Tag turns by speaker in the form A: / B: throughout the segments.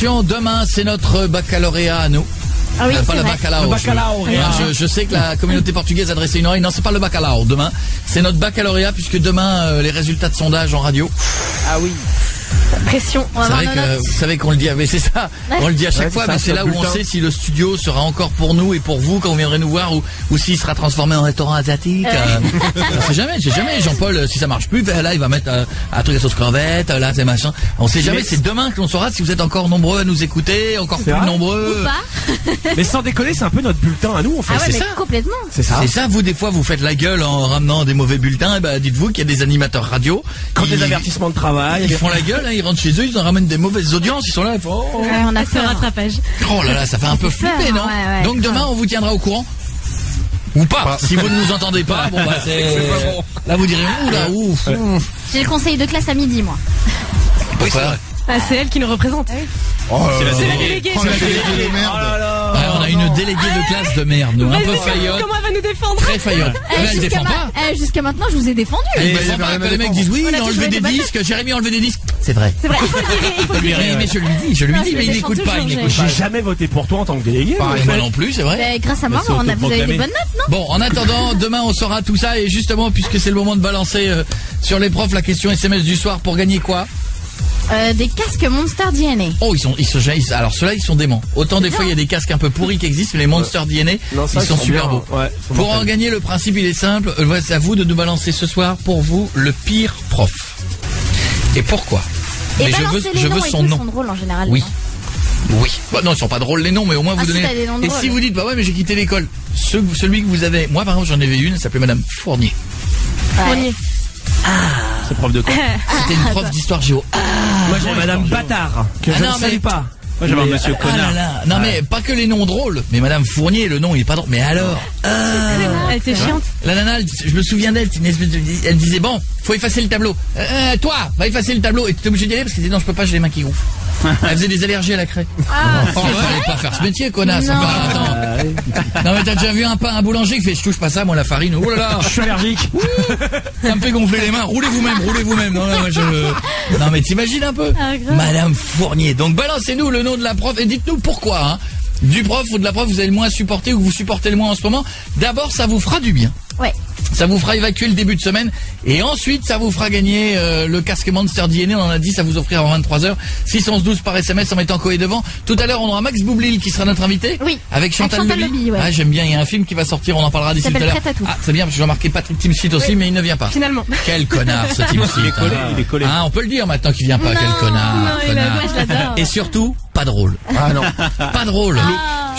A: Attention, demain c'est notre baccalauréat à nous.
B: Ah oui,
A: pas le bacalao.
C: Le bacalao.
A: Je sais que la communauté portugaise a dressé une oreille. Non, c'est pas le bacalao. Demain, c'est notre baccalauréat puisque demain les résultats de sondage en radio.
C: Ah oui.
B: Pression. On va
A: C'est
B: voir
A: vrai
B: nos
A: que
B: notes.
A: vous savez qu'on le dit, mais c'est ça. On le dit à chaque
C: Ouais,
A: fois,
C: c'est ça,
A: mais c'est
C: c'est
A: là
C: un
A: où on
C: bulletin.
A: sait si le studio sera encore pour nous et pour vous quand vous viendrez nous voir ou s'il sera transformé en restaurant asiatique. On sait jamais. Jean-Paul, si ça marche plus, là il va mettre un truc à sauce crevette, là c'est machin. On sait jamais.
C: Mais
A: C'est demain que l'on saura si vous êtes encore nombreux à nous écouter, encore plus
C: vrai
A: nombreux.
B: Ou pas.
C: Mais sans déconner, c'est un peu notre bulletin à nous en fait.
B: Ah ouais,
A: c'est
B: mais
A: ça.
B: complètement.
C: C'est ça.
A: C'est ça, vous des fois vous faites la gueule en ramenant des mauvais bulletins, et ben dites-vous qu'il y a des animateurs radio.
C: Quand
A: Ils-
C: des avertissements de travail.
A: Ils font la gueule, hein, ils rentrent chez eux, ils en ramènent des mauvaises audiences, ils sont là, ils font oh,
B: Ouais, on a fait rattrapage.
A: oh là là, ça fait un peu
B: peur,
A: flipper, non?
B: ouais,
A: Donc demain on vous tiendra au courant. Ou pas, si vous ne nous entendez pas, bon bah c'est... Là vous direz, ouh là, ouf.
B: J'ai le conseil de classe à midi, moi.
A: Pourquoi?
D: Ah, c'est elle qui nous représente.
C: C'est la
D: déléguée.
C: C'est la déléguée de merde. Oh là là.
A: Ouais, on a une déléguée de classe de merde, nous, un peu faillotte,
D: Comment elle va nous défendre?
A: très faillotte. Mais elle défend pas.
B: Jusqu'à maintenant, je vous ai défendu.
A: Elle
C: bah,
A: défend
C: il y
A: pas,
C: avait
A: quand
C: rien
A: les
C: à
A: mecs
C: défendre.
A: disent oui,
B: On a
A: il a
B: toujours
A: enlevé
B: été
A: des
B: bonnes
A: disques, Jérémy a enlevé des disques. C'est vrai.
B: C'est vrai, il faut le dire, il faut le dire.
A: Mais je lui dis, je lui
B: Non,
A: dis,
B: je
A: mais
B: le
A: il
B: défends
A: n'écoute pas, il
B: toujours,
A: n'écoute
C: J'ai
A: pas.
C: jamais voté pour toi en tant que délégué.
A: Pareil, moi non plus, c'est vrai.
B: Ben, grâce à moi,
C: c'est
B: vous avez
C: autoproclamé.
B: des bonnes notes, non?
A: Bon, en attendant, demain on saura tout ça et justement, puisque c'est le moment de balancer sur les profs la question SMS du soir pour gagner quoi?
B: Des casques Monster DNA.
A: Oh, alors ceux-là ils sont déments. Autant des fois il y a des casques un peu pourris qui existent, mais les Monster DNA,
C: Non, ça,
A: ils sont super
C: bien,
A: beaux.
C: ouais, ils sont
A: Pour en
C: mortels.
A: gagner, le principe il est simple. C'est à vous de nous balancer ce soir pour vous le pire prof. Et pourquoi?
B: Et
A: Mais
B: balancez les
A: je
B: noms
A: veux
B: et
A: son
B: tout,
A: nom.
B: sont drôles en général.
A: Oui.
B: non
A: Oui. Bah, non, ils sont pas drôles les noms, mais au moins vous
B: Ah, si,
A: donnez.
B: t'as des noms
A: Et
B: drôles.
A: si vous dites bah ouais mais j'ai quitté l'école, celui que vous avez, moi par exemple j'en avais une, elle s'appelait Madame Fournier.
B: Ouais.
C: C'est prof de quoi?
A: C'était une prof d'histoire géo.
C: Moi j'ai Madame Bâtard, que
A: Ah
C: je
A: non,
C: ne salue
A: mais-
C: pas. Moi j'avais un monsieur
A: Ah là
C: connard.
A: là. Non mais pas que les noms drôles, mais Madame Fournier, le nom il est pas drôle. Mais alors
D: Elle était chiante.
A: la nana, je me souviens d'elle, elle disait bon, faut effacer le tableau. Toi, va effacer le tableau. Et tu es obligé d'y aller parce qu'elle disait non, je peux pas, j'ai les mains qui gonflent. Elle faisait des allergies à la craie. Oh, fallait pas faire ce métier, connasse.
B: Non.
A: Enfin, attends. Non mais t'as déjà vu un boulanger qui fait je touche pas ça, moi la farine. Oh là là.
C: Je suis allergique.
A: Ça me fait gonfler les mains. Roulez vous-même. Non, moi, non, mais t'imagines un peu.
B: Ah, grave.
A: Madame Fournier. Donc, balancez-nous le nom de la prof et dites-nous pourquoi, hein. Du prof ou de la prof vous avez le moins supporté ou que vous supportez le moins en ce moment. D'abord, ça vous fera du bien.
B: Ouais.
A: Ça vous fera évacuer le début de semaine et ensuite ça vous fera gagner le casque Monster DNA. On en a dit, ça vous offrira avant 23h 612 par SMS en mettant Coé devant. Tout à l'heure on aura Max Boublil qui sera notre invité.
B: Oui.
A: Avec Chantal
B: Chantal
A: Lobby.
B: Lobby, ouais.
A: Ah, j'aime bien, il y a un film qui va sortir, on en parlera d'ici tout à
B: s'appelle
A: l'heure.
B: Prête à tout.
A: Ah, c'est bien parce que j'ai remarqué Patrick Timsit aussi, mais il ne vient pas.
D: Finalement.
A: Quel connard ce Timsit.
C: Il est collé, il est collé.
A: Ah, on peut le dire maintenant qu'il vient pas, quel connard.
D: non, il
A: connard.
D: moi, je l'adore.
A: Et surtout, pas drôle.
E: Ah non.
A: Pas drôle.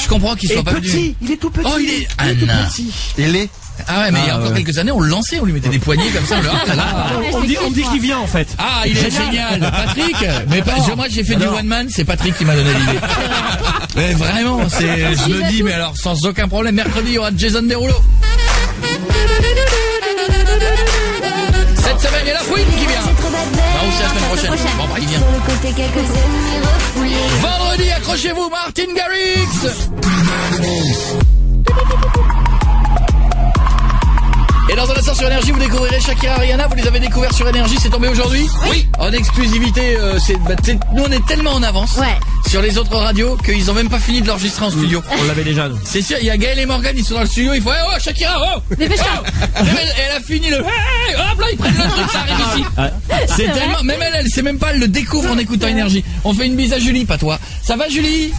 A: Je comprends qu'il soit
C: Et
A: pas venu.
C: petit, il est tout petit.
A: Oh, il est
C: tout
A: nain.
C: petit.
E: Il est.
A: Ah ouais, mais il y a encore
C: ouais.
A: quelques années, on le lançait, on lui mettait des poignées comme ça. Ah là là.
C: On dit qu'il vient en fait.
A: Ah, il est génial, Patrick. Mais moi, j'ai fait du one man, c'est Patrick qui m'a donné l'idée. Mais vraiment, je me dis, mais alors sans aucun problème. Mercredi, il y aura Jason Derulo. Cette semaine, il y a la fouine qui vient. Ah, ou c'est la semaine prochaine. Bon, bah, il vient. Vendredi, accrochez-vous, Martin Garrix. Et dans un instant sur Énergie, vous découvrirez Shakira Rihanna. Vous les avez découverts sur Énergie, c'est tombé aujourd'hui? Oui. En exclusivité, nous on est tellement en avance
B: Ouais.
A: sur les autres radios qu'ils ont même pas fini de l'enregistrer en studio.
C: On l'avait déjà nous.
A: C'est sûr, il y a Gaël et Morgan, ils sont dans le studio, ils font oh Shakira, oh
B: Dépêche-toi.
A: oh elle a fini le hey, hop là, ils prennent le truc, ça arrive ici. C'est tellement, même elle sait même pas, elle le découvre en écoutant Énergie. On fait une bise à Julie, pas toi. Ça va Julie?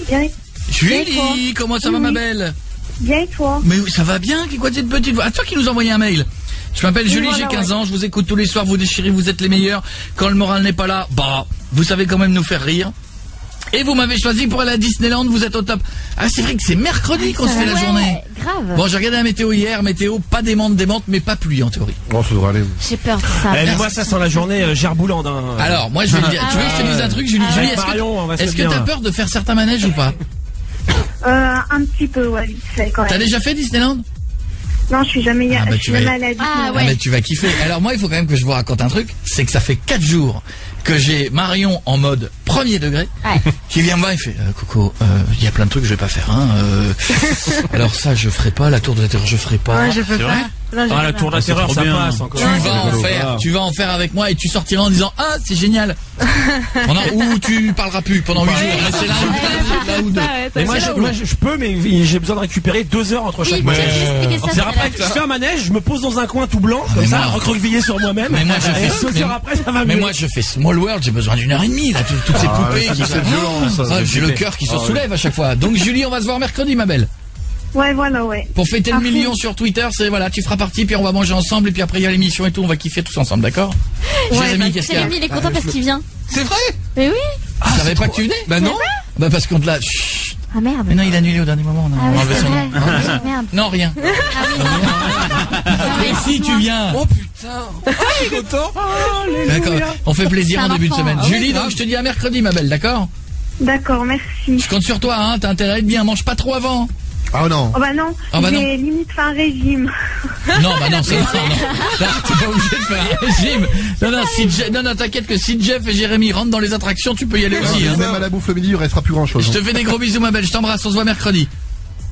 F: Bien,
A: Julie, comment ça va ma belle?
F: bien et toi?
A: Mais oui, ça va bien, quoi cette petite voix? À toi qui nous envoyait un mail. Je m'appelle Julie,
F: voilà,
A: j'ai 15 ans, je vous écoute tous les soirs, vous déchirez, vous êtes les meilleurs. Quand le moral n'est pas là, bah, vous savez quand même nous faire rire. Et vous m'avez choisi pour aller à Disneyland, vous êtes au top. Ah, c'est vrai que c'est mercredi qu'on se fait la
B: Ouais,
A: journée.
B: grave.
A: Bon, j'ai regardé la météo hier, météo pas démente, mais pas pluie en théorie.
E: Bon, ça devrait aller.
B: J'ai peur de ça.
C: Mais moi ça sent la journée gerboulande. Hein.
A: Alors, moi je vais te dire, tu veux que je te dise un truc, Julie? Julie,
C: Avec Marion, on va se
A: est-ce que
C: bien,
A: t'as
C: là.
A: peur de faire certains manèges ou pas?
F: Un petit peu, ouais, vite fait quand
A: T'as
F: même.
A: déjà fait Disneyland?
F: Non, je suis jamais,
A: Ah, bah,
F: je suis jamais allée à Disney.
B: Ah,
A: Ah
B: ouais.
A: mais tu vas kiffer. Alors moi il faut quand même que je vous raconte un truc, c'est que ça fait 4 jours que j'ai Marion en mode premier degré
B: Ouais.
A: qui vient me voir et fait Coco, il y a plein de trucs que je vais pas faire hein. Alors ça je ferai pas, la tour de la terreur je ferai pas.
D: Ouais, je peux
A: C'est
D: pas.
A: vrai
D: Là, j'ai
C: Ah,
D: pas
C: la
D: peur.
C: tour de la terreur,
E: trop
C: ça
E: bien.
C: passe encore.
A: Tu vas en faire avec moi et tu sortiras en disant ah c'est génial. Ou tu parleras plus pendant 8 jours. Mais c'est là ou deux.
C: Mais moi, je peux, mais j'ai besoin de récupérer 2 heures entre chaque
B: Oui,
C: manège.
B: j'ai expliqué ça.
C: C'est
B: tout à
C: après,
B: l'heure.
C: je fais un manège, je me pose dans un coin tout blanc,
A: mais
C: comme ça,
A: moi-
C: recroquevillé sur moi-même.
A: Mais moi, je
C: et
A: fais-
C: 2 heures après, ça va mieux.
A: Mais moi je fais Small World, j'ai besoin d'1h30 là, toutes ces poupées qui
E: c'est violent, ça.
A: Ah, j'ai le cœur qui se soulève à chaque fois. Donc Julie, on va se voir mercredi ma belle.
F: Ouais, voilà, ouais.
A: Pour fêter le
F: À fond.
A: million sur Twitter, c'est voilà, tu feras partie, puis on va manger ensemble, et puis après il y a l'émission et tout, on va kiffer tous ensemble, d'accord? Jérémy, qu'est-ce qu'il y a?
B: Jérémy, il est content parce qu'il vient.
A: C'est vrai?
B: Mais oui.
A: Tu savais pas que tu venais?
E: Bah non.
A: Bah parce qu'on te l'a... Chut.
B: Ah merde.
A: Mais non, il a annulé au dernier moment, on a
B: Ah oui,
A: enlevé
B: c'est
A: son
B: vrai.
A: nom.
B: Ah, merde.
A: Non, rien.
B: Ah oui.
A: Mais si tu viens.
E: Oh putain. Je suis content.
A: D'accord, on fait plaisir
B: C'est
A: en
B: un
A: début de
B: enfant.
A: semaine.
B: Ah oui,
A: Julie, donc je te dis à mercredi ma belle, d'accord?
F: D'accord, merci.
A: Je compte sur toi, hein, t'as intérêt à être bien, mange pas trop avant.
E: Ah non.
F: Oh bah non,
A: Ah bah non.
F: j'ai limite fait un régime.
A: Non, bah non, c'est non. Là, t'es pas obligé de faire un régime. Non, t'inquiète que si Jeff et Jérémy rentrent dans les attractions, tu peux y aller aussi. Hein.
E: Même à la bouffe le midi, il restera plus grand chose.
A: Je te fais des gros bisous ma belle, je t'embrasse, on se voit mercredi.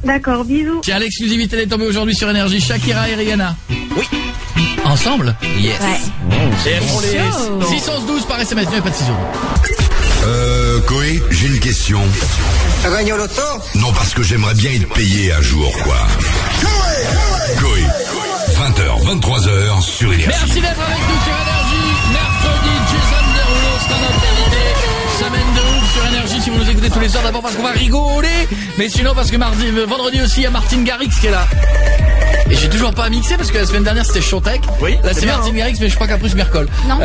F: D'accord, bisous.
A: Tiens, l'exclusivité elle est tombée aujourd'hui sur Énergie, Shakira et Rihanna. Oui. Ensemble? Yes.
C: Et elles font les...
A: 612 par SMS, non, pas de ciseaux.
G: Koé, j'ai une question.
H: Gagné au loto?
G: Non, parce que j'aimerais bien être payé un jour, quoi. Koé, 20h, 23h sur Énergie.
A: Merci d'être avec nous sur Énergie. Mercredi, Jason Derulo sera notre invité. Semaine de ouf sur Énergie si vous nous écoutez tous les soirs. D'abord parce qu'on va rigoler, mais sinon parce que vendredi aussi, il y a Martine Garrix qui est là. Et j'ai toujours pas mixé parce que la semaine dernière c'était Chontec.
C: Oui,
A: Là
C: c'est
A: c'est
C: bien,
A: Martine Garrix, mais je crois qu'après je m'y recolle.
B: Non.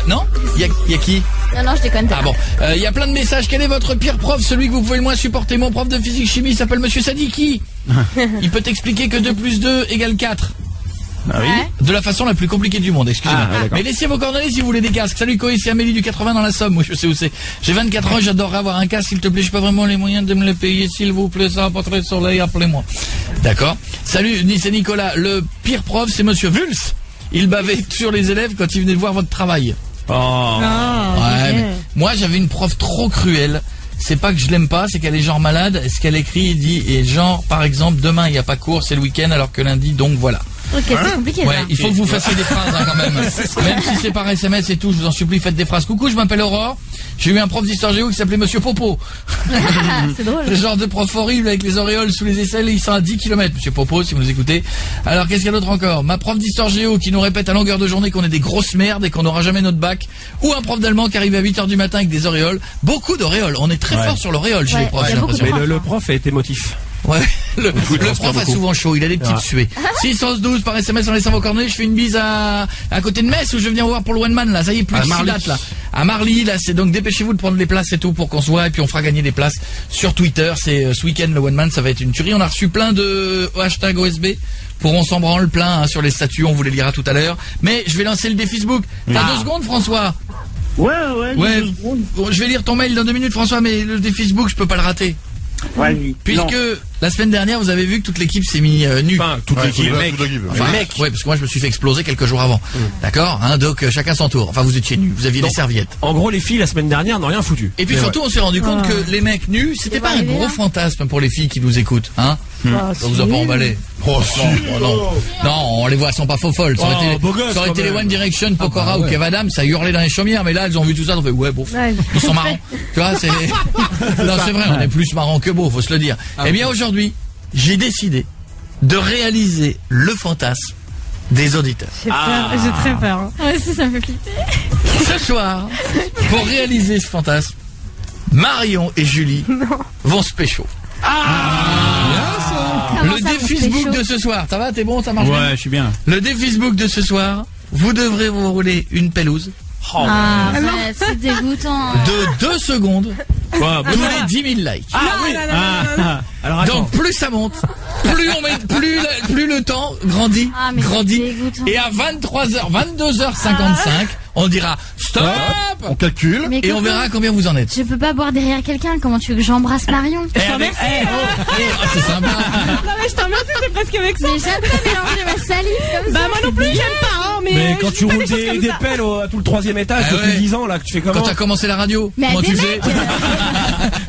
A: Non? Il y a qui?
B: Non, je déconne pas.
A: Ah bon, il y a plein de messages. Quel est votre pire prof? Celui que vous pouvez le moins supporter? Mon prof de physique chimie s'appelle Monsieur Sadiki. Il peut t'expliquer que 2 plus 2 égale 4.
C: Ah oui?
B: Ouais.
A: De la façon la plus compliquée du monde, excusez-moi.
C: Ah, d'accord.
A: Mais laissez vos coordonnées si vous voulez des casques. Salut Koé, c'est Amélie du 80 dans la Somme. Moi je sais où c'est. J'ai 24 ans, j'adorerais avoir un casque, s'il te plaît. J'ai pas vraiment les moyens de me le payer, s'il vous plaît. Ça apporterait le soleil, appelez-moi. D'accord. Salut, c'est Nicolas. Le pire prof, c'est Monsieur Vulse. Il bavait sur les élèves quand il venait de voir votre travail.
C: Oh.
A: Ouais, mais moi j'avais une prof trop cruelle. C'est pas que je l'aime pas, c'est qu'elle est genre malade. Ce qu'elle écrit, il dit, et genre par exemple, demain il n'y a pas cours, c'est le week-end, alors que lundi, donc voilà.
B: Ok, c'est compliqué
A: Ouais,
B: ça.
A: il faut que vous fassiez des phrases hein, quand même. Même si c'est par SMS et tout, je vous en supplie, faites des phrases. Coucou, je m'appelle Aurore. J'ai eu un prof d'histoire géo qui s'appelait Monsieur Popo.
B: C'est drôle.
A: Le genre de prof horrible avec les auréoles sous les aisselles et ils sont à 10 km. Monsieur Popo, si vous nous écoutez. Alors, qu'est-ce qu'il y a d'autre encore? Ma prof d'histoire géo qui nous répète à longueur de journée qu'on est des grosses merdes et qu'on n'aura jamais notre bac. Ou un prof d'allemand qui arrive à 8h du matin avec des auréoles. Beaucoup d'auréoles. On est très fort sur l'auréole chez
B: Ouais,
A: les profs,
B: il y a
A: j'ai
B: beaucoup de
A: l'impression.
C: Mais le prof a été motif.
A: Ouais, le prof a souvent chaud, il a des petites suées. 612 par SMS en laissant vos coordonnées, je fais une bise à côté de Metz où je vais venir voir pour le One Man là, ça y est, plus de 6 dates là. À Marly, là, c'est donc dépêchez-vous de prendre les places et tout pour qu'on se voit et puis on fera gagner des places sur Twitter, c'est ce week-end le One Man, ça va être une tuerie. On a reçu plein de hashtag OSB pour on s'en branle plein hein, sur les statuts, on vous les lira tout à l'heure. Mais je vais lancer le défi Facebook. T'as 2 secondes François?
F: Ouais,
A: Ouais, bon, je vais lire ton mail dans 2 minutes François, mais le défi Facebook je peux pas le rater.
F: Vas-y.
A: Puisque la semaine dernière, vous avez vu que toute l'équipe s'est mis nue.
C: Enfin, toute l'équipe.
A: Enfin, ouais, parce que moi je me suis fait exploser quelques jours avant. D'accord, hein, donc chacun son tour. Enfin, vous étiez nus, vous aviez des serviettes.
C: En gros, les filles, la semaine dernière, n'ont rien foutu.
A: Et puis surtout, on s'est rendu compte que les mecs nus, c'était pas un
B: arrivé
A: gros
B: là
A: fantasme pour les filles qui nous écoutent, hein. Ça vous a pas emballé?
E: Oh,
A: Non, on les voit, elles sont pas faux folles. Ça aurait
C: Oh,
A: été,
C: beau gosse,
A: ça aurait
C: quand
A: été les
C: même.
A: One Direction, Pokora ou Kev Adams, ça hurlait dans les chaumières, mais là, elles ont vu tout ça, elles ont fait, ouais, bon,
D: Ouais.
A: ils sont marrants. Tu vois, c'est, non, c'est vrai, on est plus marrants que beaux, faut se le dire. Eh bien, aujourd'hui, j'ai décidé de réaliser le fantasme des auditeurs.
D: J'ai peur, j'ai très peur. hein.
B: Ouais, ça me fait flipper.
A: Ce soir, pour réaliser ce fantasme, Marion et Julie vont se pécho.
B: Comment
A: Le
B: ça,
A: défi
B: on se fait
A: Facebook
B: chaud
A: de ce soir, ça va, t'es bon, ça marche bien?
E: Ouais, je suis bien.
A: Le défi Facebook de ce soir, vous devrez vous rouler une pelouse
B: Ah, ouais, c'est dégoûtant.
A: de 2 secondes tous les 10 000 likes.
C: Ah oui. Alors attends.
A: Donc plus ça monte, plus on met, plus le temps grandit,
B: Ah, mais
A: grandit.
B: c'est dégoûtant.
A: Et à 22h55, on dira stop
E: On calcule.
B: Mais
A: et on
B: Coco,
A: verra combien vous en êtes.
B: je peux pas boire derrière quelqu'un. Comment tu veux que j'embrasse Marion?
A: C'est sympa.
D: Non mais je t'en remercie, c'est presque avec ça.
B: Mais j'aime pas mélanger ma salive comme ça.
D: Bah, moi non plus, j'aime pas, hein,
C: Mais quand
D: je
C: tu
D: fais pas
C: roules
D: des choses comme
C: des
D: ça.
C: pelles à tout le 3e étage
A: Ah
C: depuis
A: ouais.
C: 10 ans, là, que tu fais comment?
A: Quand t'as commencé la radio,
B: Mais
A: comment
B: des
A: tu fais
B: mecs,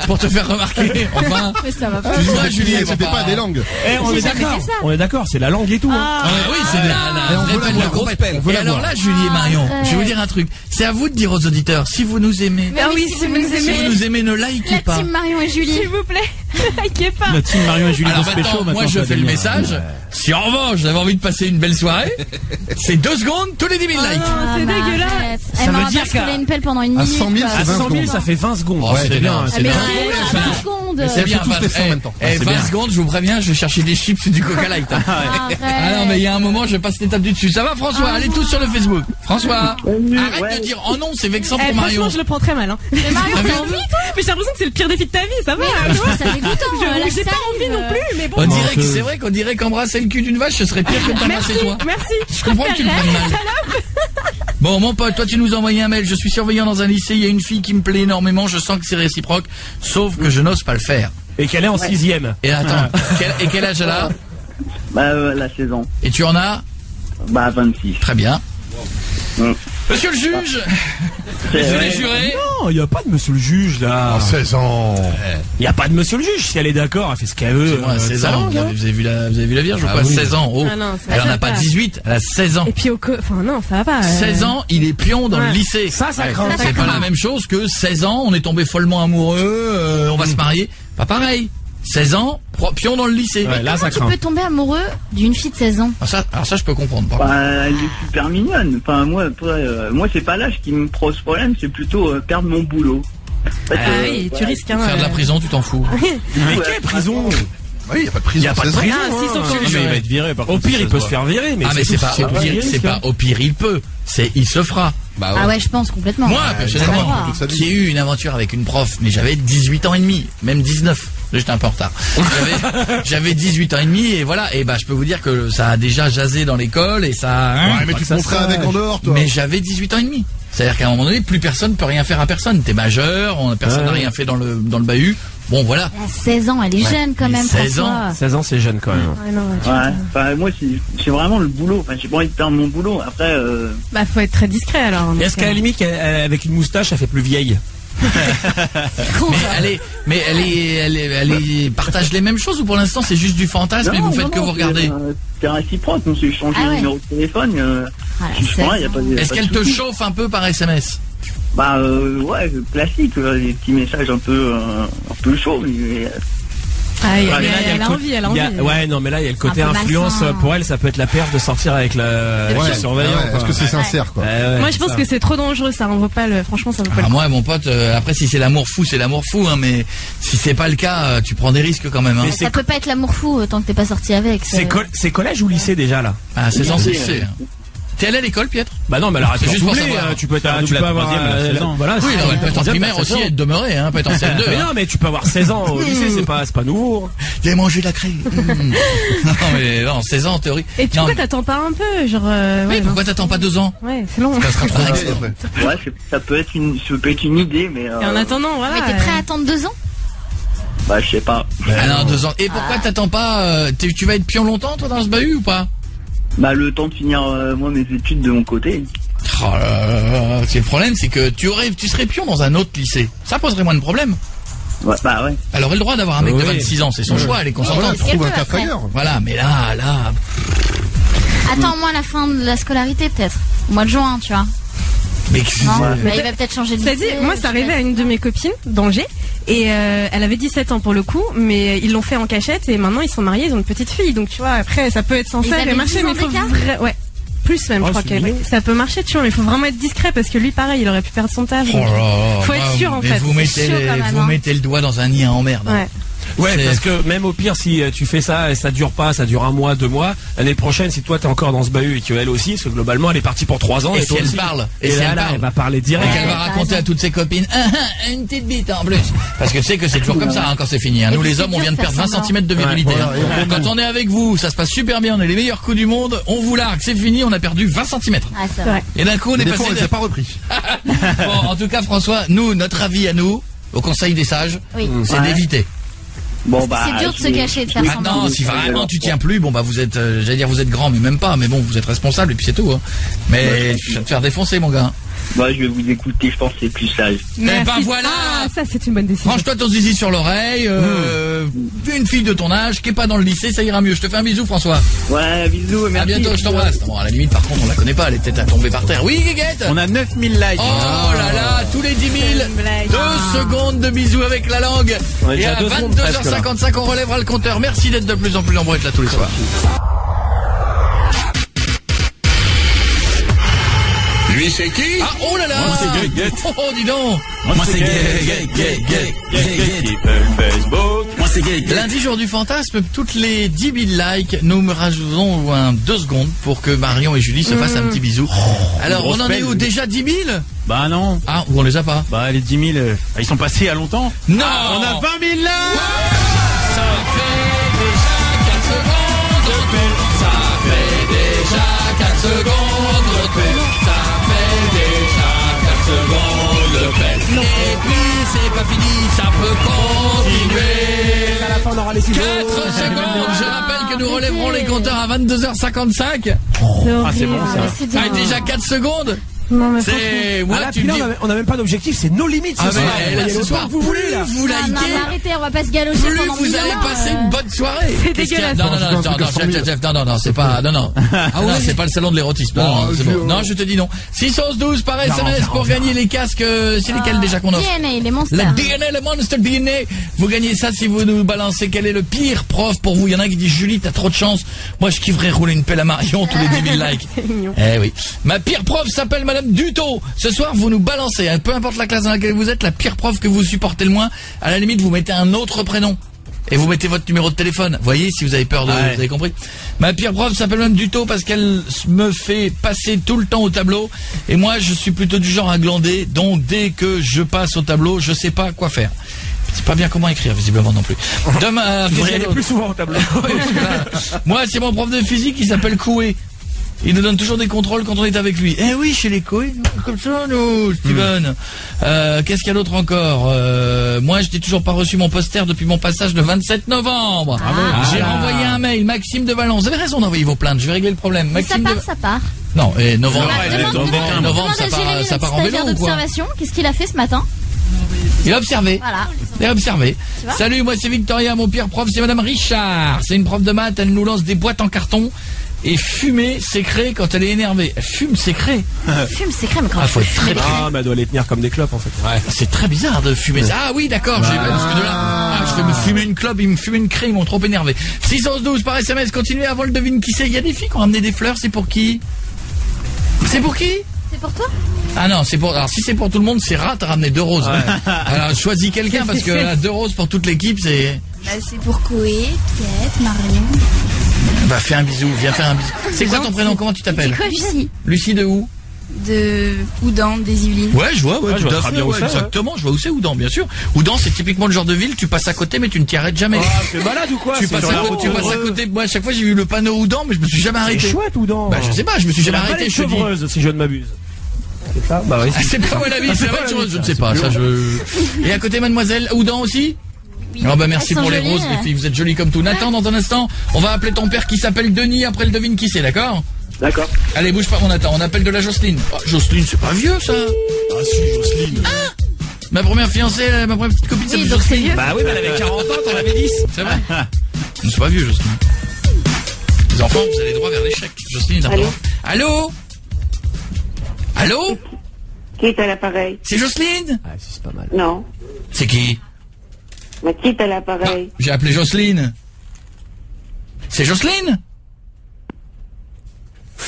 A: pour te faire remarquer, enfin.
B: Mais ça va pas.
A: Excuse-moi, Julie,
E: C'était pas des langues.
C: On est
B: J'ai jamais
C: d'accord.
B: fait ça.
C: On est d'accord, c'est la langue et tout. hein.
A: Ah oui, c'est
E: Et
A: la
E: on
A: vraie
E: veut la
A: pelle
E: voir,
A: de
E: grosse
A: compète.
E: pelle, on veut
A: Et
E: la
A: alors
E: voir.
A: là, Julie et Marion,
B: Arrête.
A: je vais vous dire un truc. C'est à vous de dire aux auditeurs, si vous nous aimez.
B: Mais oui, si vous nous
A: Si vous
B: aimez.
A: nous aimez, ne likez
B: La
A: pas.
B: team Marion et Julie.
D: S'il vous plaît, likez pas.
I: La team Marion et Julie
A: Alors
I: vont se pécho,
A: maintenant, moi
I: maintenant,
A: je
I: ça
A: fais le
I: devient-
A: message. Si en revanche vous avez envie de passer une belle soirée, c'est 2 secondes tous les 10 000 likes.
D: Ah, c'est
B: mais
D: dégueulasse.
B: arrête.
C: Ça
B: Elle
C: veut
B: m'a
C: dire
B: basculé
C: qu'à-
B: une pelle pendant une
E: à
B: minute.
E: 100 000,
B: quoi.
E: c'est
C: À
E: 20
C: 100 000,
E: secondes.
C: ça fait 20 secondes.
A: Oh, c'est
C: bien,
A: énorme,
C: c'est
A: c'est
C: bien.
A: énorme.
B: C'est 20 secondes.
A: Mais c'est
E: Elle
A: bien,
E: fait tous les 100 en même temps.
A: Eh,
C: c'est
A: 20
C: bien.
A: secondes, je vous préviens, je vais chercher des chips et du Coca Light. hein.
B: Arrête.
A: Ah non, mais il y a un moment, je passe l'étape du dessus. Ça va, François? Allez tous sur le Facebook. François, arrête
F: ouais.
A: de dire oh non, c'est vexant pour
D: Eh,
A: Marion.
D: franchement, je le prends très mal. Hein.
B: Mais Marion,
A: Ah, mais-
B: t'as envie, toi?
D: Mais j'ai l'impression que c'est le pire défi de ta vie, ça va.
B: Je trouve ça dégoûtant. la
D: J'ai pas envie
B: salive.
D: non plus, mais bon.
A: On dirait que
I: Menteuse.
A: c'est vrai qu'on dirait qu'embrasser le cul d'une vache, ce serait pire que de t'embrasser toi.
D: Merci.
A: Je comprends que tu le prennes mal. Bon, mon pote, toi tu nous as envoyé un mail. Je suis surveillant dans un lycée, il y a une fille qui me plaît énormément, je sens que c'est réciproque, sauf que je n'ose pas le faire.
C: Et qu'elle est en 6e.
A: Et attends, quel âge elle a?
F: Bah, elle a 16 ans.
A: Et tu en as?
F: Bah, 26.
A: Très bien.
F: Mm.
A: Monsieur le juge, monsieur les jurés.
C: Non, il n'y a pas de monsieur le juge, là.
E: À 16 ans.
C: Il n'y a pas de monsieur le juge. Si elle est d'accord, elle fait ce qu'elle veut.
A: Moi, 16 ans, vous avez vu la Vierge ou
C: Ah
A: quoi?
C: oui.
A: 16 ans, oh.
D: Ah non, ça
A: Elle en
D: va
A: a pas
D: pas.
A: 18, elle a 16 ans.
D: Et puis enfin non, ça va pas.
A: 16 ans, il est pion dans le
D: Ouais.
A: lycée.
C: Ça craint.
A: C'est pas la même chose que 16 ans, on est tombé follement amoureux, on va se marier. Pas pareil. 16 ans, pion dans le lycée.
C: Ouais, là, ça
B: Tu
C: craint.
B: peux tomber amoureux d'une fille de 16 ans.
A: Alors ça, je peux comprendre. par contre.
F: Bah, elle est super mignonne. Enfin, moi, après, moi, c'est pas l'âge qui me pose problème, c'est plutôt perdre mon boulot. En fait,
D: Ah oui, tu risques. Hein,
A: Faire de la prison, tu t'en fous.
C: Mais quelle prison?
E: Oui, il n'y a pas de prison.
C: Il n'y a pas de
E: 16 ans.
C: prison.
D: Ah, si, sauf
C: hein.
D: que-
I: Ah, mais il va être viré par
C: Au
I: contre,
C: pire,
I: si
C: il
I: ça
C: peut
I: se
C: se
I: voit.
C: faire virer. Mais
A: Ah mais c'est pas
C: tout,
A: au pire, c'est pas au pire il peut, c'est il se fera.
B: Ah ouais, je pense complètement.
A: Moi,
B: Ça va
A: personnellement,
B: voir.
E: toute sa vie.
A: qui ai eu une aventure avec une prof, mais j'avais 18 ans et demi, même 19. J'étais un peu en retard. J'avais 18 ans et demi et voilà, et bah je peux vous dire que ça a déjà jasé dans l'école et ça.
E: Ouais, mais tu te montrais avec en dehors, toi.
A: Mais j'avais 18 ans et demi. C'est-à-dire qu'à un moment donné, plus personne peut rien faire à personne. T'es majeur, personne n'a rien fait dans le bahut. Bon voilà.
B: Elle a 16 ans, elle est jeune quand même.
A: 16 ans.
B: François.
C: 16 ans, c'est jeune quand même.
D: Ouais, non, tu-
F: Ouais, enfin, moi, c'est vraiment le boulot. Enfin, j'ai pas envie de perdre mon boulot. Après,
D: Bah, faut être très discret alors.
C: Et est-ce qu'à la limite, avec une moustache, elle fait plus vieille?
A: Mais elle partage les mêmes choses ou pour l'instant c'est juste du fantasme et vous faites que vous regardez.
F: C'est réciproque, on s'est échangé
B: Ah
F: le
B: ouais.
F: numéro de téléphone.
B: Ah, la
F: Justement,
B: 16
F: y a
B: ans.
F: pas de-
A: Est-ce
F: pas de
A: qu'elle te
F: souci.
A: chauffe un peu par SMS?
F: Bah, ouais, classique, les petits messages un peu chauds. Mais,
D: Ah,
C: Ouais, mais là, il y a
D: elle
C: le
D: a
C: côté-
D: envie, elle a
C: il y a-
D: envie.
C: Ouais, non, mais là, il y a le côté
B: Un peu
C: influence.
B: malsain.
C: Pour elle, ça peut être la perf de sortir avec le
E: Ouais,
C: surveillant.
E: ouais, Est-ce que c'est sincère, quoi?
D: Moi, je pense que c'est trop dangereux, ça en vaut pas le. Franchement, ça vaut pas
A: Ah,
D: le coup.
A: moi, mon pote, après, si c'est l'amour fou, c'est l'amour fou, hein, mais si c'est pas le cas, tu prends des risques quand même, hein.
C: Mais
B: Ça peut pas être l'amour fou tant que t'es pas sorti avec.
C: C'est collège ou lycée déjà là?
A: Ah, c'est
F: Oui,
A: censé
F: oui,
A: le faire. T'es allé à l'école, Pietre?
C: Bah non, mais alors
A: C'est
C: attends,
A: juste pour
C: doublé,
A: savoir.
C: tu peux être,
I: Faire
C: tu
I: la
C: peux avoir
I: troisième, elle a 16 ans.
C: voilà.
A: Oui,
C: c'est-
A: non, elle peut être en
C: troisième,
A: primaire
C: t'as 16
A: aussi
C: ans.
A: et demeurer, hein, peut être en CM2.
C: Mais
A: hein.
C: non, mais tu peux avoir 16 ans au lycée, c'est pas nouveau.
A: J'ai mangé de la crème. Non, mais non, 16 ans en théorie.
D: Et
A: Non,
D: pourquoi t'attends pas un peu, genre.
A: oui,
D: Ouais,
A: pourquoi t'attends pas 2 ans?
D: non. Ouais, c'est long.
A: Ça sera trop
E: Ah,
A: vite.
E: après.
F: ouais, ça peut être une idée, mais.
D: Et en attendant, voilà.
B: Mais t'es prêt à attendre 2 ans?
F: Bah, je sais pas.
A: Ah non, 2 ans. Et pourquoi t'attends pas, tu vas être pion longtemps, toi, dans ce bahut ou pas?
F: Bah, le temps de finir, moi, mes études de mon côté.
A: Oh là là, c'est le problème, c'est que tu serais pion dans un autre lycée. Ça poserait moins de problèmes.
F: Ouais, bah, ouais.
A: Elle aurait le droit d'avoir un mec de
C: Oui.
A: 26 ans, c'est son choix, elle est consentante.
B: Qu'est-ce qu'elle
E: Trouve un
B: peut
E: taf
B: après
E: ailleurs.
A: Voilà, mais là,
B: Attends, moi, la fin de la scolarité, peut-être. Au mois de juin, tu vois.
A: mais
B: Non,
F: Ouais.
B: mais il va peut-être changer de
D: Cela dit,
B: lycée,
D: moi,
B: je
D: ça arrivait
B: sais
D: à une de mes copines d'Angers. Et elle avait 17 ans pour le coup, mais ils l'ont fait en cachette et maintenant ils sont mariés, ils ont une petite fille. Donc tu vois, après ça peut être sincère
B: avaient
D: et marcher,
B: 10
D: mais
B: ans
D: il faut
B: d'écart
D: ouais, plus même,
C: Oh,
D: je crois
C: c'est mignon.
D: ça peut marcher, tu vois, mais il faut vraiment être discret parce que lui, pareil, il aurait pu perdre son taf.
A: Oh
D: donc,
A: là là,
D: faut être sûr en
A: mais
D: fait.
A: Vous mettez,
B: chaud quand même,
A: vous
B: hein.
A: mettez le doigt dans un nid à emmerde.
D: Ouais.
C: Ouais,
A: C'est-
C: parce que même au pire, si tu fais ça et ça dure pas, ça dure 1 mois, 2 mois, l'année prochaine, si toi t'es encore dans ce bahut et qu'elle aussi, parce que globalement elle est partie pour 3 ans.
A: Et si
C: toi
A: elle
C: aussi.
A: parle,
C: Et,
A: et si
C: là,
A: elle
C: là,
A: parle.
C: elle va parler
A: Et
C: direct.
A: qu'elle va
B: t'as
A: raconter
B: raison.
A: à toutes ses copines, une petite bite en plus. Parce que tu sais que c'est toujours comme ça hein, quand c'est fini. hein.
B: Et
A: Nous
B: puis
A: les
B: c'est
A: hommes, on
B: dur
A: vient de
B: de faire
A: perdre 20
B: semblant.
A: cm de virilité.
E: Ouais,
A: hein.
E: voilà, et
A: Quand on est avec vous, ça se passe super bien, on est les meilleurs coups du monde, on vous largue, c'est fini, on a perdu 20 cm.
B: Ah, c'est
D: C'est
B: vrai.
D: vrai.
A: Et d'un coup, on
E: Mais
A: est
E: des fois,
A: passé...
E: on les a pas repris.
A: Bon, en tout cas, François, nous, notre avis à nous, au Conseil des sages,
B: Oui.
A: c'est
F: Ouais.
A: d'éviter.
F: Bon bah.
B: C'est dur de se cacher, de faire semblant.
A: Maintenant, si vraiment tu tiens plus, bon bah vous êtes, j'allais dire vous êtes grand, mais même pas. Mais bon, vous êtes responsable et puis c'est tout. Hein. Mais tu vas te faire défoncer, mon gars.
F: Moi, je vais vous écouter. Je pense que c'est plus sage.
A: Eh ben voilà.
D: Ah, ça c'est une bonne décision.
A: Range-toi ton zizi sur l'oreille. Une fille de ton âge qui est pas dans le lycée, ça ira mieux. Je te fais un bisou, François.
F: Ouais, bisous, merci.
A: À bientôt, je t'embrasse. Bon, à la limite, par contre, on la connaît pas. Elle est peut-être à tomber par terre. Oui, Guiguette.
I: On a 9000 likes.
A: Oh là là, tous les 10 000, 2 secondes de bisous avec la langue. Et à 22h55, on relèvera le compteur. Merci d'être de plus en plus nombreux là tous les soirs.
G: Lui, c'est qui?
A: Ah, oh là là.
I: Moi, c'est Guiguette.
A: Oh, dis donc.
I: Moi, c'est Guiguette. Moi, c'est Guiguette.
A: Lundi, jour du fantasme, toutes les 10 000 likes, nous me rajoutons 2 secondes pour que Marion et Julie se fassent un petit bisou. Alors, on en est où? Déjà 10 000?
I: Bah non.
A: Ah, ou on les a pas?
I: Bah les 10 000, ils sont passés il y a longtemps.
A: Non.
I: On a 20 000 likes.
A: Ça fait déjà 4 secondes de tout. Ça fait déjà 4 secondes de tout. Ça fait déjà 4 secondes de peine. Et puis c'est pas fini, ça peut continuer.
C: À la fin, on aura les 4
A: secondes. Je rappelle que nous relèverons les compteurs à 22h55.
I: Ah c'est bon ça.
A: Ah, déjà 4 secondes.
D: Non, mais
A: c'est moi
C: là,
A: tu me dis.
C: on a même pas d'objectif, c'est nos limites ce
A: Ah
C: soir.
A: mais là, ce soir,
C: vous voulez là.
A: Vous
B: Non,
A: likez,
B: mais arrêtez, on va pas se galocher
A: plus
B: pendant
A: vous
B: 1000
A: allez
B: ans,
A: passer une bonne soirée.
D: C'est
A: Qu'est-ce qu'il y a?
D: dégueulasse.
A: Non, Jeff, non, c'est pas, non. Ah ouais, c'est pas le salon de l'érotisme. Non, c'est bon. Non, je te dis non. 612 par SMS pour gagner les casques. C'est lesquels déjà qu'on offre?
B: DNA, les monstres.
A: Le DNA, le Monster DNA. Vous gagnez ça si vous nous balancez quel est le pire prof pour vous. Il y en a qui disent Julie, t'as trop de chance. Moi, je kifferais rouler une pelle à Marion tous les 10 000 likes. Eh oui. Ma pire prof s'appelle Madame Duto. Ce soir, vous nous balancez. Peu importe la classe dans laquelle vous êtes, la pire prof que vous supportez le moins. À la limite, vous mettez un autre prénom. Et vous mettez votre numéro de téléphone. Voyez, si vous avez peur de...
I: Ouais.
A: Vous avez compris? Ma pire prof s'appelle Madame Duto parce qu'elle me fait passer tout le temps au tableau. Et moi, je suis plutôt du genre à glander. Donc, dès que je passe au tableau, je sais pas quoi faire. C'est pas bien comment écrire, visiblement non plus. Demain,
C: Vous allez plus souvent au tableau.
A: Ouais, moi, c'est mon prof de physique qui s'appelle Coué. Il nous donne toujours des contrôles quand on est avec lui. Eh oui, chez les Coué, comme ça, nous, Steven. Qu'est-ce qu'il y a d'autre encore? Moi, je n'ai toujours pas reçu mon poster depuis mon passage le 27 novembre. J'ai renvoyé un mail, Maxime de Valence. Vous avez raison d'envoyer vos plaintes, je vais régler le problème.
B: Mais ça
A: Maxime
B: part, ça part.
A: Non, et novembre,
B: Demande
A: novembre,
B: à Jérémy,
A: ça part en vélo
B: stagiaire
A: ou quoi?
B: d'observation. Qu'est-ce qu'il a fait ce matin?
A: Il a observé.
B: Voilà.
A: Il a observé.
B: Tu vois?
A: Salut, moi c'est Victoria, mon pire prof c'est Madame Richard. C'est une prof de maths, elle nous lance des boîtes en carton et fumer sécré quand elle est énervée. Elle fume sécré.
B: Fume, c'est crème quand
A: Faut être très
C: Ah, mais elle doit les tenir comme des clopes en fait.
A: Ouais, c'est très bizarre de fumer ça. Ah oui, d'accord, j'ai parce que de là, je vais me fumer une clope, ils me fument une craie, ils m'ont trop énervé. 612 par SMS, continuez avant le devine qui c'est. Il y a des filles qui ont ramené des fleurs, c'est pour qui? C'est pour qui?
B: C'est pour toi?
A: Ah non, c'est pour. Alors si c'est pour tout le monde, c'est rare, t'as ramené 2 roses. Alors choisis quelqu'un parce que là, 2 roses pour toute l'équipe, c'est.
B: Bah, c'est pour Koé, Piette, Marion.
A: Bah fais un bisou, viens faire un bisou. C'est quoi ton prénom? Comment tu t'appelles?
B: C'est quoi, Lucie?
A: Lucie de où?
B: De Oudan, des Yvelines.
A: Ouais, je vois,
C: Ouais, je
A: tout
C: vois
A: à
C: très
A: fait,
C: bien où
A: ouais,
C: c'est,
A: exactement. Je vois où c'est Oudan, bien sûr. Oudan, c'est typiquement le genre de ville, tu passes à côté, mais tu ne t'y arrêtes jamais.
C: Ah, t'es malade ou quoi?
A: Tu passes à côté. Moi, à chaque fois, j'ai vu le panneau Oudan, mais je me suis jamais
C: C'est
A: arrêté.
C: chouette ou non?
A: Bah, je sais pas, je me suis jamais
C: la
A: arrêté.
C: vallée
A: Je te dis.
C: Chevreuse, si je ne m'abuse. C'est ça? Bah oui.
A: Ah, c'est pas moi la ville, c'est vrai, je ne sais pas. Ça, Et à côté, mademoiselle Oudan aussi? Oh bah merci
B: Elles sont
A: pour les
B: jolies,
A: roses, les filles, vous êtes jolies comme tout. Nathan, dans un instant, on va appeler ton père qui s'appelle Denis, après le devine qui c'est, d'accord?
F: D'accord.
A: Allez, bouge pas mon Nathan, on appelle de la Jocelyne. Oh, Jocelyne, c'est pas vieux ça? Ah si, Jocelyne. Ah, ma première fiancée, ma première petite copine s'appelle
B: donc c'est
A: Jocelyne.
B: vieux.
C: Bah oui, mais elle avait 40 ans, t'en avais 10.
A: C'est vrai? C'est pas vieux, Jocelyne. Les enfants, vous avez droit vers l'échec. Jocelyne, d'accord. Allô? Allô?
J: Qui est à l'appareil?
A: C'est Jocelyne?
C: Ah, si, c'est pas mal.
J: Non.
A: C'est qui?
J: Mais qui est à l'appareil?
A: J'ai appelé Jocelyne. C'est Jocelyne?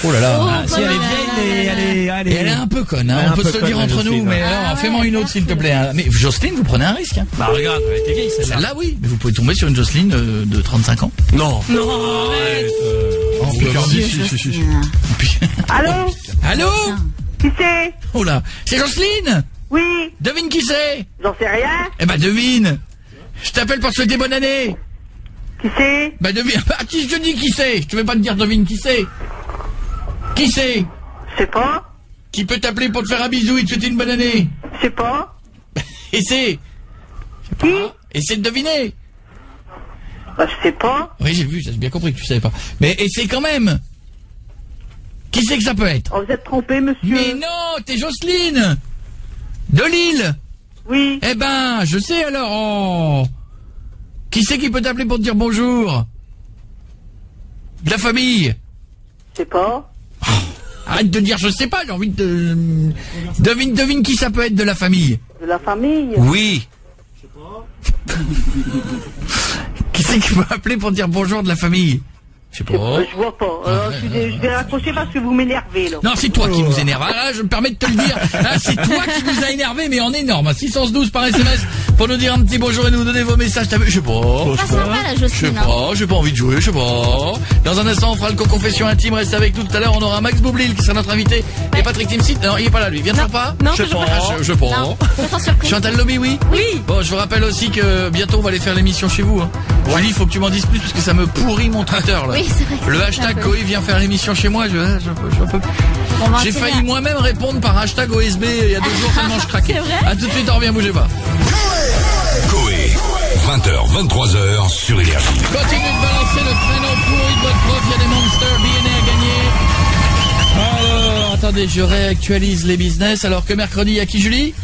A: Oh là là.
C: Ah, si elle est vieille, mais elle est
A: un peu conne, hein.
C: Elle est
A: On
C: un
A: peut
C: peu
A: se le
C: conne,
A: dire
C: la
A: entre nous,
C: Jocelyne.
A: mais alors, fais-moi une autre s'il te plaît. Hein. Mais Jocelyne, vous prenez un risque. Hein.
C: Bah regarde, elle était vieille celle-là.
A: Celle-là, oui. Mais vous pouvez tomber sur une Jocelyne de 35 ans.
C: Non. Non. Arrête.
A: Oh, si.
J: Allô?
A: Allô?
J: Qui c'est?
A: Oh là. C'est Jocelyne?
J: Oui.
A: Devine qui c'est?
J: J'en sais rien.
A: Eh ben, devine. Je t'appelle pour te souhaiter bonne année.
J: Qui c'est?
A: Bah, devine. Bah, qui je te dis qui c'est? Je te vais pas te dire devine qui c'est. Qui c'est?
J: Je sais pas.
A: Qui peut t'appeler pour te faire un bisou et te souhaiter une bonne année?
J: Je sais pas.
A: Et c'est?
J: Qui?
A: Essaie de deviner.
J: Bah, je sais pas.
A: Oui, j'ai vu, j'ai bien compris que tu savais pas. Mais essaie quand même. Qui c'est que ça peut être?
J: Oh, vous êtes trompé, monsieur.
A: Mais non, t'es Jocelyne de Lille.
J: Oui.
A: Eh ben, je sais alors. Oh. Qui c'est qui peut t'appeler pour te dire bonjour? De la famille?
J: Je sais pas.
A: Arrête de dire je sais pas, j'ai envie de... Devine qui ça peut être de la famille.
J: De la famille?
A: Oui. Je sais pas. Qui c'est qui peut appeler pour dire bonjour de la famille? Je sais pas.
J: Je vois pas. Je vais raccrocher parce que vous m'énervez, là.
A: Non, c'est toi qui nous énerve. Ah, là, je me permets de te le dire. Là, c'est toi qui nous a énervé, mais en énorme. 612 par SMS pour nous dire un petit bonjour et nous donner vos messages. Je sais pas.
B: Pas sympa, la Jocelyne.
A: Je sais pas, j'ai pas envie de jouer, je sais pas. Dans un instant, on fera le confession intime. Reste avec nous tout à l'heure. On aura Max Boublil qui sera notre invité. Et Patrick Timsit. Non, il est pas là, lui. Il vient toujours pas?
D: Non,
A: je sais
D: toujours
A: pas.
D: pas.
A: Je sais pas. Chantal Lobby, oui?
D: Oui.
A: Bon, je vous rappelle aussi que bientôt on va aller faire l'émission chez vous. Hein. Julie, il faut que tu m'en dises plus parce que ça me pourrit mon Twitter là.
B: Oui, c'est vrai.
A: Le hashtag Koé vient faire l'émission chez moi. J'ai failli moi-même répondre par hashtag OSB il y a 2 jours tellement je craquais. A tout de suite, on revient, bougez pas.
G: Koé, 20h, 23h sur Énergie.
A: Continuez de balancer le prénom pourri de votre prof, il y a des Monsters DNA à gagner. Alors, attendez, je réactualise les business. Alors que mercredi, il y a qui, Julie?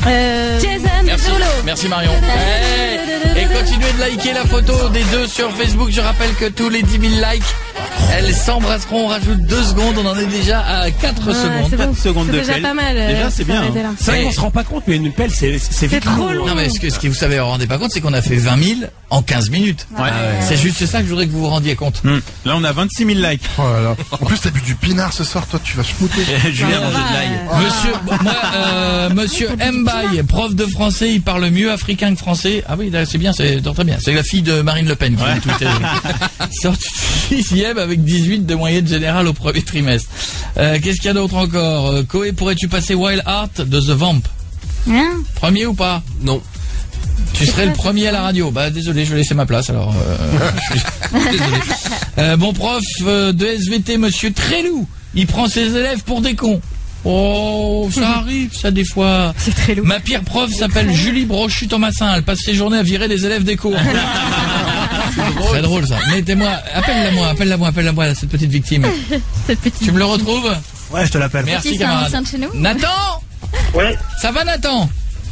D: Jason Derulo.
A: Merci Marion. Hey. Et continuez de liker la photo des deux sur Facebook. Je rappelle que tous les 10 000 likes, elles s'embrasseront. On rajoute 2 secondes. On en est déjà à 4 secondes.
D: C'est bon.
I: 4 secondes de
D: déjà
I: pelle.
D: pas mal.
I: Déjà, c'est bien.
C: C'est vrai qu'on se rend pas compte, mais une pelle, c'est vite
D: trop long.
A: Non mais ce que vous savez, vous vous rendez pas compte, c'est qu'on a fait 20 000 en 15 minutes.
I: Ouais.
A: C'est juste ça que je voudrais que vous vous rendiez compte.
I: Là, on a 26 000 likes.
E: Oh là là. En plus, t'as bu du pinard ce soir, toi, tu vas schmouter.
I: Julien mange de l'ail.
A: Monsieur Mbaye, prof de français, il parle mieux africain que français. Ah oui, c'est bien, c'est très bien. C'est la fille de Marine Le Pen qui a tweeté. Sortie de 6e avec 18 de moyenne générale au premier trimestre. Qu'est-ce qu'il y a d'autre encore? Koé, pourrais-tu passer Wild Heart de The Vamp?
B: Hein?
A: Premier ou pas? Non. Tu serais le premier à la radio. Bah désolé, je vais laisser ma place alors. Je suis désolé. Bon prof de SVT, monsieur Trélou, il prend ses élèves pour des cons. Oh, ça arrive, ça, des fois.
D: C'est très lourd.
A: Ma pire prof s'appelle Julie Brochu-Thomasin. Elle passe ses journées à virer des élèves des cours. C'est drôle, ça. Mettez-moi, appelle-la-moi, cette petite victime. Tu me le retrouves?
C: Ouais, je te l'appelle.
A: Merci, camarade.
B: C'est un chez nous.
A: Nathan?
F: Ouais.
A: Ça va, Nathan?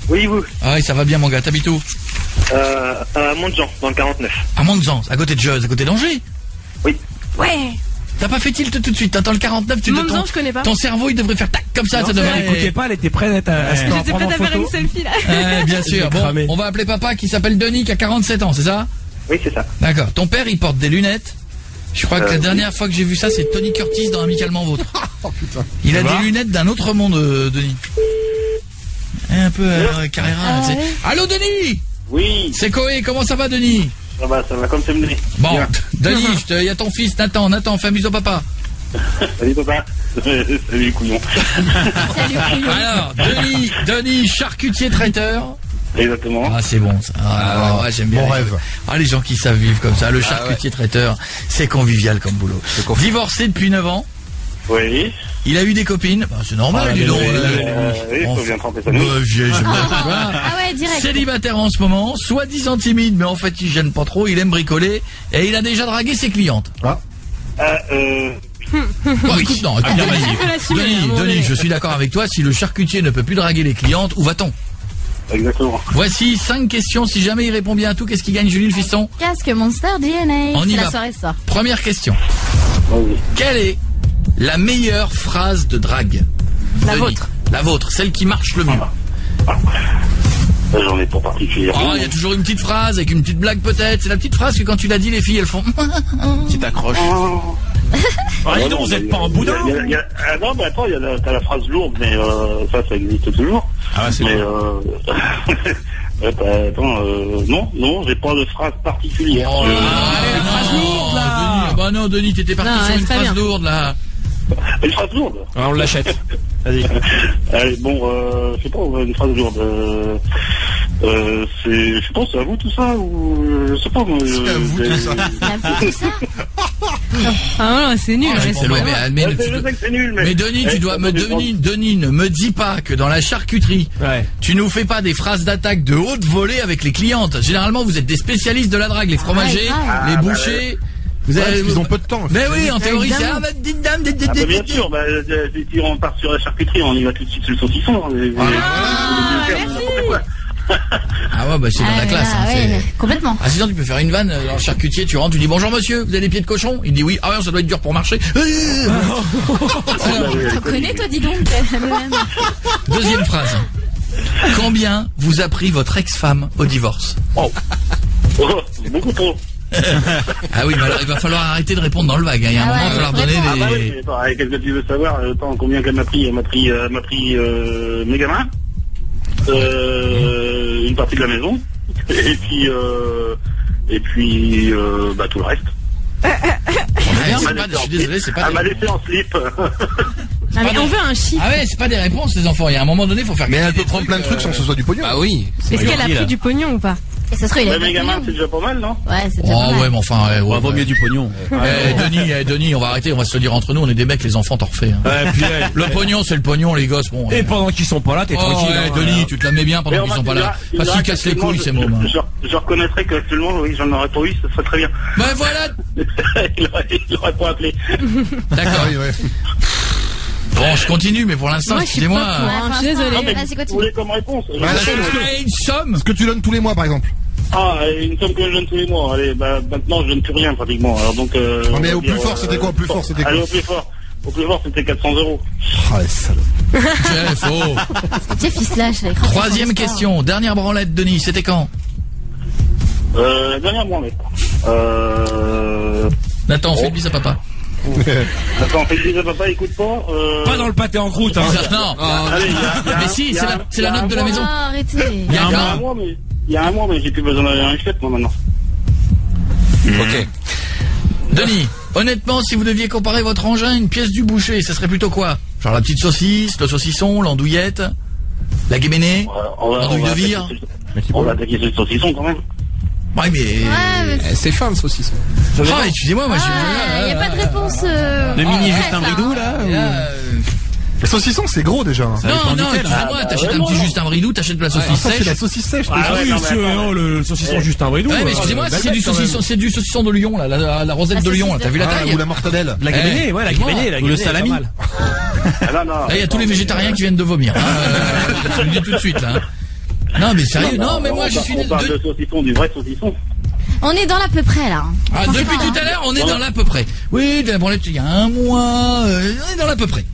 F: Oui, vous.
A: Ah oui, ça va bien, mon gars. T'habites où?
F: À Montjean, dans le 49.
A: À Montjean, à côté de Jeuze, à côté d'Angers?
F: Oui.
D: Ouais.
A: T'as pas fait tilt tout de suite, t'attends le 49,
D: Montjean, je connais pas.
A: Ton cerveau, il devrait faire tac, comme ça, ça devrait.
C: Elle écoutait pas, elle était prête à se
D: J'étais
C: prendre en
D: prête à faire
C: photo.
D: une selfie là.
A: Bien sûr. Bon, on va appeler papa qui s'appelle Denis, qui a 47 ans, c'est ça?
F: Oui, c'est ça.
A: D'accord. Ton père, il porte des lunettes. Je crois que la dernière fois que j'ai vu ça, c'est Tony Curtis dans Amicalement Vôtre.
E: Oh putain.
A: Il a des lunettes d'un autre monde, Denis. Un peu Carrera.
D: Ah,
A: tu sais.
D: ouais.
A: Allô, Denis?
F: Oui.
A: C'est Koé, comment ça va, Denis?
F: Ça va comme c'est mené.
A: Bon, Denis, il y a ton fils, Nathan, fais amuse au papa.
F: Salut, papa. Salut, les couillons.
A: Alors, Denis, charcutier traiteur.
F: Exactement.
A: Ah, c'est bon, ça. Ah, ouais, j'aime bien.
E: Mon
A: les
E: rêve.
A: gens. Ah, les gens qui savent vivre comme ça. Le charcutier traiteur, c'est convivial comme boulot. Divorcé depuis 9 ans.
F: Oui.
A: Il a eu des copines. Bah, c'est normal, dis donc.
F: Oui, il faut bien tremper ça.
B: Ah ouais, direct.
A: Célibataire en ce moment, soi-disant timide, mais en fait il gêne pas trop, il aime bricoler, et il a déjà dragué ses clientes.
E: Ah.
A: Bon, écoute, non, écoute,
D: bien, vas-y.
A: Denis, je suis d'accord avec toi, si le charcutier ne peut plus draguer les clientes, où va-t-on?
F: Exactement.
A: Voici 5 questions, si jamais il répond bien à tout, qu'est-ce qu'il gagne, Julie, le fiston?
B: Casque Monster DNA.
A: On y
B: C'est
A: va.
B: la soirée ce soir.
A: Première question.
F: Oui.
A: Quelle est la meilleure phrase de drague?
D: La
A: Denis.
D: vôtre.
A: La vôtre, celle qui marche le mieux.
F: J'en ai pas particulièrement.
A: Oh, il y a toujours une petite phrase avec une petite blague peut-être. C'est la petite phrase que quand tu l'as dit, les filles elles font.
I: Tu t'accroches.
C: Ah, dis donc, vous êtes pas en boudin?
F: Ah non, mais attends, t'as la phrase lourde, mais ça existe toujours.
I: Ah ouais, c'est
F: Mais
I: bon.
F: non, j'ai pas de phrase particulière.
A: Oh là là,
C: la phrase lourde, là.
A: Denis, bah non, Denis, t'étais parti
D: Non,
A: sur une
D: c'est pas
A: phrase
D: bien.
A: lourde là.
F: Une phrase lourde.
C: Ah, on l'achète. Vas-y.
F: Allez, bon, je sais pas, une phrase lourde. Je sais pas, c'est à vous tout ça ou je sais pas moi.
E: C'est à vous tout ça.
B: La vie, tout ça.
D: Ah non, c'est nul.
A: Oh,
D: ouais,
A: c'est loin, mais
F: Je sais que c'est nul, mais...
A: mais Denis, tu dois Denis, ne me dis pas que dans la charcuterie, tu nous fais pas des phrases d'attaque de haute volée avec les clientes. Généralement, vous êtes des spécialistes de la drague, les fromagers, les bouchers.
E: Ils ont peu de temps.
A: Mais oui, en théorie, c'est
F: bien sûr, si on part sur la charcuterie, on y va tout de suite sur le saucisson.
A: Ah ouais, bah c'est dans la classe.
B: Complètement.
A: Ah sinon tu peux faire une vanne dans le charcutier, tu rentres, tu dis bonjour monsieur, vous avez des pieds de cochon? Il dit oui. Ah ouais, ça doit être dur pour marcher.
B: T'en connais toi, dis donc.
A: Deuxième phrase. Combien vous a pris votre ex-femme au divorce?
F: Beaucoup trop.
A: Ah oui, mais alors il va falloir arrêter de répondre dans le vague. Il y a un moment, il va falloir donner des...
F: Ah bah oui, qu'est-ce que tu veux savoir? Combien qu'elle m'a pris? Elle m'a pris mes gamins, une partie de la maison, et puis tout le reste.
A: Je suis désolé, c'est pas...
F: Elle m'a laissé en slip.
D: Ah, mais on veut un chiffre.
A: Ah ouais, c'est pas des réponses les enfants. Il y a un moment donné, il faut faire...
E: Mais elle peut prendre plein de trucs sans que ce soit du pognon.
A: Ah oui.
D: Est-ce qu'elle a pris du pognon ou pas?
B: Et ça se trouve, il a
F: Mes gamins, c'est déjà pas mal, non?
B: Ouais, c'est déjà pas mal.
A: Ouais, mais enfin...
I: Vaut mieux du pognon.
A: Denis, on va arrêter, on va se le dire entre nous, on est des mecs, les enfants, t'en refais. Le pognon, c'est le pognon, les gosses, bon...
C: Et pendant qu'ils sont pas là, t'es tranquille.
A: Denis, tu te la mets bien pendant qu'ils sont pas là. Parce qu'ils cassent les couilles, ces mômes.
F: Je reconnaîtrais qu'actuellement, oui, j'en aurais pas eu, ce serait très bien.
A: Ben voilà.
F: Il aurait pas appelé.
A: D'accord. Bon, je continue, mais pour l'instant, excusez-moi.
D: Je suis désolé.
F: Vous voulez comme réponse?
A: Une somme.
E: Ce que tu donnes tous les mois, par exemple.
F: Ah, une somme que je donne tous les mois. Allez, maintenant, je donne plus rien, pratiquement. Alors, donc,
E: mais au plus fort, c'était quoi? Au plus fort, c'était quoi?
F: Allez, au plus fort. Au plus fort, c'était 400 €.
E: Ah, les salauds.
A: Jeff, oh.
B: Jeff, il se lâche.
A: Troisième question. Dernière branlette, Denis, c'était quand?
F: La dernière branlette.
A: Nathan, fais une bise à papa.
F: Attends, fais bise à papa, écoute pas.
C: Pas dans le pâté en croûte, hein.
A: Non.
F: Allez,
A: Mais si, c'est la note de la maison.
B: Arrêtez.
F: Il y a un mois, mais j'ai plus besoin d'aller à un chef, moi, maintenant.
A: Ok. Denis, honnêtement, si vous deviez comparer votre engin à une pièce du boucher, ça serait plutôt quoi? Genre la petite saucisse, le saucisson, l'andouillette, la guéménée, l'andouille de vire?
F: On va attaquer sur le saucisson, quand même.
A: Ouais, mais...
I: C'est fin le saucisson.
A: Ah, excusez-moi, moi
B: il n'y a pas de réponse.
I: Le mini Justin Bridou là
E: Le saucisson, c'est gros déjà.
A: Non, excusez-moi, t'achètes un petit Justin Bridou, t'achètes de la saucisse sèche.
E: C'est la saucisse sèche.
C: Le saucisson Justin Bridou.
A: Ouais, mais excusez-moi, c'est du saucisson de Lyon, là, la rosette de Lyon, là, t'as vu la taille?
E: Ou la mortadelle.
C: La guéménée, ouais, la guéménée.
I: Ou le salami.
A: Là, il y a tous les végétariens qui viennent de vomir. Je le dis tout de suite, là. Non, mais sérieux, non, mais moi, je suis...
F: On parle de saucisson, du vrai saucisson.
B: On est dans l'à peu près, là.
A: Ah, depuis tout à l'heure, on est dans l'à peu près. Oui, de la branlette, il y a un mois, on est dans l'à peu près.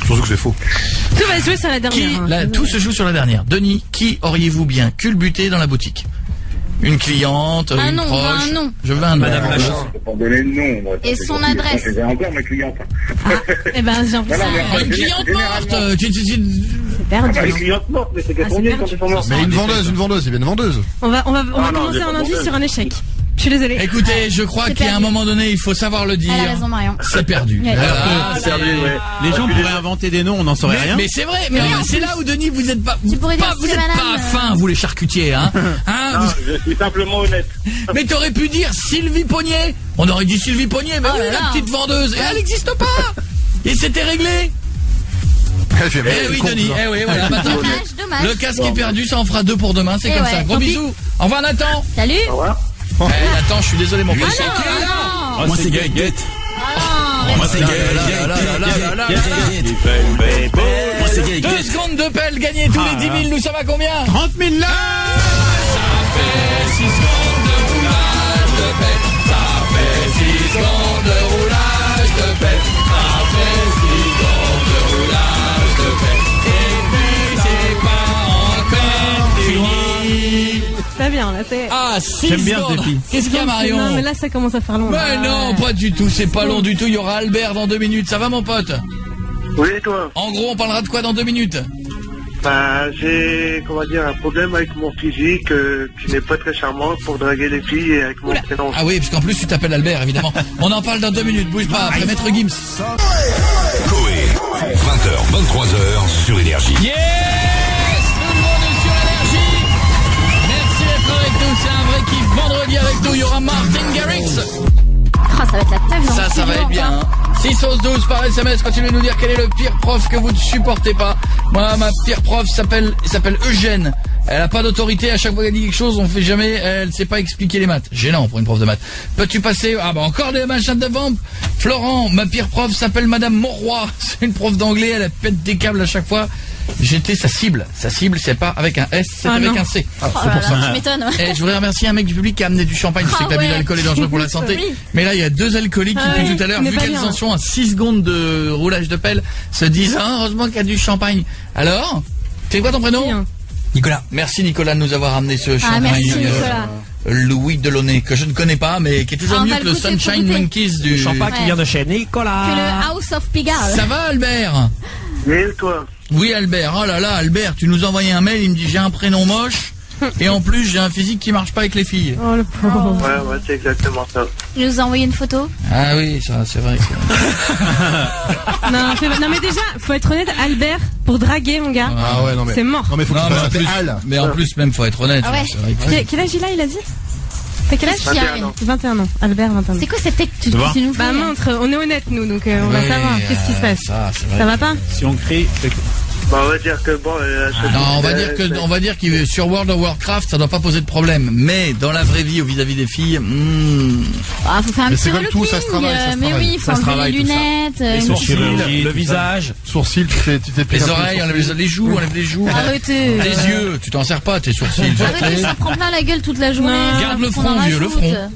E: Surtout que c'est faux.
D: Tout va se jouer sur la dernière.
A: Tout se joue sur la dernière. Denis, qui auriez-vous bien culbuté dans la boutique? Une cliente, une proche? Je veux un nom.
C: Madame la
F: Je peux pas donner le nom. Moi,
B: Et son adresse.
F: Je les encore, mes clientes.
D: Eh ben, j'ai l'impression.
A: Une cliente morte.
D: C'est perdu.
F: Les clientes mortes, mais c'est qu'elles sont mieux quand elles sont mortes.
E: Mais une vendeuse, il y a une vendeuse.
D: On va commencer un indice sur un échec. Je suis désolée.
A: Écoutez, je crois qu'à un moment donné, il faut savoir le dire.
B: Elle a raison, Marion.
A: C'est perdu.
B: Ouais.
F: C'est perdu, ouais.
I: Les gens pourraient inventer des noms, on n'en saurait rien.
A: Mais c'est vrai, mais c'est là où Denis, vous êtes pas,
B: Tu pourrais dire
A: vous
B: c'est
A: êtes pas
B: madame,
A: fin, vous les charcutiers, hein.
F: Non, je suis simplement honnête.
A: Mais t'aurais pu dire Sylvie Pognier. On aurait dit Sylvie Pognier, mais
B: Oh
A: oui,
B: là
A: la
B: là.
A: petite vendeuse. Et elle n'existe pas. Et c'était réglé. Eh oui, Denis. Eh oui, voilà. Bah, tant pis.
B: Dommage.
A: Le casque est perdu, ça en fera 2 pour demain, c'est
B: Eh
A: comme
B: ouais,
A: ça. Gros
B: tant pis.
A: bisous. Au revoir, Nathan.
B: Salut.
F: Au revoir.
A: Nathan, je suis désolé, mon pote.
I: Moi c'est Guinguette. Moi c'est Moi c'est
A: 2 secondes de pelle gagnées tous les 10 000, nous sommes à combien?
I: 30 000 là.
A: Ça fait 6 secondes de roulage de pelle. Ça fait 6 secondes de roulage de pelle. Ça fait 6 secondes de roulage de pelle. Et puis c'est pas encore fini.
D: Pas bien, là, c'est.
A: Ah, 6
I: J'aime bien ce
A: secondes.
I: défi.
A: Qu'est-ce qu'il y a, Marion?
D: Non, mais là, ça commence à faire long.
A: Mais non, pas du tout, c'est pas long du tout. Il y aura Albert dans 2 minutes. Ça va, mon pote?
F: Oui, et toi?
A: En gros, on parlera de quoi dans 2 minutes?
F: Ben, j'ai, comment dire, un problème avec mon physique qui n'est pas très charmant pour draguer les filles et avec mon prénom.
A: Ah oui, parce qu'en plus, tu t'appelles Albert, évidemment. On en parle dans 2 minutes. Bouge pas, après Maître Gims.
G: Coé, 20h, 23h sur Énergie.
A: Yes! Tout le monde est sur Énergie. Merci d'être avec nous. C'est un vrai kiff. Vendredi avec nous, il y aura Martin Garrix.
B: Oh, ça va être la teuf.
A: 6-11-12 par SMS, continuez de nous dire quel est le pire prof que vous ne supportez pas. Moi, ma pire prof s'appelle Eugène. Elle a pas d'autorité, à chaque fois qu'elle dit quelque chose, on fait jamais, elle sait pas expliquer les maths. Gênant pour une prof de maths. Peux-tu passer, encore des machins de vamp. Florent, ma pire prof s'appelle Madame Mauroy. C'est une prof d'anglais, elle pète des câbles à chaque fois. J'étais sa cible, c'est pas avec un S, c'est avec un C.
B: C'est pour ça. Tu m'étonnes.
A: Et je voudrais remercier un mec du public qui a amené du champagne. Je sais que l'abus d'alcool est dangereux pour la santé.
B: Oui.
A: Mais là, il y a 2 alcooliques qui, depuis tout à l'heure, vu qu'elles en sont à 6 secondes de roulage de pelle, se disent, heureusement qu'il y a du champagne. Alors, c'est quoi ton prénom?
K: Nicolas.
A: Merci Nicolas de nous avoir amené ce champagne.
B: Merci Nicolas.
A: Louis Delaunay, que je ne connais pas, mais qui est toujours mieux que le Sunshine Monkeys du
C: champagne qui vient de chez Nicolas.
B: Que le House of Pigalle.
A: Ça va Albert?
F: Oui, toi?
A: Oui Albert, oh là là Albert, tu nous as envoyé un mail, il me dit j'ai un prénom moche et en plus j'ai un physique qui marche pas avec les filles.
D: Oh le pauvre.
F: Ouais, c'est exactement ça.
B: Il nous a envoyé une photo.
A: Ah oui, ça c'est vrai.
D: Non mais déjà, faut être honnête, Albert, pour draguer mon gars,
E: Ah ouais, non mais.
D: c'est mort.
E: Non mais faut que tu fasses appeler Al.
A: Mais en plus même faut être honnête.
B: Ah ouais.
A: C'est vrai que-
D: Quel âge il a dit? T'as quel âge?
F: 21 ans.
D: 21 ans. Albert, 21 ans.
B: C'est quoi cette tech que tu nous fais?
D: Bah montre, on est honnête nous, donc on va
A: Oui,
D: savoir. Qu'est-ce qui se passe?
A: c'est vrai
D: Ça
A: que-
D: va pas?
C: Si on crie,
F: On va dire que bon.
A: Non, on va dire qu'il sur World of Warcraft, ça doit pas poser de problème. Mais dans la vraie vie, ou vis-à-vis des filles,
B: Faut faire un
E: Mais
B: petit
E: c'est comme tout, ça se
B: relooking.
E: travaille, ça se
B: Mais
E: travaille.
B: oui, faut
C: Ça se
B: enlever
C: travaille,
B: les
C: tout ça.
B: lunettes.
C: les
B: une
C: sourcils,
B: petite-
C: le visage.
E: Sourcils, tu t'es pris
A: les
E: un peu
A: oreilles,
E: le
A: on enlève les joues, on enlève les joues.
B: Arrêtez.
A: Les yeux, tu t'en sers pas, tes sourcils.
B: Arrêtez, ça prend plein la gueule toute la journée.
A: Garde le
B: Faut
A: front,
B: en
A: vieux, le
B: rajoute.
A: front.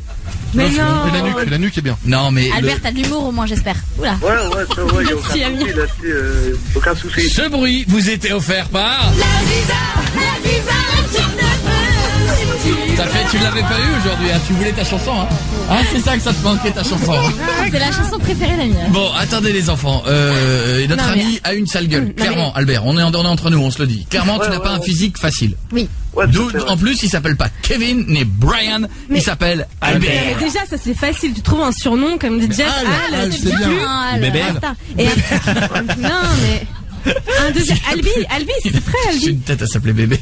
D: Mais
E: sourcils.
D: non.
E: Et la nuque est bien.
A: Non mais
B: Albert, t'as de l'humour au moins, j'espère. Oula.
F: Ouais, ça va, y a aucun
B: Merci, ami.
F: souci là-dessus, aucun souci.
A: ce bruit vous était offert par. Ça fait, tu l'avais pas eu aujourd'hui, hein. Tu voulais ta chanson, hein. Ah, c'est ça que ça te manquait ta chanson. Hein.
B: C'est la chanson préférée d'Amina.
A: Bon, attendez les enfants. Notre
D: Non, mais-
A: ami a une sale gueule.
D: Non,
A: Clairement, Albert, on est entre nous, on se le dit. Clairement, tu n'as pas un physique facile.
B: Oui.
F: Ouais,
A: D'où,
F: c'est vrai.
A: en plus, il s'appelle pas Kevin ni Brian, il s'appelle Albert.
D: Mais déjà, ça c'est facile. Tu trouves un surnom comme des Jeff.
E: Al, c'est bien.
B: Al.
C: Bébé.
D: Basta. Et non mais un deuxième. Albi, c'est très
A: J'ai
D: Albi.
A: une tête à s'appeler bébé.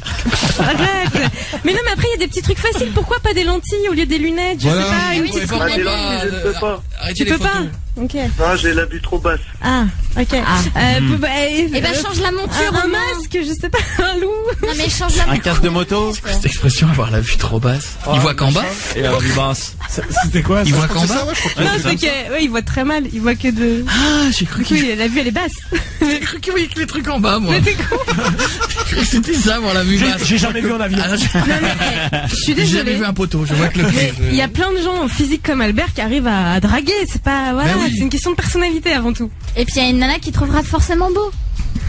D: Arrête. Mais non, mais après il y a des petits trucs faciles. Pourquoi pas des lentilles au lieu des lunettes? Je
E: Voilà.
D: sais pas. Une
B: Oui,
D: petite.
B: c'est
F: Ah, des lentilles, je ne peux pas.
A: Arrêtez
D: Tu
A: les
D: peux pas.
A: photos.
D: Ok.
F: Non, j'ai la vue trop basse.
D: Ah. Ok.
B: Eh ben, change la monture.
D: Un
B: au moins.
D: masque, je sais pas, un loup.
B: Non, mais change la
I: Un
B: monture.
I: casque de moto.
A: Cette expression, avoir la vue trop basse. Il voit qu'en bas.
C: Et la vue basse. C'était quoi
A: Il voit qu'en
E: C'est
A: bas.
E: ça, ouais, je crois que
D: Non, c'est que, ouais, il voit très mal. Il voit que de.
A: Ah, j'ai cru qu'il
D: Oui, la vue elle est basse.
A: J'ai cru qu'il voyait que les trucs en bas, moi.
D: Mais t'es con.
A: J'ai cru que c'était ça, moi, la vue basse.
C: J'ai jamais vu en avion.
A: Ah,
D: Je suis
A: j'ai jamais
D: désolée.
A: vu un poteau. Je vois que le
D: Mais il y a plein de gens physiques comme Albert qui arrivent à draguer. C'est pas, voilà,
A: Ben oui.
D: c'est une question de personnalité avant tout.
B: Et puis il y a une nana qui trouvera forcément beau.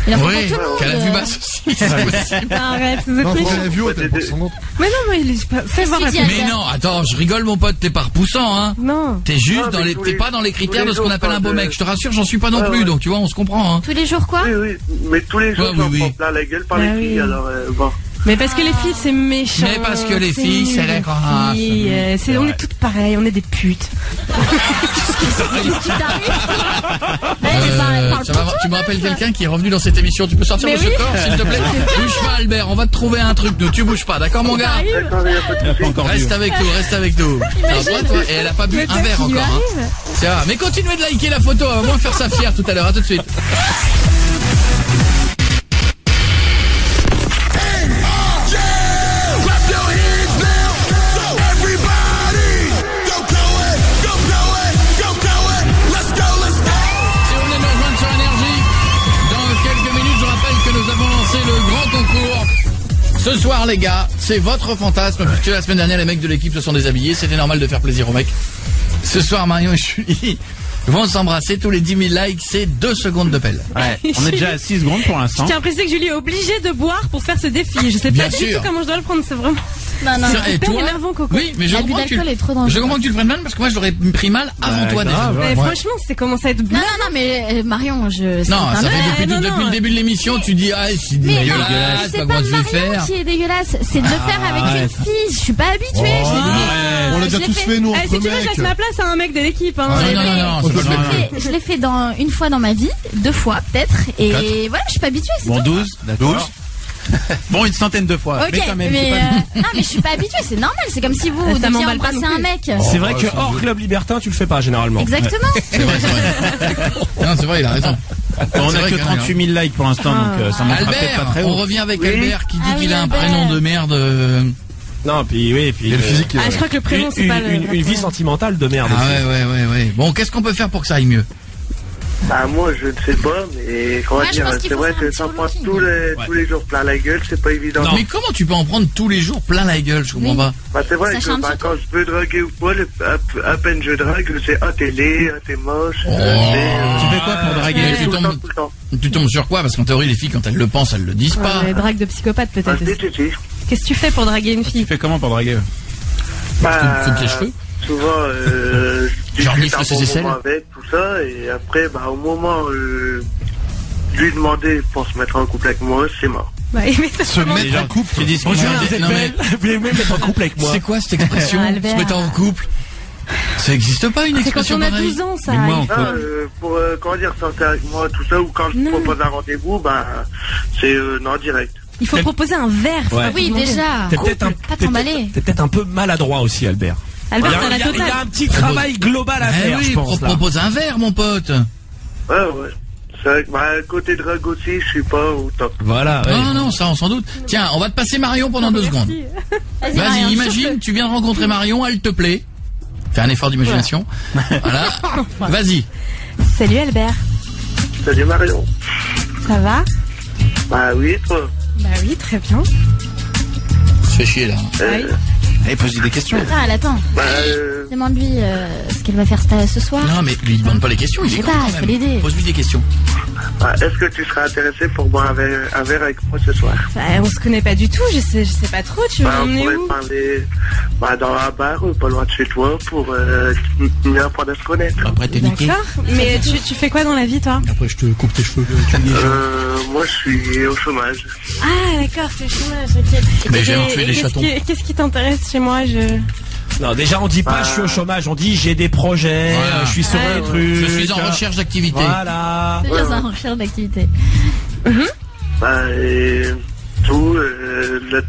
B: Il en faut
A: Oui,
B: pour tout le monde.
A: qu'elle a la vue basse aussi. c'est possible.
D: Arrête, vous êtes
E: Non,
D: méchants.
E: faut la vue, t'as pour son autre.
D: Mais non, mais il est pas. Fais voir la
B: Qu'est-ce qu'il
D: photo.
B: y a
A: Mais non, attends, je rigole, mon pote, t'es pas repoussant, hein.
D: Non.
A: T'es juste
F: Ah,
A: dans
F: mais
A: les,
F: tous
A: t'es
F: les-
A: pas dans les critères
F: tous
A: de
F: les
A: ce qu'on
F: jours,
A: appelle un beau
F: enfin,
A: mec. Je te rassure, j'en suis pas non
F: Ouais,
A: plus,
F: ouais.
A: donc tu vois, on se comprend, hein.
B: Tous les jours quoi?
F: Oui, mais tous les jours,
A: Ouais,
F: j'en
A: oui.
F: prends plein la gueule par
D: Ah
F: les
D: oui.
F: filles, alors bon.
D: Mais parce que les filles c'est méchant.
A: Mais parce que les filles,
D: nul,
A: c'est les
D: les
A: races.
D: filles,
A: C'est
D: on
A: vrai.
D: est toutes pareilles, on est des putes.
B: Qu'est-ce qui t'arrive?
A: Ça va, tu me rappelles quelqu'un qui est revenu dans cette émission. Tu peux sortir
D: Mais
A: de ce
D: oui.
A: corps, s'il te plaît. Bouge pas, Albert. On va te trouver un truc. Nous, tu bouges pas, d'accord, mon gars?
F: D'accord, il n'y a pas de souci.
A: Reste avec nous, reste avec nous. Alors, toi, et elle a pas bu un verre encore, hein. Ça va. Mais continuez de liker la photo. On va moins faire ça fière tout à l'heure. À tout de suite. Si vous venez de nous rejoindre sur Énergie, dans quelques minutes, je rappelle que nous avons lancé le grand concours. Ce soir, les gars, c'est votre fantasme, puisque la semaine dernière, les mecs de l'équipe se sont déshabillés. C'était normal de faire plaisir aux mecs. Ce soir, Marion et Julie vont s'embrasser. Tous les 10 000 likes, c'est 2 secondes de pelle.
I: Ouais, on est déjà à 6 secondes pour
D: Je
I: l'instant.
D: tiens à préciser que Julie est obligée de boire pour faire ce défi. Je sais
A: Bien
D: pas du
A: sûr.
D: tout comment je dois le prendre, c'est vraiment.
B: Non, non.
A: Et
D: hyper
A: toi
D: énervant, Coco.
A: Oui, mais je
B: L'abus
A: comprends, que tu,
B: d'alcool est trop dangereux.
A: je comprends que tu le prennes mal parce que moi je l'aurais pris mal avant toi déjà.
D: Mais franchement, c'est commence à être
B: Non,
D: bien.
B: non, non, mais Marion, je. c'est
A: Non,
B: pas
A: ça
B: mal.
A: fait
D: non,
A: depuis
D: non.
A: le début de l'émission, tu dis ah c'est
B: Mais non,
A: dégueulasse,
B: c'est
A: pas
B: pas
A: comment je vais
B: Marion
A: faire.
B: qui est dégueulasse, c'est de le faire avec
A: arrête.
B: une fille. Je suis pas habituée. Je l'ai dit.
E: On l'a
B: Je
E: déjà
B: l'ai
E: tous fait, nous,
D: Eh,
E: entre
D: si tu veux, je
E: mecs.
D: laisse ma place à un mec de l'équipe. Hein.
A: Non, non, non, non,
E: Oh,
A: c'est
E: je
A: pas
E: le
A: vrai.
B: Je l'ai fait une fois dans ma vie, 2 fois peut-être, et voilà, je suis pas habituée, c'est
I: Bon,
B: tout.
I: 12, d'accord. Bon, une centaine de fois.
B: Ok,
I: Mais quand même.
B: mais
I: c'est pas-
B: non, mais je suis pas habituée, c'est normal. C'est comme si vous
D: Ça
B: deviez
D: m'emballe pas
B: embrasser
D: non
B: un
D: plus.
B: mec.
C: C'est vrai que hors club libertin, tu le fais pas généralement.
B: Exactement.
A: C'est vrai, c'est vrai. Non, c'est vrai, il a raison.
I: Bon, on
A: C'est
I: a
A: vrai
I: que
A: que-
I: 38 000 likes pour l'instant, donc ça montera peut-être pas
A: Albert,
I: très
A: on
I: haut.
A: revient avec
F: Oui.
A: Albert qui dit
B: Ah oui,
A: qu'il a un
B: Albert.
A: prénom de merde.
C: Non, puis oui, puis
E: Et le physique.
D: Ah, je crois que le prénom, c'est pas le.
C: une vie sentimentale de merde.
A: Ah
C: aussi.
A: ouais. Bon, qu'est-ce qu'on peut faire pour que ça aille mieux?
F: Bah, moi, je ne sais pas, mais comment
B: Ouais, je
F: dire,
B: pense qu'il
F: c'est
B: faut
F: vrai
B: faire un
F: que
B: petit
F: s'en prendre
B: relooking.
F: tous les jours plein la gueule, c'est pas évident.
C: Non.
A: Mais comment tu peux en prendre tous les jours plein la gueule? Je comprends
B: Oui.
A: pas.
F: Bah, c'est vrai
B: Ça
F: que
B: change
F: bah,
B: surtout.
F: quand je veux draguer ou quoi, à peine je drague, c'est ah t'es laid, ah t'es moche.
A: Oh.
I: Tu fais quoi pour draguer
A: Mais
F: tout
A: tu
F: le temps,
A: tombes,
F: tout le temps.
A: tu tombes sur quoi? Parce qu'en théorie, les filles, quand elles le pensent, elles le disent pas.
D: Ouais, drague de psychopathe
F: Bah,
D: peut-être aussi. Qu'est-ce que tu fais pour draguer une
I: Tu
D: fille?
I: fais comment pour draguer?
F: Bah,
A: Coupe les cheveux.
F: souvent, je
A: Genre
F: discute
A: nifle
F: un
A: ses
F: bon
A: aisselles.
F: moment avec, tout ça, et après, bah, au moment, lui demander pour se mettre en couple avec moi, c'est mort.
D: Ouais, mais ça
E: Se mettre
I: Déjà,
E: en couple.
I: tu dis
C: Bonjour,
A: Non,
C: vous êtes
A: non,
C: belle. Vous voulez même être en couple avec moi?
A: C'est quoi cette expression?
D: Ah, Albert.
A: Se mettre en couple? Ça existe pas une
D: C'est quand
A: expression
D: on a
A: pareille?
D: 12 ans, ça.
I: Mais moi, en
F: Ah,
I: couple.
F: pour, comment dire, sortir avec moi, tout ça, ou quand je
D: Non.
F: propose un rendez-vous, bah, c'est non direct.
D: Il faut proposer un verre. faut
C: Ouais.
D: pas
B: Oui,
D: demander.
B: déjà.
C: T'es peut-être un,
B: Pas t'emballer.
C: t'es peut-être un peu maladroit aussi, Albert.
D: Albert,
C: Il y
D: t'as
C: a-
D: la
C: il y a
D: totale.
C: un petit travail global à
A: Eh
C: faire,
A: oui,
C: je pense. là.
A: propose un verre, mon pote.
F: Ouais. C'est vrai que, bah, côté drague aussi, je suis pas au top.
C: Voilà. ouais.
A: Non, ça on s'en doute. Tiens, on va te passer Marion pendant 2 secondes.
B: Vas-y,
A: Vas-y,
B: Marion,
A: imagine, tu viens de rencontrer Marion, elle te plaît. Fais un effort d'imagination. Voilà. Vas-y.
D: Salut Albert.
F: Salut Marion.
D: Ça va?
F: Bah oui, toi.
D: Bah oui, très bien.
A: Se fait chier là.
I: Allez, pose-lui des questions.
B: Attends, elle attend.
F: Bah,
B: Demande-lui ce qu'elle va faire ce soir.
A: Non, mais lui demande pas les questions, il
B: Je
A: est
B: sais
A: con
B: pas,
A: quand
B: il faut
A: même.
B: l'aider.
A: Pose-lui des questions.
F: bah, est-ce que tu serais intéressé pour boire un verre avec moi ce soir?
D: Bah, on se connaît pas du tout, je sais pas trop, tu veux
F: Bah, on
D: m'emmener
F: pourrait
D: où?
F: parler dans un bar, pas loin de chez toi, pour mieux apprendre à se connaître.
A: Après t'es niqué.
D: D'accord. Mais tu fais quoi dans la vie, toi?
A: Après je te coupe tes cheveux. Tu me dis,
F: Moi, je suis au chômage.
D: Ah, d'accord, c'est le chômage, ok.
A: Mais
D: Et-
A: j'ai tué
D: et
A: les
D: qu'est-ce
A: chatons.
D: Qu'est-ce qui t'intéresse chez moi?
C: Non, déjà, on dit pas je suis au chômage, on dit j'ai des projets,
A: Voilà.
C: je suis sur
D: Ouais.
C: des trucs.
A: Je suis en recherche d'activité.
C: Voilà.
B: C'est bien ça, en recherche d'activité.
F: Bah, et tout,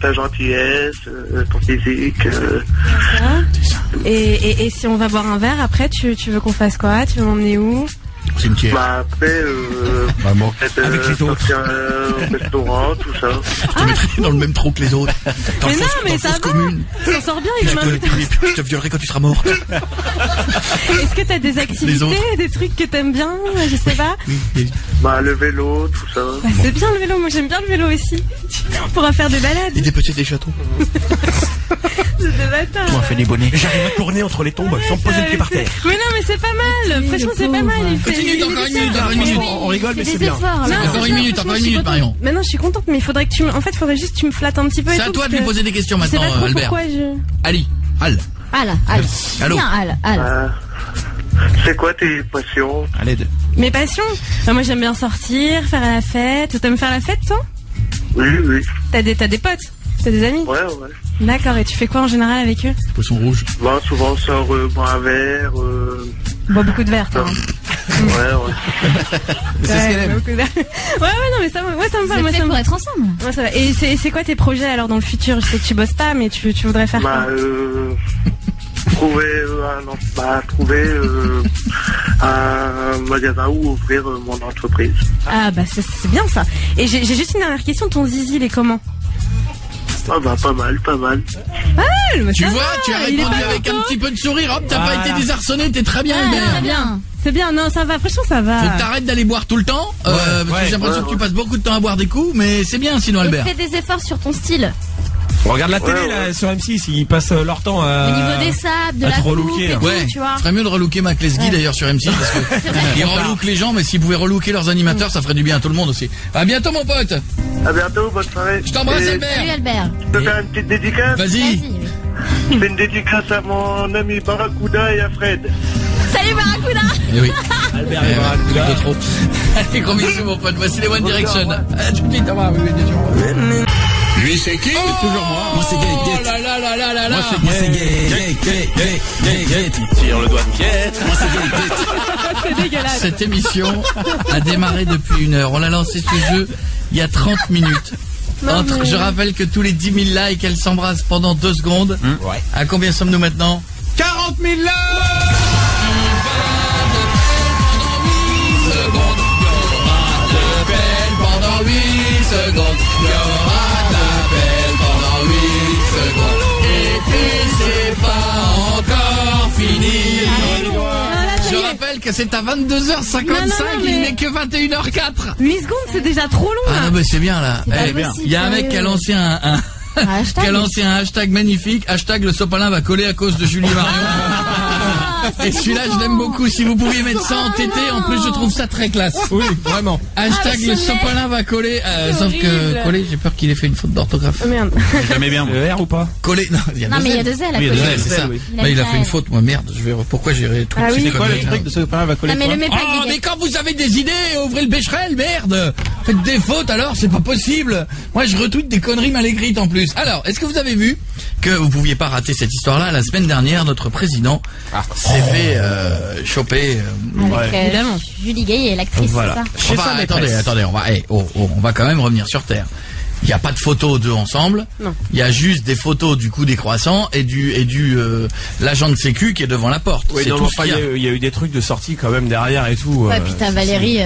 F: ta gentillesse, ton physique.
D: Et si on va boire un verre, après, tu veux qu'on fasse quoi? Tu veux m'emmener où?
A: Cimetière.
F: Bah, après,
E: Maman.
F: peut-être
C: Avec les autres.
F: sortir au restaurant, tout ça.
A: Je te mettrai dans le même trou que les autres. Dans
D: Mais
A: le
D: non,
A: fosse- dans
D: mais
A: le
D: ça
A: fosse
D: va.
A: commune.
D: Ça sort bien, il
A: Je
D: va m'inviter.
A: te, je te violerai quand tu seras morte.
D: Est-ce que t'as des
A: Les
D: activités,
A: autres.
D: des trucs que t'aimes bien? Je sais pas.
F: Bah, le vélo, tout ça.
D: Bah, c'est bien le vélo, moi j'aime bien le vélo aussi. On pourra faire des balades.
A: Et des petits des chatons.
D: C'est des bâtards.
A: On fait des bonnets.
C: J'arrive à tourner entre les tombes sans me poser le pied par terre.
D: Mais non, mais c'est pas mal. Franchement, c'est pas mal. Il fait-
A: Continue,
D: il
A: encore
D: fait
A: une
D: ça.
A: minute, encore une minute.
C: On rigole, mais
B: Fais
C: c'est
B: des
C: bien.
B: efforts.
D: Non,
B: là.
A: Encore
D: c'est
A: une
D: bien,
A: minute,
D: franchement,
A: encore une
D: je suis
A: minute,
D: contente.
A: Marion.
D: Maintenant, je suis contente, mais il faudrait que tu me. En fait, il faudrait juste que tu me flattes un petit peu. et
A: C'est à
D: tout,
A: toi de
D: parce
A: lui
D: que
A: poser des questions
D: Je sais
A: maintenant,
D: pas trop
A: Albert.
D: pourquoi je.
A: Ali, Al.
B: Al.
A: Allô.
B: Bien, Al.
F: C'est quoi tes passions?
I: Allez,
D: Mes passions. Bah, moi, j'aime bien sortir, faire la fête. T'aimes faire la fête, toi?
F: Oui.
D: T'as des potes? T'as des amis?
F: Ouais.
D: D'accord. Et tu fais quoi en général avec eux?
A: Poisson rouge.
F: Bah, souvent, on sort boire un verre.
D: Bois beaucoup de verre, toi. hein.
F: Ouais.
I: c'est ce qu'elle aime.
D: beaucoup de verre. Ouais, non, mais ça me
B: Vous
D: va.
B: êtes
D: Moi,
B: fait
D: ça me
B: pour
D: va.
B: être ensemble.
D: Ouais, ça va. Et c'est quoi tes projets alors dans le futur? Je sais que tu bosses pas, mais tu voudrais faire
F: Bah,
D: quoi?
F: trouver un magasin où ouvrir mon entreprise.
D: Ah bah c'est bien ça. Et j'ai juste une dernière question. Ton zizi, il est comment?
F: Ah bah, pas mal.
A: Tu vois, tu as
D: il est
A: répondu
D: pas
A: avec un
D: content.
A: petit peu de sourire. Hop, t'as pas
C: Voilà.
A: été désarçonné, t'es très bien,
B: Ah,
A: Albert.
B: très bien.
D: C'est bien, non, ça va, franchement, ça va.
A: Faut que t'arrêtes d'aller boire tout le temps. Parce que j'ai l'impression que tu passes beaucoup de temps à boire des coups, mais c'est bien sinon,
B: Et
A: Albert.
B: fais des efforts sur ton style.
C: On regarde la télé
F: Ouais,
C: là
F: ouais.
C: sur M6, ils passent leur temps à.
B: Au niveau des sables, de
C: à
B: la
C: te
B: coupe
C: relooker,
B: et
C: là.
B: tout,
A: Ouais,
B: tu vois.
A: ce serait mieux de relooker Mac Lesguy d'ailleurs sur M6 parce que ils relookent les gens, mais s'ils pouvaient relooker leurs animateurs, ça ferait du bien à tout le monde aussi. À bientôt, mon pote.
F: À bientôt, bonne soirée.
A: Je t'embrasse,
F: Et
B: Salut
A: Albert.
B: Albert.
F: Je peux faire une petite dédicace?
A: Vas-y.
F: Je fais une dédicace à mon ami Barracuda et à Fred.
B: Salut Barracuda.
A: Eh oui.
C: Albert
A: Eh
C: et
A: ouais,
C: Barracuda.
A: un peu trop. Allez, gros bisous, mon pote. Voici les One Direction. À tout de suite, au revoir. Oui, bien sûr.
G: Lui, c'est qui?
A: C'est toujours moi.
G: Moi, c'est
A: Oh là là là là là là.
G: Moi, c'est gay.
I: tire le doigt de piètre.
D: C'est dégueulasse.
A: Cette émission a démarré depuis 1 heure. On l'a lancé ce jeu il y a 30 minutes.
D: Non, mais-
A: Je rappelle que tous les 10 000 likes, elle s'embrasse pendant 2 secondes.
I: Ouais.
A: À combien sommes-nous maintenant?
I: 40 000 là.
A: Pendant 8 secondes, il y aura d'appel pendant 8 secondes. Et puis c'est pas encore fini. Je rappelle que c'est à 22h55,
D: Non,
A: il
D: mais-
A: n'est que 21h04.
D: 8 secondes, c'est déjà trop long,
A: Ah
D: là.
A: non, mais c'est bien là.
B: C'est pas
A: Eh,
B: possible,
A: il y a un mec qui a lancé un
B: hashtag.
A: qui a lancé un hashtag magnifique, hashtag le sopalin va coller à cause de Julie Marion. Et celui-là, je l'aime beaucoup. Si vous pouviez mettre ça en TT, en plus, je trouve ça très classe.
C: Oui, vraiment.
A: Hashtag le sopalin va coller. Sauf que
D: horrible.
A: coller, j'ai peur qu'il ait fait une faute d'orthographe.
D: Oh, merde.
I: Jamais bien.
C: Le R ou pas?
A: Coller, non, il y a
B: Non,
A: deux
B: mais il y a
A: L.
B: 2 L à
A: Oui, il y a
B: côté.
A: deux L, c'est ça.
C: oui.
A: Mais il a
B: une
A: fait une
B: L.
A: faute, moi, merde. Pourquoi j'irai tout
D: Ah oui.
I: C'est quoi le truc de ce copain va coller
B: Non, mais
I: quoi
B: le mets pas
A: Oh,
B: Guinée.
A: mais quand vous avez des idées, ouvrez le Becherel, merde. Faites des fautes alors, c'est pas possible. Moi, je retweete des conneries mal écrites en plus. Alors, est-ce que vous avez vu que vous pouviez pas rater cette histoire-là? La semaine dernière, notre président s'est fait choper.
B: Avec
D: Évidemment.
B: Julie Gaillet, l'actrice,
A: Voilà.
B: c'est ça.
A: Enfin, attendez, on va quand même revenir sur Terre. Il n'y a pas de photos d'eux ensemble.
D: Non.
A: Il y a juste des photos du coup des croissants et du l'agent de sécu qui est devant la porte.
C: Oui,
A: c'est
C: non,
A: tout
C: mais
A: ce
C: enfin,
A: qu'il y a.
C: il y a eu des trucs de sortie quand même derrière et tout.
B: Ouais, puis t'as Valérie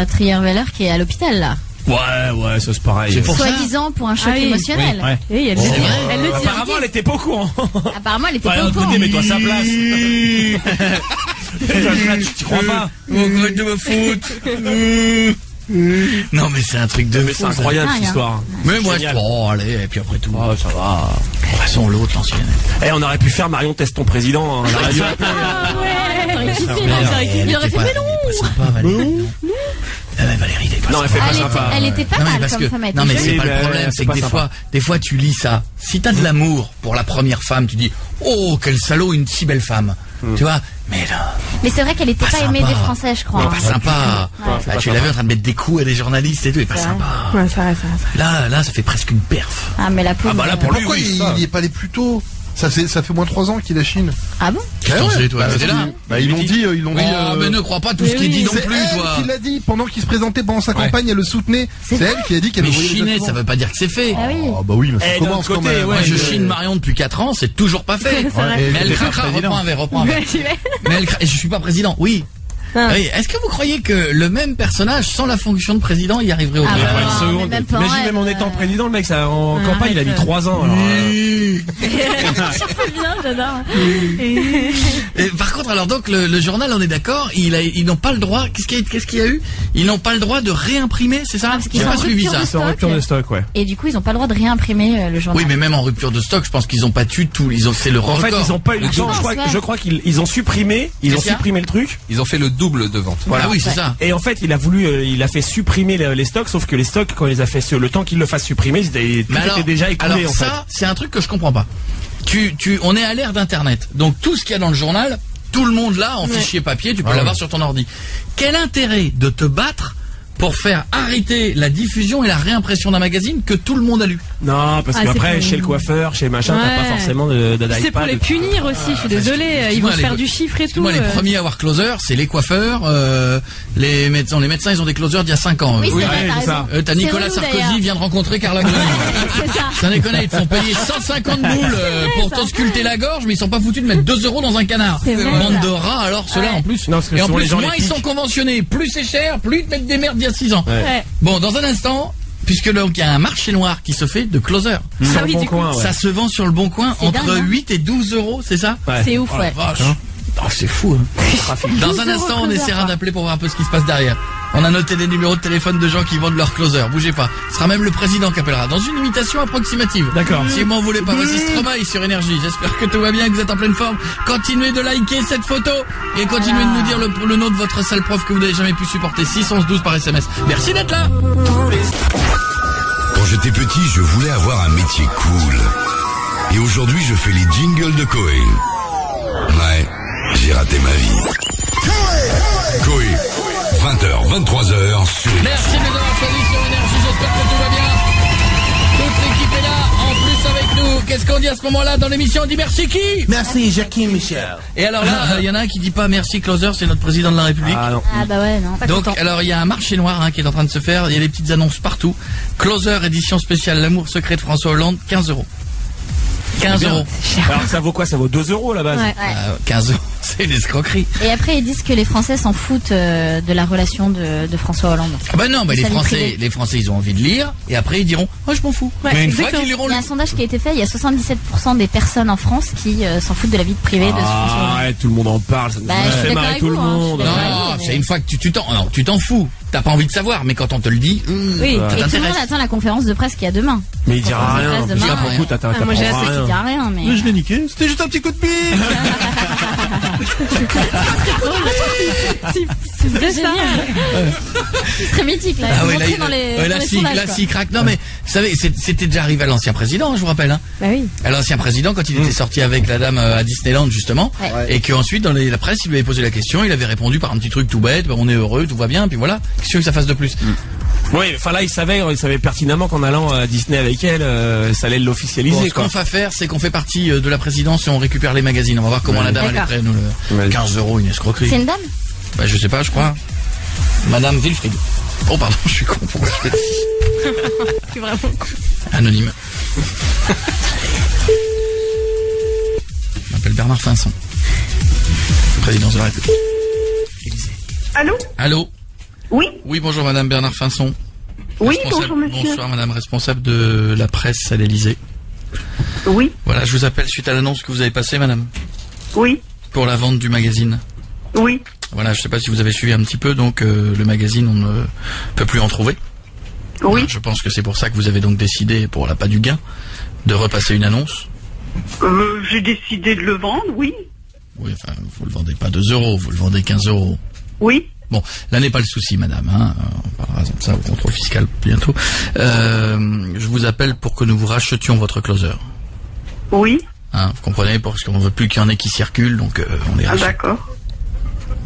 B: Trierweiler qui est à l'hôpital, là.
C: Ouais, ça c'est pareil.
A: C'est pour ça.
B: Soi-disant pour un choc
D: Ah oui.
B: émotionnel.
I: Ouais.
D: Et elle,
A: C'est
D: le dit.
A: vrai.
D: Elle le dit.
C: Apparemment, elle était pas au courant.
B: Apparemment, elle était
C: Enfin,
B: pas
C: d'un
B: au
C: autre
B: courant.
C: côté, mets-toi à sa place. Tu crois pas?
A: Arrête de me foutre. Non mais c'est un truc de
C: Mais
A: fou,
C: c'est
A: ça.
C: incroyable
B: Ah,
C: cette
B: rien.
C: histoire.
A: Mais moi,
C: Génial.
A: oh allez, et puis après tout.
C: Oh, ça va.
A: De toute façon, l'autre, l'ancienne.
C: Eh, on aurait pu faire Marion teste ton président hein, à la radio.
D: Ah ouais.
B: T'aurais kiffé,
A: Merde,
B: là, t'aurais kiffé. Il aurait fait, mais non.
A: Elle est pas sympa, Valérie. Mais Valérie, elle est pas
C: Non, elle
A: sympa.
C: fait pas sympa.
B: Elle était pas
A: Non, mais
B: mal
A: parce
B: comme
A: que,
B: femme. Elle
A: non,
B: était
A: mais c'est
B: jolie.
A: pas le
C: mais
A: problème,
C: c'est
A: c'est que
C: pas
A: des
C: sympa.
A: fois, tu lis ça. Si t'as de l'amour pour la première femme, tu dis, oh, quel salaud, une si belle femme. Tu vois? Mais là,
B: Mais c'est vrai qu'elle était
A: Pas
B: pas aimée
A: sympa.
B: des Français, je crois.
A: non,
B: hein.
A: pas sympa.
B: Ouais.
A: Là, tu l'as vu en train de mettre des coups à des journalistes et tout, et pas
B: C'est
A: sympa.
D: Ouais, ça va.
A: Là, ça fait presque une perf.
B: Ah, mais la pauvre.
C: bah là, pour lui,
E: Pourquoi
C: oui,
E: il
C: ça.
E: n'y est pas allé plus tôt? Ça fait moins de 3 ans qu'il a Chine.
B: Ah bon?
A: Qu'est-ce que t'en sais, toi? T'étais là?
E: Bah, ils l'ont dit.
A: Oh, mais ne crois pas tout ce qu'il dit non
E: C'est
A: plus,
E: elle
A: toi.
E: qui l'a dit pendant qu'il se présentait pendant sa campagne, elle le soutenait.
B: C'est
E: C'est elle qui a dit qu'elle
A: Mais
E: voyait les
A: chiner,
E: documents.
A: ça veut pas dire que c'est fait.
B: Ah oui.
E: Ah bah oui, mais ça
C: Eh, d'un
E: commence
C: autre
E: quand
C: côté,
E: même.
C: ouais,
A: Moi, je
C: je-
A: chine Marion depuis 4 ans, c'est toujours pas fait.
D: C'est vrai.
E: Ouais,
A: Mais elle
I: t'es
A: craquera,
I: pas président.
A: reprends un verre. Mais elle craque, et je suis pas président, oui.
D: Ah.
A: Oui. Est-ce que vous croyez que le même personnage, sans la fonction de président, y arriverait au
B: Ah
A: bout?
B: bah
C: Pas
B: non,
C: une
B: mais
C: seconde.
B: même pas en
C: Imagine
B: rêve,
C: même en étant président, le mec, ça, en
D: Ah,
C: campagne, il a mis
D: arrête.
C: 3 ans. Alors,
B: C'est bien, j'adore.
A: Et par contre, alors donc le journal, on est d'accord, ils n'ont pas le droit. Qu'est-ce qu'il y a eu? Ils n'ont pas le droit de réimprimer, c'est ça?
B: parce qu'ils
A: J'ai
B: sont
A: pas
B: en
A: suivi
B: rupture
A: ça.
B: de
C: c'est en rupture de stock, ouais.
B: Et du coup, ils ont pas le droit de réimprimer le journal.
A: Oui, mais même en rupture de stock, je pense qu'ils ont pas tué tout. C'est le
C: En
A: record.
C: fait, ils ont pas eu le temps.
B: pense, ouais.
C: Je crois qu'ils ont supprimé,
A: Qu'est-ce qu'il y a
C: le truc.
I: Ils ont fait le double de vente.
A: Voilà, oui, c'est ça.
C: Et en fait, il a fait supprimer les stocks, sauf que les stocks, quand il les a fait, le temps qu'il le fasse supprimer, tout était déjà écoulé,
A: alors
C: en fait.
A: ça, c'est un truc que je comprends pas. On est à l'ère d'Internet. Donc tout ce qu'il y a dans le journal, tout le monde l'a en fichier papier, tu peux l'avoir sur ton ordi. Quel intérêt de te battre pour faire arrêter la diffusion et la réimpression d'un magazine que tout le monde a lu?
C: Non, parce
D: Ah,
C: qu'après,
D: c'est pour-
C: chez le coiffeur, chez machin, t'as
D: Ouais.
C: pas forcément d'iPad.
D: C'est pour les punir aussi, je suis désolée. Ils vont se faire du chiffre et tout.
A: Moi, les premiers à avoir closer, c'est les coiffeurs, les médecins. Les médecins, ils ont des closers d'il y a 5 ans.
B: Oui, c'est vrai,
C: ouais,
B: t'as
C: c'est ça.
B: raison.
A: T'as
B: C'est
A: Nicolas
B: relou,
A: Sarkozy
B: d'ailleurs.
A: vient de rencontrer Carla Bruni.
B: C'est ça.
A: Ça déconne, ils te font payer 150 boules pour t'ausculter la gorge, mais ils sont pas foutus de mettre 2 € dans un canard.
B: C'est vrai,
A: Bande
B: ça.
A: de rats, alors ceux-là
B: Ouais.
A: en plus.
C: Non, parce que
A: Et en
C: souvent,
A: plus,
C: les gens
A: moins
C: les
A: ils
C: piquent.
A: sont conventionnés, plus c'est cher, plus ils te mettent des merdes d'il y a 6 ans.
D: Ouais.
A: Bon, dans un instant, puisque donc il y a un marché noir qui se fait de closer.
C: Sur
D: Ah
C: le
D: oui,
C: bon
D: du coup.
C: coin, ouais.
A: Ça se vend sur le bon coin
B: C'est
A: entre
B: dingue, hein.
A: 8 et 12 €, c'est ça?
C: Ouais.
D: C'est ouf,
A: Oh la
D: ouais.
A: vache. Oh, c'est fou, hein. Dans
D: 12
A: un
D: €
A: instant, on
D: closer,
A: essaiera
D: quoi.
A: d'appeler pour voir un peu ce qui se passe derrière. On a noté des numéros de téléphone de gens qui vendent leurs closers. Bougez pas. Ce sera même le président qui appellera. Dans une imitation approximative.
C: D'accord.
A: Si vous m'en voulez pas, voici Stromae sur Énergie. J'espère que tout va bien, que vous êtes en pleine forme. Continuez de liker cette photo. Et continuez de nous dire le nom de votre sale prof que vous n'avez jamais pu supporter. 6 11 12 par SMS. Merci d'être là.
G: Quand j'étais petit, je voulais avoir un métier cool. Et aujourd'hui, je fais les jingles de Koé. Ouais, j'ai raté ma vie. Koé, 20h, 23h sur
A: Merci de nous avoir choisis sur Énergie. J'espère que tout va bien. Toute l'équipe est là. En plus avec nous, qu'est-ce qu'on dit à ce moment-là dans l'émission? On dit merci qui?
K: Merci, Jackie Michel.
A: Et alors là, il y en a un qui dit pas merci Closer, c'est notre président de la République.
C: Ah non.
B: Ah bah ouais, non, pas
A: Donc,
B: content.
A: alors il y a un marché noir qui est en train de se faire. Il y a des petites annonces partout. Closer édition spéciale l'amour secret de François Hollande, 15 €. 15 €.
C: Alors ça vaut quoi? Ça vaut 2 € à la base.
B: Ouais.
A: 15 €, c'est une escroquerie.
B: Et après, ils disent que les Français s'en foutent de la relation de François Hollande.
A: Ah bah non, bah
B: Ça lui privé.
A: les Français, ils ont envie de lire, et après ils diront, oh je m'en fous.
D: Ouais,
A: Mais une fois
D: exactement.
A: qu'ils liront
B: Il y a un sondage qui a été fait, il y a 77% des personnes en France qui s'en foutent de la vie privée de François Hollande.
C: Ouais, tout le monde en parle, ça nous
B: Bah, je suis
C: fait
B: d'accord
C: marrer
B: avec
C: tout le
B: vous, hein,
C: monde.
B: je suis d'accord
A: Non,
B: avec vous,
A: c'est une fois que tu t'en fous. T'as pas envie de savoir, mais quand on te le dit,
B: Oui,
A: ça
B: et tout le
A: t'intéresse.
B: monde attend la conférence de presse qu'il y a demain.
C: Mais il dira rien.
B: Conférence de presse
C: Pour
B: demain,
C: le coup, t'as
D: moi, j'ai
B: Je sais qu'il
C: rien.
B: dira rien, mais...
E: Mais je l'ai niqué, c'était juste un petit coup de bille.
D: C'est vrai ça.
B: C'est très mythique, là.
A: Ah
B: Ils
A: ouais,
B: vont
A: là,
B: montrer dans les,
A: là,
B: dans les
A: si,
B: sondages,
A: là,
B: quoi.
A: si, craque. Non, mais, vous savez, c'était déjà arrivé à l'ancien président, je vous rappelle, hein.
D: Bah oui.
A: À l'ancien président, quand il était sorti avec la dame à Disneyland, justement,
B: Ouais.
A: et qu'ensuite, dans la presse, il lui avait posé la question, il avait répondu par un petit truc tout bête, bah, on est heureux, tout va bien, puis voilà. Qu'est-ce que tu veux que ça fasse de plus?
C: Oui, enfin là, il savait pertinemment qu'en allant à Disney avec elle, ça allait l'officialiser.
A: Bon, ce qu'on va faire, c'est qu'on fait partie de la présidence et on récupère les magazines. On va voir comment la dame elle est
B: D'accord.
A: prête à nous le 15 €, une escroquerie.
B: C'est une dame?
A: Bah, je sais pas, je crois. Madame Wilfried. Oh, pardon, je suis con. Pourquoi je fais
D: C'est vraiment con.
A: Anonyme. Je m'appelle Bernard Finson. Présidence de la République.
J: Allô?
A: Allô?
J: Oui?
A: Oui, bonjour Madame Bernard Finson.
J: Oui,
A: Responsable-
J: bonjour monsieur.
A: Bonsoir Madame, responsable de la presse à l'Élysée.
J: Oui,
A: Voilà, je vous appelle suite à l'annonce que vous avez passée Madame,
J: oui,
A: pour la vente du magazine.
J: oui.
A: Voilà, je sais pas si vous avez suivi un petit peu, donc le magazine, on ne peut plus en trouver.
J: Oui.
A: Je pense que c'est pour ça que vous avez donc décidé, pour l'appât du gain, de repasser une annonce.
J: J'ai décidé de le vendre, oui.
A: Oui, enfin, vous le vendez pas 2 €, vous le vendez 15 €.
J: Oui.
A: Bon, là n'est pas le souci, madame, hein. On parlera de ça au contrôle fiscal bientôt. Je vous appelle pour que nous vous rachetions votre closer.
J: Oui.
A: Hein, vous comprenez, parce qu'on veut plus qu'il y en ait qui circulent, donc on les
J: Ah,
A: rachète.
J: d'accord.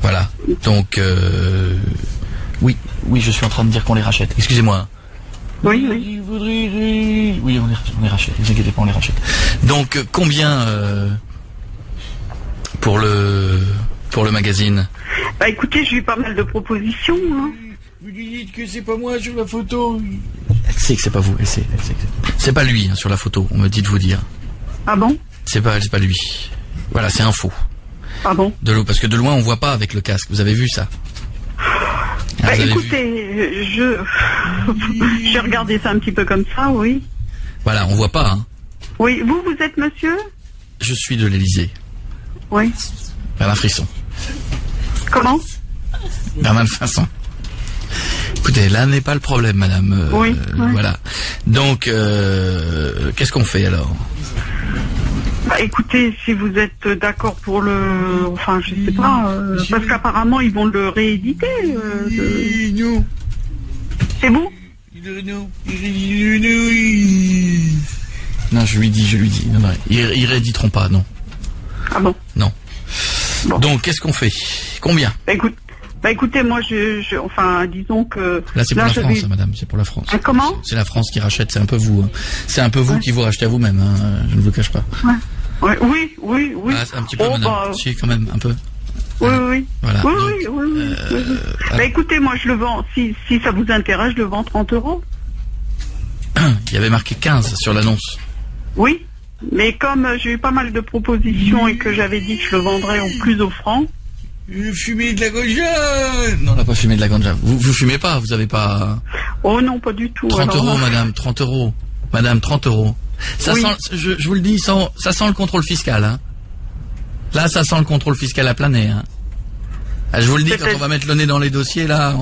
A: Voilà. Donc, oui, je suis en train de dire qu'on les rachète. Excusez-moi.
J: Oui, oui.
A: Oui, on les rachète. Ne vous inquiétez pas, on les rachète. Donc, combien pour le magazine?
J: Bah écoutez, j'ai eu pas mal de propositions, hein.
A: Vous lui dites que c'est pas moi sur la photo. Elle sait que c'est pas vous. Elle sait que c'est pas lui hein, sur la photo. On me dit de vous dire.
J: Ah bon?
A: C'est pas lui. Voilà, c'est un faux.
J: Ah bon?
A: De l'eau, parce que de loin on voit pas avec le casque. Vous avez vu ça?
J: Bah
A: vous avez vu
J: écoutez, j'ai regardé ça un petit peu comme ça, oui.
A: Voilà, on voit pas. Hein.
J: Oui, vous êtes monsieur?
A: Je suis de l'Élysée.
J: Oui.
A: Bernard Frisson.
J: Comment?
A: Bernard Frisson. Écoutez, là n'est pas le problème, madame.
J: Oui, oui.
A: Voilà. Donc, qu'est-ce qu'on fait alors?
J: Bah écoutez, si vous êtes d'accord pour le... Enfin, je sais pas, parce qu'apparemment ils vont le rééditer.
A: Non.
J: C'est vous?
A: Non, je lui dis. Non, ils rééditeront pas, non.
J: Ah bon?
A: Non.
J: Bon.
A: Donc, qu'est-ce qu'on fait? Combien?
J: Bah écoutez, moi enfin, disons que...
A: Là, c'est pour la
J: j'avais-
A: France, hein, madame, c'est pour la France.
J: Ah, comment?
A: C'est la France qui rachète, c'est un peu vous. Hein. C'est un peu vous qui vous rachetez à vous-même, hein, je ne vous cache pas.
J: Ouais, oui.
A: Ah, c'est un petit peu,
J: Oh,
A: madame.
J: bah,
A: Si, quand même, un peu.
J: oui.
A: Voilà.
J: Oui,
A: Donc,
J: oui. Bah écoutez, moi je le vends, si ça vous intéresse, je le vends 30 €.
A: il y avait marqué 15 sur l'annonce.
J: Oui, mais comme j'ai eu pas mal de propositions et que j'avais dit que je le vendrais au plus offrant.
A: Fumer de la ganja. Non, on n'a pas fumé de la ganja. Vous fumez pas, vous avez pas...
J: Oh non, pas du tout.
A: 30
J: alors,
A: €, madame, 30 €. Madame, 30 €. Ça
J: Oui.
A: sent, je vous le dis, ça sent le contrôle fiscal, hein. Là, ça sent le contrôle fiscal à plein nez, hein. Ah, je vous le dis, quand on va mettre le nez dans les dossiers, là,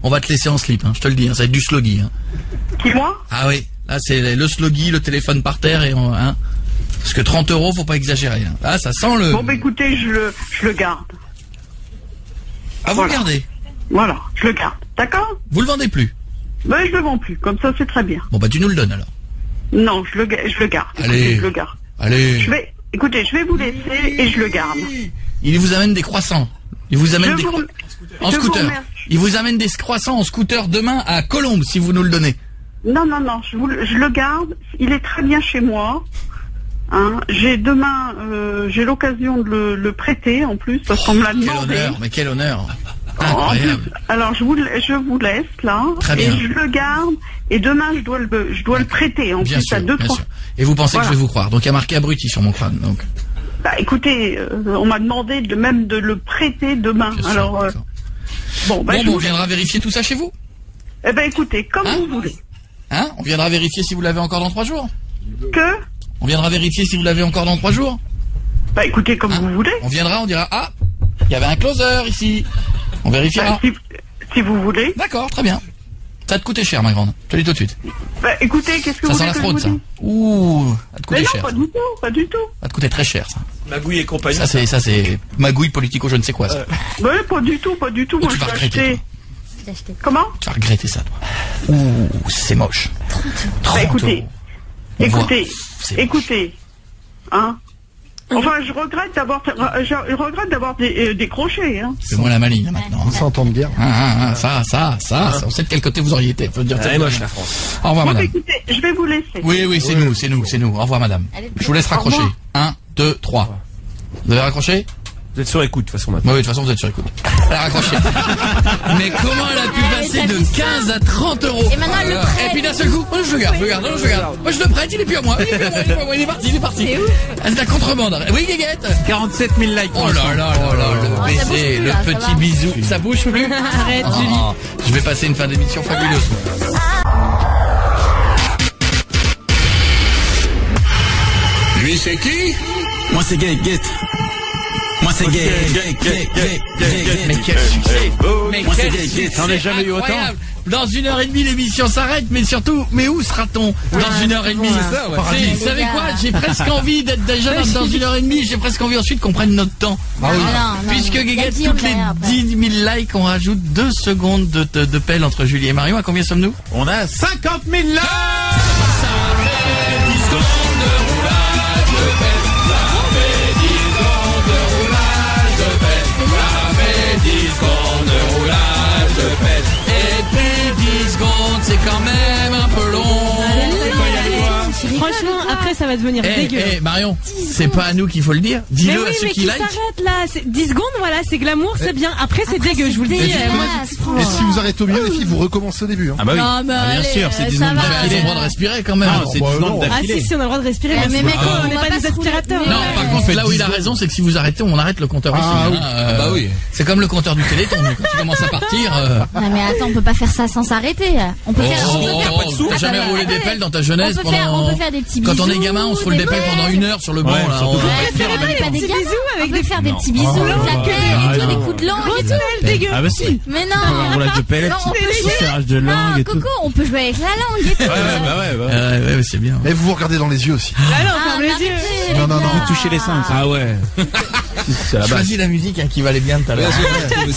A: on va te laisser en slip, hein. Je te le dis, hein, ça va être du sloggy, hein.
J: Qui, moi?
A: Ah oui, là, c'est le sloggy, le téléphone par terre et hein. Parce que 30 €, faut pas exagérer, hein. Là, ça sent le...
J: Bon, bah écoutez, je le garde.
A: Ah, vous le gardez?
J: Voilà, je le garde. D'accord?
A: Vous le vendez plus?
J: Ben, je le vends plus, comme ça c'est très bien.
A: Bon, bah, tu nous le donnes, alors.
J: Non, je le garde. Écoutez,
A: Allez.
J: je le garde.
A: Allez.
J: Écoutez, je vais vous laisser et je le garde.
A: Il vous amène des croissants. Il vous amène
J: Je
A: des...
J: vous-
A: En
J: je vous
A: scooter.
J: remercie.
A: Il vous amène des croissants en scooter demain à Colombes, si vous nous le donnez.
J: Non, je le garde. Il est très bien chez moi. Hein, j'ai demain, j'ai l'occasion de le prêter en plus parce qu'on me l'a demandé.
A: Quel honneur, mais quel honneur.
J: En plus,
A: Incroyable.
J: alors je vous laisse là.
A: Très bien.
J: Et je le garde. Et demain je dois le prêter en
A: Bien
J: plus
A: sûr,
J: à 2-3.
A: bien sûr. Et vous pensez
J: Voilà.
A: que je vais vous croire. Donc il y a marqué abruti sur mon crâne. Donc.
J: Bah écoutez, on m'a demandé de le prêter demain.
A: Bien sûr,
J: Alors
A: d'accord.
J: bon, bah,
A: on viendra vérifier tout ça chez vous.
J: Eh ben écoutez, comme vous voulez.
A: Hein? On viendra vérifier si vous l'avez encore dans 3 jours.
J: Que?
A: On viendra vérifier si vous l'avez encore dans 3 jours.
J: Bah écoutez, comme vous voulez.
A: On viendra, on dira ah, il y avait un closer ici. On vérifiera.
J: Bah, si vous voulez.
A: D'accord, très bien. Ça va te coûter cher, ma grande. Je te le dis tout de suite.
J: Bah écoutez, qu'est-ce que
A: Ça
J: vous
A: sent
J: voulez
A: la
J: que
A: fraude,
J: je
A: ça.
J: vous dise?
A: Ouh, ça va te coûter
J: Mais non,
A: cher.
J: pas du tout, pas du tout.
A: Ça va te coûter très cher, ça.
C: Magouille et compagnie.
A: Ça c'est magouille politico, je ne sais quoi. Ça.
J: Ouais, pas du tout, pas du tout.
A: Oh,
J: Moi
A: tu
J: je
A: vas
J: l'ai
A: regretter,
J: acheté. Comment?
A: Tu vas regretter ça, toi. Ouh, c'est moche. 30
J: Bah écoutez,
A: On voit.
J: écoutez, hein. Enfin, je regrette d'avoir décroché, hein.
A: Fais-moi la maligne, là, maintenant.
E: On s'entend de guerre.
A: Ça. On sait de quel côté vous auriez été. Faut dire
C: Elle est moche, la France.
A: Au revoir,
J: Bon,
A: madame.
J: écoutez, je vais vous laisser.
A: Oui, c'est nous. Au revoir, madame. Je vous laisse raccrocher. 1, 2, 3. Vous avez raccroché?
C: Vous êtes sur écoute, de toute façon, maintenant.
A: Oui, de toute façon, vous êtes sur écoute. Elle a raccroché. Mais comment elle a pu passer de 15 à 30 euros?
B: Et maintenant, elle le prête.
A: Et puis d'un seul coup, moi je le garde. Moi je le prête, il est plus à moi. Il est parti.
B: C'est ouf.
A: C'est de la contrebande. Oui, Guéguette.
I: 47 000 likes.
A: Oh là là, le
B: ça bouge
A: baiser,
B: plus,
A: le
B: là, ça
A: petit
B: va.
A: bisou. Ça bouge plus?
D: Arrête,
A: Oh,
D: Julie.
A: je vais passer une fin d'émission fabuleuse.
G: Lui, c'est qui?
K: Moi c'est Guéguette. Moi c'est Guéguette.
A: Mais quel succès! Mais
K: Moi,
A: quel
K: c'est Guéguette.
A: succès
K: T'en as jamais eu autant.
A: incroyable. Dans 1h30 l'émission s'arrête, mais surtout, mais où sera-t-on dans 1h30?
B: c'est
I: ça, ouais.
A: Vous savez quoi? J'ai presque envie d'être déjà dans 1h30, j'ai presque envie ensuite qu'on prenne notre temps.
B: Ah oui. Non,
A: Puisque
B: non,
A: Guéguette,
B: vas-y, on
A: toutes les
B: verra après.
A: 10 000 likes, on rajoute 2 secondes de pelle entre Julie et Marion. À combien sommes-nous?
I: On a 50 000 likes.
A: Et puis 10 secondes, c'est quand même un peu long.
D: Franchement, après ça va devenir dégueu.
A: Marion, c'est pas à nous qu'il faut le dire.
D: Mais
A: Dis-le
D: oui,
A: à ceux
D: mais
A: qui
D: qui
A: like.
D: s'arrête là. 10 secondes, voilà, c'est glamour, c'est bien. Après, c'est dégueu, je vous le dis. Moi,
E: Et si vous arrêtez au milieu, les filles, vous recommencez au début. Hein.
I: Ah bah oui.
B: Non, mais
I: Ah, bien
B: allez,
I: sûr, c'est 10
B: ça
I: secondes
B: va.
A: Ah, mais elles ont le droit de respirer quand même.
I: Ah, c'est 10
E: bah,
I: secondes
E: non.
D: Ah
I: d'affilée.
D: si, on a le droit de respirer.
B: Eh, mais mec,
D: on
B: on
D: n'est
B: va
D: pas
B: pas
D: des
B: se rouler.
D: aspirateurs.
B: Mais
A: Non,
B: ouais.
A: par contre, là où il a raison, c'est que si vous arrêtez, on arrête le compteur aussi.
E: Ah, oui.
I: Bah oui.
A: C'est comme le compteur du Téléthon. Quand il commence à partir.
B: Non, mais attends, on peut pas faire ça sans s'arrêter. On peut faire. On peut faire.
A: t'as Oh, jamais
B: Attends,
A: roulé des
B: attendez.
A: pelles dans ta jeunesse
B: On peut faire
A: pendant.
B: des petits
A: Quand on est
B: bisous,
A: gamin, on se roule des pelles pendant 1 heure sur le banc.
I: Ouais,
A: Là,
I: surtout
A: on-
I: quand
B: Ouais, mais on est pas des
D: Petits
B: gamins.
D: bisous avec
B: On peut
D: des
B: faire des
I: Non.
B: petits bisous, de la pelle et tout, des coups de langue et tout.
D: dégueu.
I: Ah bah si.
B: Mais non.
I: Roulage de pellets,
B: Non, on peut
I: petit
B: jouer.
I: serrage de langue
B: Non,
I: et tout.
B: Coco, on peut jouer avec la langue et tout.
I: Ouais, bah.
A: Ouais, c'est bien.
E: Et vous vous regardez dans les yeux aussi.
D: Ah non,
B: Ah,
D: ferme les yeux.
B: arrêtez,
E: Non, non,
B: les
E: non.
B: gars.
I: Toucher les seins.
C: Ah ouais. C'est la base.
A: Choisis la musique qui valait bien tout à l'heure.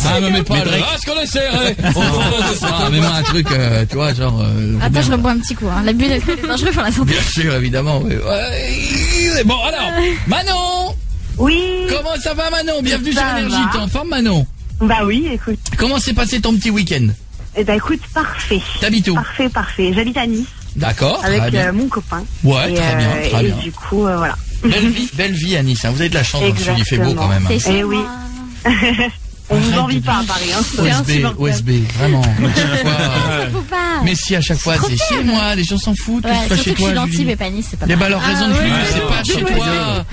A: Ah, me mets pas le. Ah, ce qu'on essaie, Ah, mets-moi un truc, tu vois, genre.
B: Attends, je rebois un petit coup. Hein. La bulle est dangereuse pour la santé.
A: Bien sûr, évidemment. Ouais. Bon, alors, Manon,
J: Oui.
A: comment ça va, Manon? Bienvenue sur
J: Ça
A: Énergie.
J: va.
A: T'es en forme, Manon?
J: Bah oui, écoute.
A: Comment s'est passé ton petit week-end?
J: Eh ben écoute, parfait.
A: T'habites où?
J: Parfait. J'habite à Nice
A: D'accord, très
J: avec
A: bien.
J: mon copain.
A: Ouais,
J: Et,
A: très bien, très
J: et
A: bien.
J: du coup, voilà.
A: Belle vie à Nice, hein. Vous avez de la chance dans le sud, il fait beau quand même. hein.
B: C'est chez
J: Eh oui.
B: moi.
J: On vous
A: Arrête
J: envie
A: de
J: pas à
A: dire.
J: Paris, hein.
A: OSB, vraiment. À chaque fois,
B: Ça faut pas.
A: mais si à chaque fois
B: trop
A: c'est
B: bien.
A: chez moi, les gens s'en foutent, que
B: Ouais,
A: ce soit
B: surtout
A: chez
B: que je suis
A: toi,
B: d'Antibes
A: Julie.
B: et pas Nice, c'est pas
A: Eh ben
B: pareil.
A: alors raison de
D: Ah,
A: plus,
D: ouais,
A: c'est pas chez toi.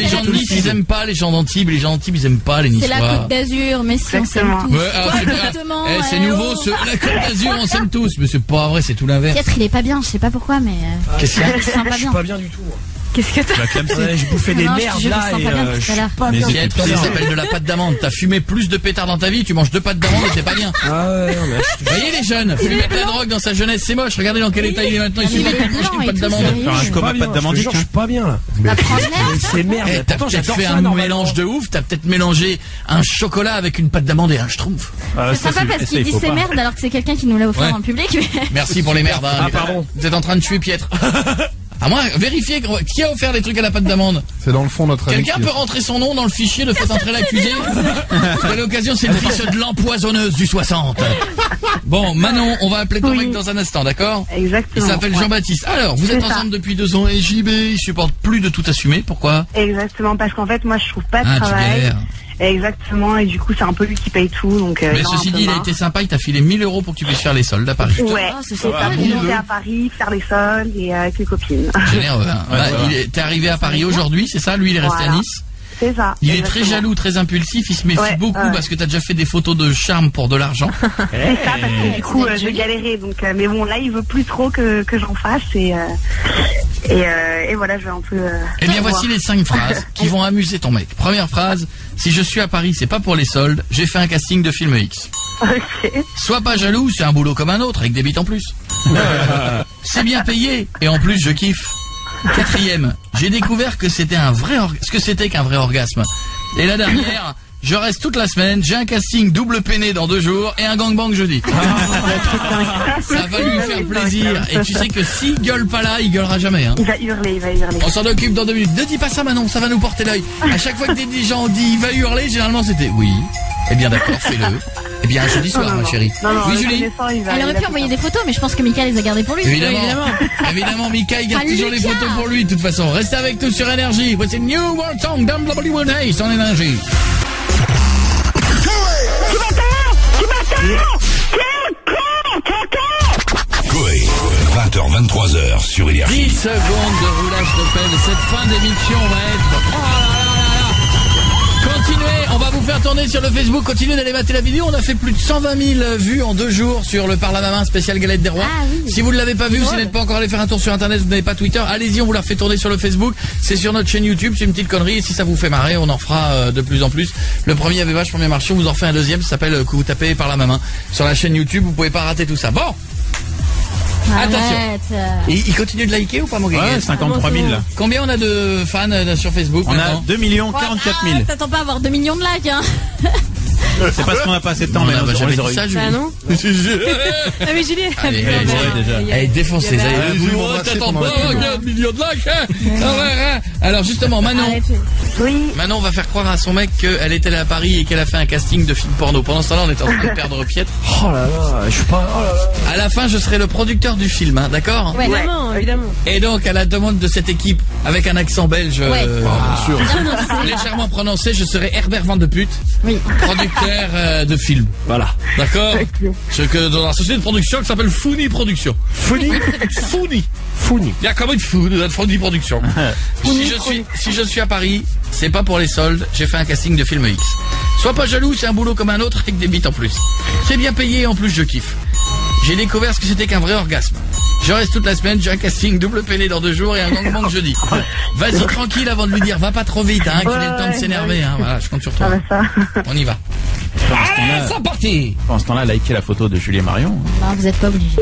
A: Les gens de Nice, ils aiment pas les gens d'Antibes, les gens d'Antibes, ils aiment pas les
B: C'est la
A: Niçois.
B: Côte d'Azur, mais si on s'aime
J: Exactement.
B: tous.
A: Ouais, ah, c'est vrai.
B: Exactement.
A: Eh, c'est
B: eh,
A: nouveau,
B: oh.
A: la Côte d'Azur, on s'aime tous, mais c'est pas vrai, c'est tout l'inverse.
B: Peut-être il est pas bien, je sais pas pourquoi, mais.
A: Qu'est-ce qu'il y a?
B: Je sens pas bien.
C: Pas bien du tout.
D: Qu'est-ce que t'as?
C: Ouais, j'ai bouffé des
B: Non, je te
C: merdes
B: jure, je
C: là
B: sens
C: et
B: pas bien depuis
C: je
B: tout à
C: suis
B: l'heure.
C: pas bien.
A: Piètre, ça s'appelle de la pâte d'amande. T'as fumé plus de pétards dans ta vie, tu manges 2 pâtes d'amande et c'est pas bien.
C: Ah ouais, non, mais
A: Vous voyez les jeunes, faut lui mettre la drogue dans sa jeunesse, c'est moche. Regardez dans quel état il est maintenant, il
B: Il
A: suffit
B: est
A: pas de manger
B: blanc
A: une
B: et
A: pâte
B: tout,
A: d'amande.
B: sérieux.
I: Faire un coma pas de
C: je suis pas bien là.
B: La prendre l'air.
C: C'est merde.
A: Eh, t'as
C: Pourtant,
A: peut-être
C: j'adore
A: fait
C: ça,
A: un
C: normalement.
A: mélange de ouf, t'as peut-être mélangé un chocolat avec une pâte d'amande et un schtroumpf.
C: Ah,
B: C'est sympa parce qu'il dit c'est merde alors que c'est quelqu'un qui nous l'a offert
A: Ouais.
B: en public. Mais...
A: Merci pour les merdes. Hein.
C: Ah, pardon.
A: Vous êtes en train de tuer Piètre. À moins, vérifiez qui a offert les trucs à la pâte d'amande.
E: C'est dans le fond notre ami.
A: Quelqu'un peut rentrer son nom dans le fichier de faites entrer l'accusé. Parce qu'à l'occasion, c'est le fils de l'empoisonneuse du 60. Bon, Manon, on va appeler ton mec dans un instant, d'accord?
J: Exactement.
A: Il s'appelle Jean-Baptiste. Alors, vous êtes ensemble depuis 2 ans et JB, il supporte plus de tout assumer. Pourquoi?
J: Exactement, parce qu'en fait, moi, je trouve pas de
A: tu
J: travail.
A: galères.
J: Exactement, et du coup, c'est un peu lui qui paye tout, donc.
A: Mais ceci dit, il a été sympa, il t'a filé 1 000 € pour que tu puisses faire les soldes à Paris.
J: Ouais, c'est ça. Monter à Paris, faire les soldes et avec les copines.
A: Généreux, hein. T'es arrivé à Paris aujourd'hui, c'est ça? Lui, il est resté à Nice.
J: C'est ça.
A: Il est très jaloux, très impulsif, il se méfie beaucoup parce que t'as déjà fait des photos de charme pour de l'argent.
J: C'est ça, parce que du coup, je galérais, donc, mais bon, là, il veut plus trop que j'en fasse et voilà, je vais un peu.
A: Eh bien, voici les 5 phrases qui vont amuser ton mec. Première phrase, si je suis à Paris, c'est pas pour les soldes, j'ai fait un casting de film X.
J: Ok.
A: Sois pas jaloux, c'est un boulot comme un autre, avec des bites en plus. C'est bien payé, et en plus, je kiffe. 4e, j'ai découvert que c'était ce que c'était qu'un vrai orgasme. Et la dernière, je reste toute la semaine, j'ai un casting double peiné dans 2 jours et un gangbang jeudi. Ça va lui faire plaisir. Et tu sais que s'il gueule pas là, il gueulera jamais. Hein.
J: Il va hurler.
A: On s'en occupe dans 2 minutes. Ne dis pas ça, Manon, ça va nous porter l'œil. À chaque fois que des gens ont dit il va hurler, généralement c'était oui. Eh bien d'accord, fais-le. Eh bien jeudi soir, ma chérie.
B: Oui,
A: Julie.
B: Elle aurait pu envoyer des photos, mais je pense que Mika les a gardées pour lui.
A: Évidemment, Mika il garde toujours les photos pour lui de toute façon. Restez avec nous sur Énergie. Voici New World Song dans Bollywood Haze en Énergie.
G: Coé, 20h, 23h sur Énergie.
A: 10 secondes de roulage de pelle. Cette fin d'émission va être... Oh là là là là. Continuez, on va vous faire tourner sur le Facebook. Continuez d'aller mater la vidéo. On a fait plus de 120 000 vues en 2 jours sur le Parle à ma main spécial Galette des Rois. Si vous ne l'avez pas vu, si vous n'êtes pas encore allé faire un tour sur Internet, vous n'avez pas Twitter, allez-y, on vous la fait tourner sur le Facebook. C'est sur notre chaîne YouTube, c'est une petite connerie. Et si ça vous fait marrer, on en fera de plus en plus. Le premier avait vachement bien marché, on vous en refait un deuxième. Ça s'appelle que vous tapez Parle à ma main sur la chaîne YouTube. Vous pouvez pas rater tout ça. Bon. Attention. Et il continue de liker ou pas, mon gars?
K: Ouais, 53 000 là.
A: Combien on a de fans sur Facebook?
K: On a 2 44 000.
B: T'attends pas à avoir 2 millions de likes, hein.
K: C'est parce qu'on n'a pas assez de temps, mais on les aurait eu.
D: Bah non. Ah mais Julie,
A: elle est défoncée. T'attends pas, regarde, million de likes, hein. Alors justement, Manon.
J: Oui.
A: Manon va faire croire à son mec qu'elle est allée à Paris et qu'elle a fait un casting de film porno. Pendant ce temps-là, on est en train de perdre piètre.
C: Oh là là, je suis pas... Oh là là.
A: À la fin, je serai le producteur du film, hein, d'accord?
D: Ouais, évidemment.
A: Et donc, à la demande de cette équipe, avec un accent belge,
E: bien sûr.
A: légèrement prononcé, je serai Herbert Van de Put, producteur de film. Voilà, d'accord? C'est que dans la société de production qui s'appelle Founi Production. Founi. Il y a comme une Founi Production. Si je suis à Paris, c'est pas pour les soldes, j'ai fait un casting de film X. Sois pas jaloux, c'est un boulot comme un autre avec des bites en plus. C'est bien payé et en plus je kiffe. J'ai découvert ce que c'était qu'un vrai orgasme. Je reste toute la semaine, j'ai un casting double peiné dans 2 jours et un gangbang jeudi. Vas-y tranquille avant de lui dire, va pas trop vite, hein, qu'il ait le temps de s'énerver, hein. Voilà, je compte sur toi. On y va. Allez, c'est parti.
K: Pendant ce temps-là, likez la photo de Julie et Marion.
B: Non, vous êtes pas obligés.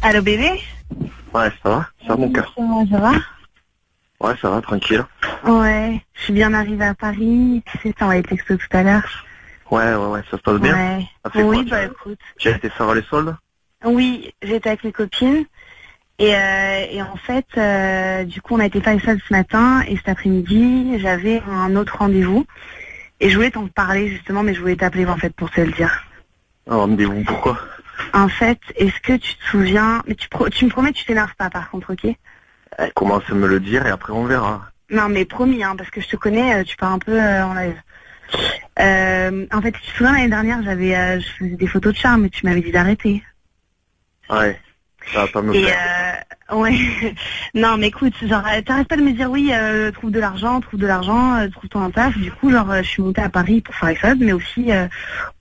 J: Allô bébé?
F: Ouais, ça va? Ça va mon cœur?
J: Ça va?
F: Ouais, ça va, tranquille.
J: Ouais, je suis bien arrivée à Paris. Tu sais, t'as envoyé le texto tout à l'heure.
F: Ouais, ça se passe bien?
J: Ouais. Oui, bah écoute.
F: Tu as été faire les soldes?
J: Oui, j'étais avec mes copines. Et en fait, du coup, on a été faire les soldes ce matin. Et cet après-midi, j'avais un autre rendez-vous. Et je voulais t'en parler justement, mais je voulais t'appeler en fait pour te le dire.
F: Un rendez-vous, pourquoi?
J: En fait, est-ce que tu te souviens... Mais tu me promets que tu t'énerves pas par contre, ok?
F: Commence à me le dire et après on verra.
J: Non mais promis, hein, parce que je te connais, tu pars un peu en live. En fait, tu te souviens l'année dernière, je faisais des photos de charme et tu m'avais dit d'arrêter.
F: Ouais, ça va pas me plaire.
J: Ouais, non mais écoute, genre t'arrêtes pas de me dire oui, trouve de l'argent, trouve-toi un taf. Du coup, genre je suis montée à Paris pour faire les soldes, mais aussi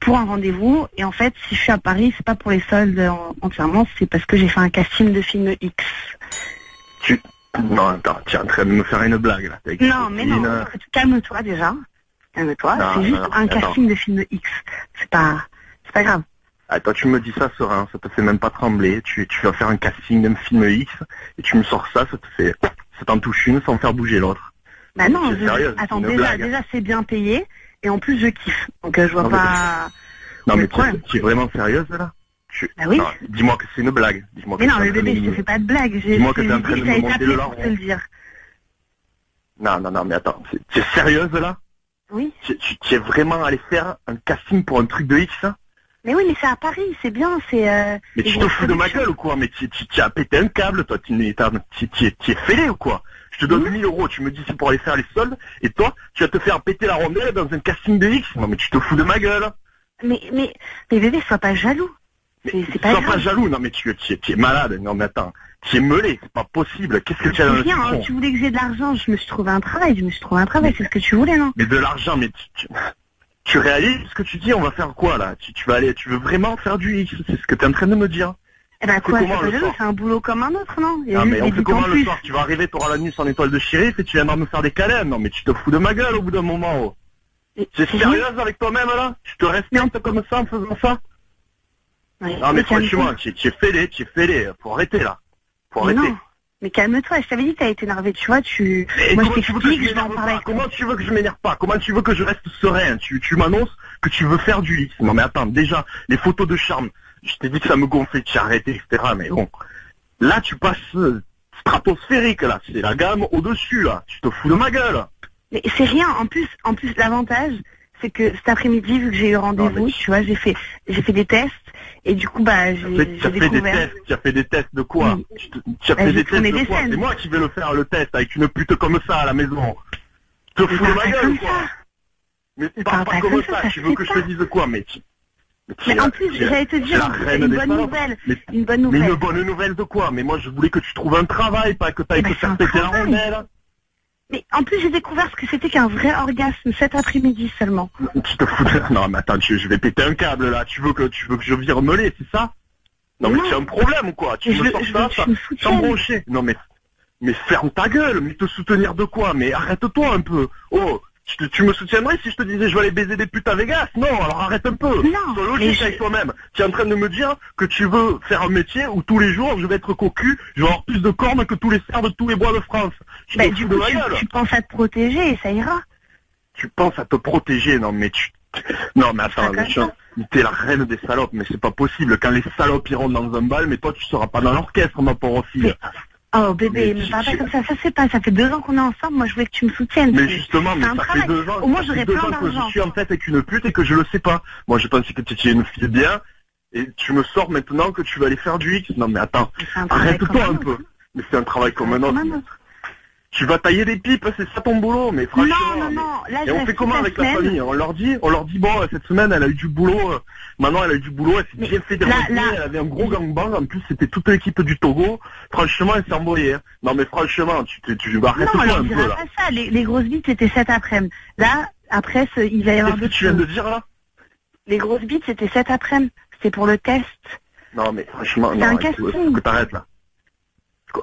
J: pour un rendez-vous. Et en fait, si je suis à Paris, c'est pas pour les soldes entièrement, c'est parce que j'ai fait un casting de film X.
F: Non, attends, tu es en train de me faire une blague là.
J: Non, mais non, calme-toi déjà. Calme-toi, c'est juste un casting de film X. C'est pas grave.
F: Ah, toi, tu me dis ça serein, ça te fait même pas trembler. Tu vas faire un casting d'un film X et tu me sors ça, ça t'en touche une sans faire bouger l'autre.
J: Bah non,
F: C'est sérieux,
J: attends,
F: c'est une blague.
J: déjà c'est bien payé, et en plus je kiffe. Donc je vois
F: Non, mais-
J: pas...
F: Non, mais
J: le problème.
F: tu es vraiment sérieuse, là?
J: Bah oui.
F: Non, dis-moi que c'est une blague. Dis-moi que
J: Mais non,
F: t'es en
J: mais
F: train
J: bébé,
F: de
J: je te
F: me-
J: fais pas de blague.
F: Dis-moi que t'es en train de me
J: j'avais
F: monter
J: tapé
F: le
J: pour
F: larron.
J: te le dire.
F: Non, mais attends, tu es sérieuse, là?
J: Oui.
F: Tu es vraiment allé faire un casting pour un truc de X, hein?
J: Mais oui, mais c'est à Paris, c'est bien, c'est...
F: Mais tu te fous de ma gueule ou quoi? Mais tu as pété un câble, toi, tu es fêlé ou quoi? Je te donne 1000 euros, tu me dis c'est pour aller faire les soldes, et toi, tu vas te faire péter la rondelle dans un casting de X? Non mais tu te fous de ma gueule.
J: Mais bébé, sois pas jaloux. C'est pas
F: Sois
J: grave.
F: pas jaloux, non mais tu es malade, non mais attends, tu es meulé, c'est pas possible, qu'est-ce que tu as dans le
J: Rien, hein,
F: citron?
J: tu voulais que j'ai de l'argent, je me suis trouvé un travail, c'est ce que tu voulais, non?
F: Mais de l'argent, mais tu réalises ce que tu dis, on va faire quoi là? Tu veux vraiment faire du X, c'est ce que tu es en train de me dire.
J: Eh ben quoi,
F: comment,
J: c'est pas
F: le
J: jaloux,
F: soir
J: c'est un boulot comme un autre, non? Il y a
F: Ah
J: juste
F: mais
J: des
F: on fait
J: bits
F: comment
J: en
F: le
J: plus.
F: soir? Tu vas arriver, t'auras la nuit sans étoile de shérif et tu viendras me faire des câlins? Non mais tu te fous de ma gueule au bout d'un moment, oh. Tu es sérieuse avec toi-même là? Tu te respectes comme ça en faisant ça? Non mais franchement, tu es fêlé, faut arrêter là. Faut
J: Mais
F: arrêter.
J: non, mais calme-toi, je t'avais dit que t'as été énervé, tu vois,
F: Et
J: moi je
F: comment tu veux que je
J: t'explique, je vais en
F: m'énerve
J: parler
F: pas?
J: avec toi.
F: Comment tu veux que je m'énerve pas? Comment tu veux que je reste serein? Tu m'annonces que tu veux faire du X. Non mais attends, déjà, les photos de charme, je t'ai dit que ça me gonflait, tu as arrêté, etc. Mais bon, là tu passes stratosphérique là, c'est la gamme au-dessus là. Tu te fous de ma gueule.
J: Mais c'est rien, en plus l'avantage, c'est que cet après-midi, vu que j'ai eu rendez-vous, tu vois, j'ai fait des tests, et du coup, bah, j'ai découvert...
F: Tu as fait des tests de quoi?
J: Oui.
F: Tu as
J: Bah,
F: fait
J: j'ai
F: des tests
J: tourné
F: de
J: des
F: quoi?
J: scènes.
F: C'est moi qui vais le faire le test avec une pute comme ça à la maison. Tu te fous de ma gueule ou quoi? Mais parle pas comme ça, tu veux que je te dise quoi?
J: Mais en plus, j'allais te dire une bonne nouvelle. Une bonne nouvelle.
F: Mais une bonne nouvelle de quoi? Mais moi, je voulais que tu trouves un travail, pas que t'ailles te faire péter la rondelle.
J: Mais en plus, j'ai découvert ce que c'était qu'un vrai orgasme cet après-midi seulement.
F: Tu te fous de... Non, mais attends, je vais péter un câble, là. Tu veux que je vire meulé, c'est ça? Non, mais tu as un problème ou quoi? Tu me sors ça sans broncher. Non, mais ferme ta gueule. Mais te soutenir de quoi? Mais arrête-toi un peu. Oh, tu me soutiendrais si je te disais je vais aller baiser des putes à Vegas? Non, alors arrête un peu.
J: Non.
F: Sois logique avec toi-même. Tu es en train de me dire que tu veux faire un métier où tous les jours je vais être cocu, je vais avoir plus de cornes que tous les cerfs de tous les bois de France.
J: Bah, du coup, tu penses à te protéger et ça ira.
F: Tu penses à te protéger, non mais non mais attends, t'es la reine des salopes, mais c'est pas possible. Quand les salopes iront dans un bal, mais toi tu seras pas dans l'orchestre, ma pauvre fille.
J: Oh bébé, mais parle pas comme ça se fait pas, ça fait 2 ans qu'on est ensemble, moi je voulais que tu me soutiennes.
F: Mais justement, mais
J: ça
F: fait 2 ans,
J: au moins j'aurais plein
F: que
J: d'argent.
F: je suis en fait avec une pute et que je le sais pas. Moi je pensais que tu étais une fille bien, et tu me sors maintenant que tu vas aller faire du X. Non mais attends, arrête-toi un peu. Mais c'est un travail comme un autre. Tu vas tailler des pipes, c'est ça ton boulot, mais franchement.
J: Non. Là,
F: et on fait comment avec la famille? On leur dit bon, cette semaine elle a eu du boulot, maintenant elle a eu du boulot, elle s'est bien fait déranger, elle avait un gros gangbang, en plus c'était toute l'équipe du Togo, franchement elle s'est envoyée. Hein. Non mais franchement, tu vas arrêter un peu là.
J: Pas ça, les grosses bites c'était cet après-midi. Là, après, il va y avoir
F: d'autres choses. Qu'est-ce que tu viens de dire là?
J: Les grosses bites c'était cet après-midi, c'était pour le test.
F: Non mais franchement,
J: c'est un casting.
F: Faut que t'arrêtes là.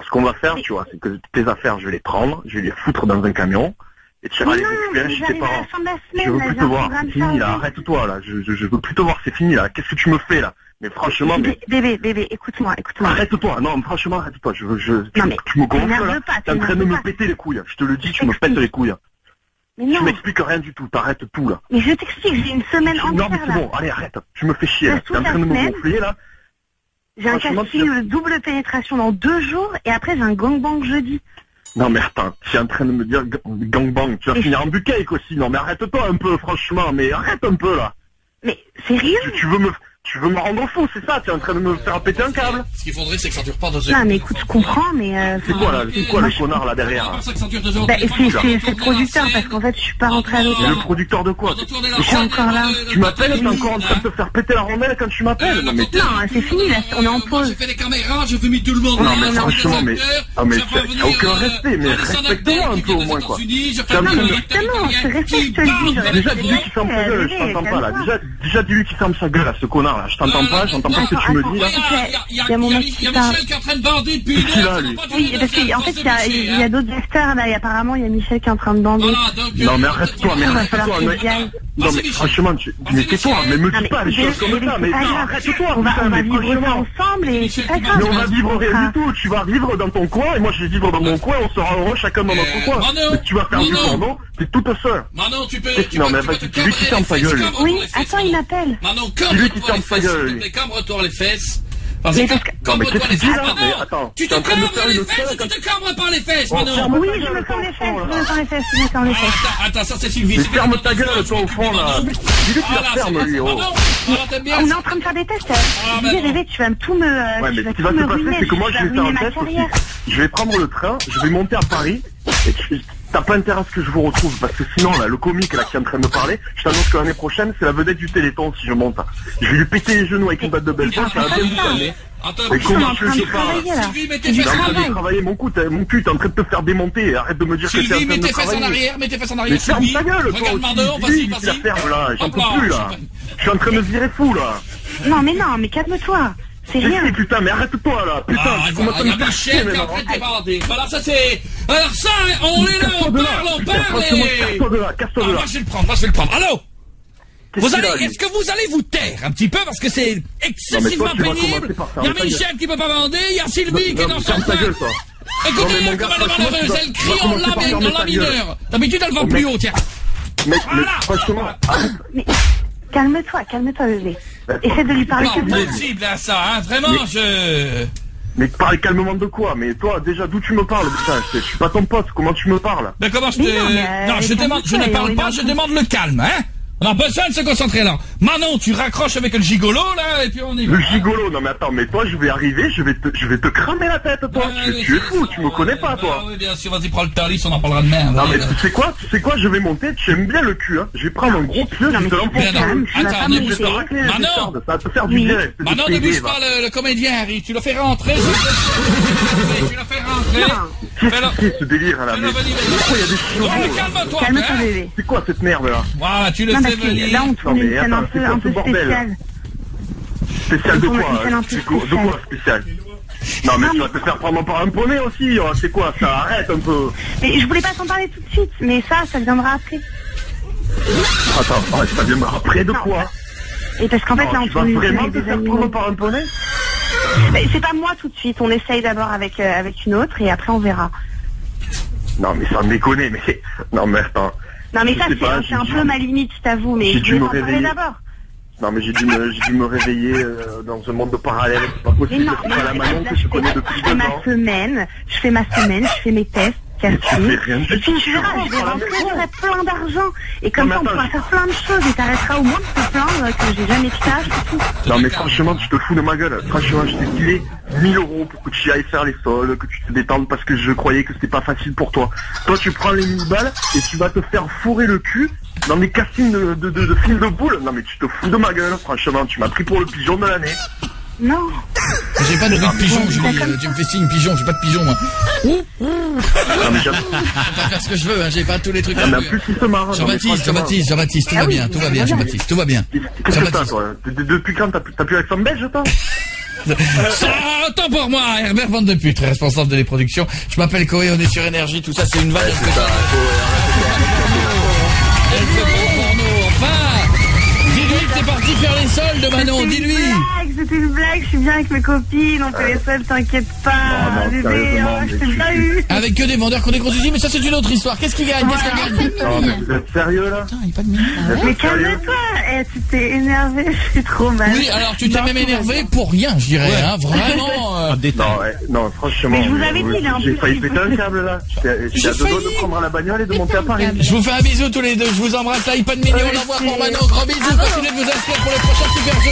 F: Ce qu'on va faire, tu vois, c'est que tes affaires, je vais les prendre, je vais les foutre dans un camion, et tu vas les récupérer chez tes parents. Je veux plus te voir, c'est fini là, arrête-toi là, je veux plus te voir, c'est fini là, qu'est-ce que tu me fais là? Mais franchement,
J: Bébé, écoute-moi.
F: Arrête-toi, non, franchement, arrête-toi, tu me gonfles là, t'es en train de me péter les couilles, je te le dis, tu me pètes les couilles.
J: Mais non.
F: Tu m'expliques rien du tout, t'arrêtes tout là.
J: Mais je t'explique, j'ai une semaine entière là.
F: Non mais c'est bon, allez arrête, tu me fais chier là, t'es en train de me gonfler là.
J: J'ai un casting double pénétration dans 2 jours et après j'ai un gangbang jeudi.
F: Non mais attends, tu es en train de me dire gangbang, tu vas finir en bucake aussi, non mais arrête-toi un peu franchement, mais arrête un peu là.
J: Mais c'est rien.
F: Tu veux me rendre fou, c'est ça? Tu es en train de me faire péter un câble?
A: Ce qu'il faudrait, c'est que ça dure pas 2
J: heures. Non, mais écoute, je comprends, mais...
F: C'est quoi le connard là derrière?
J: C'est le producteur, parce qu'en fait, je suis pas rentré à l'hôtel.
F: Le producteur de quoi?
J: Je suis encore là.
F: Tu m'appelles, t'es encore en train de te faire péter la rondelle quand tu m'appelles? Non,
J: c'est fini, là, on est en pause.
A: J'ai fait les caméras, j'ai mis tout le monde.
F: Non, mais franchement, mais t'as aucun respect, mais respecte-moi un peu au moins, quoi.
J: Non, mais justement, je respecte, je te le dis.
F: Déjà, dis-lui qu'il ferme sa gueule, je t'entends pas là. Déjà, dis-lui qu'il ferme sa gueule à ce connard. faire là? Je t'entends pas ce que tu me dis là.
J: Il y a mon mec qui parle.
A: Michel qui est en train de bander depuis une
J: heure. Oui, parce qu'en fait, il y a d'autres acteurs là, et apparemment, il y a Michel qui est en train de bander.
F: Non, mais arrête-toi, non, mais franchement, mais tais-toi, mais me dis pas les choses comme ça, mais arrête-toi.
J: On va vivre ça ensemble et c'est pas grave.
F: Mais on va vivre rien du tout, tu vas vivre dans ton coin, et moi je vais vivre dans mon coin, on sera heureux chacun dans notre coin. Mais tu vas faire du porno, t'es toute seule.
A: Manon, tu peux...
F: Non, mais vas-y, dis-lui qui ferme sa gueule.
J: Oui, attends, il m'appelle.
A: Manon,
F: dis-lui qui ferme sa gueule.
A: Cambre-toi les fesses.
F: Mais qu'est-ce que tu dis là? Mais attends,
A: tu te cambres les fesses ou tu te cambres pas les fesses, Manon?
J: Oui, je me cambre les fesses, je me cambre les fesses, je me cambre les fesses.
A: Attends, ça c'est Sylvie.
F: Mais ferme ta gueule, toi, au fond, là. Dis-lui que tu la fermes, lui, oh.
J: On est en train de faire des tests. Dis, Rêvé, tu vas tout me...
F: Ouais, mais ce qui va se passer, c'est que moi, je vais faire un test aussi. Je vais prendre le train, je vais monter à Paris, et t'as pas intérêt à ce que je vous retrouve, parce que sinon, là, le comique, là, qui est en train de me parler, je t'annonce que l'année prochaine, c'est la vedette du Téléthon, si je monte. Je vais lui péter les genoux avec une batte de baseball, ça va bien vous calmer. Mais comment tu veux parler?
A: Sylvie, mets tes fesses en
F: arrière. Travailler mon cul, t'es en train de te faire démonter. Arrête de me dire que t'es en train de travailler.
A: Sylvie, mets tes fesses en arrière, mets tes fesses en arrière.
F: Mais ferme ta gueule, toi aussi. Vas-y, vas-y. Là, j'en peux plus, là. Je suis en train de me virer fou, là.
J: Non, mais calme-toi. C'est rien.
F: Putain, mais arrête-toi, là. Putain, tu commences à me faire chier, maintenant.
A: Voilà, ça c'est... Alors ça, on est là, on parle et...
F: Casse-toi de là.
A: Moi, je vais le prendre. Allô? Est-ce que vous allez vous taire un petit peu parce que c'est excessivement pénible? Il y a Michel qui peut pas bander, il y a Sylvie qui est dans son coin. Écoutez, comme elle est malheureuse, elle crie en la mineur. D'habitude, elle va plus haut, tiens.
F: Mais franchement...
J: Calme-toi, bébé. Essaie de lui parler.
A: C'est pas possible à ça, hein, vraiment,
F: Mais parle calmement de quoi? Mais toi, déjà, d'où tu me parles? Putain, je suis pas ton pote, comment tu me parles?
A: Mais comment je te... Non, je ne parle pas, je demande le calme, hein? On a besoin de se concentrer là. Manon, tu raccroches avec le gigolo là et puis on y va.
F: Le gigolo, non mais attends, mais toi je vais arriver, je vais te cramer la tête toi. Tu es fou, tu me connais pas toi.
A: Oui bien sûr, vas-y prends le talis, on en parlera demain.
F: Non mais tu sais quoi, je vais monter, tu aimes bien le cul hein. Je vais prendre un gros pieu, je te l'enfonce.
A: Attends, ne bouge pas. Manon,
F: ça va te faire du bien.
A: Manon, ne bouge pas, le comédien arrive, tu le fais rentrer. Tu le fais rentrer.
F: Qu'est-ce ce délire là? Mais pourquoi il y a des choses?
A: Calme-toi.
J: Calme-toi bébé.
F: C'est quoi cette merde là?
A: Voilà, tu le fais venir.
J: Là on tourne une scène un peu spéciale.
F: Spécial de quoi? De quoi spécial? Non mais tu vas te faire prendre par un poney aussi, c'est quoi ça? Arrête un peu.
J: Mais je voulais pas t'en parler tout de suite, mais ça viendra après.
F: Attends, ça viendra après de quoi?
J: Et parce qu'en fait là on tourne une scène
F: avec des animaux. Tu vas vraiment te faire prendre par un poney?
J: Mais c'est pas moi tout de suite, on essaye d'abord avec une autre et après on verra.
F: Non mais ça me déconne, mais... Non mais attends.
J: Non mais ça c'est un peu ma limite, je t'avoue, mais je vais t'en parler d'abord.
F: Non mais j'ai dû me réveiller dans un monde parallèle, c'est pas possible, c'est pas la Manon que je connais depuis 2 ans.
J: Je fais ma semaine, je fais mes tests, et puis tu verras, je vais rentrer, j'aurai plein d'argent, et comme ça on pourra faire plein de choses, et t'arrêteras au moins de te plaindre que j'ai jamais de stage et tout.
F: Non mais franchement, tu te fous de ma gueule, franchement, je t'ai filé 1 000 € pour que tu ailles faire les sols, que tu te détendes parce que je croyais que c'était pas facile pour toi. Toi tu prends les 1000 balles et tu vas te faire fourrer le cul dans des castings de films de boules. Non mais tu te fous de ma gueule, franchement, tu m'as pris pour le pigeon de l'année.
J: Non.
A: J'ai pas de pigeon, Julie, tu me fais signe pigeon, j'ai pas de pigeon moi.
F: Non mais
A: je peux faire ce que je veux, hein, j'ai pas tous les trucs.
F: Non mais en plus il se marre.
A: Jean-Baptiste, tout va bien, Jean-Baptiste, tout va bien.
F: Qu'est-ce que t'as toi? Depuis quand t'as plus l'accent belge toi?
A: Autant pour moi, Herbert Van de Put, responsable de les productions. Je m'appelle Koé, on est sur Énergie, tout ça c'est une vanne. Dis-lui que t'es parti faire les soldes, Manon, dis-lui.
J: C'était une blague, je suis bien avec mes copines, on fait les soldes, t'inquiète pas, bébé, je t'ai pas eu.
A: Avec que des vendeurs qu'on est gros usines, mais ça c'est une autre histoire. Qu'est-ce qu'il gagne?
F: Vous êtes sérieux là?
A: Putain, il n'y a pas de mine.
J: Mais calme-toi, tu t'es énervé, je suis trop mal.
A: Oui, alors tu t'es même énervé pour rien, je dirais, hein, vraiment.
F: Non, franchement.
J: Mais je vous avais dit, là, en plus.
F: J'ai failli péter un câble là. J'ai à 2 doigts de prendre la bagnole et de monter à Paris.
A: Je vous fais un bisou tous les deux, je vous embrasse, là, iPad mignon, on l'envoie pour Manon, gros bisous, continuez de vous inscrire pour le prochain super jeu.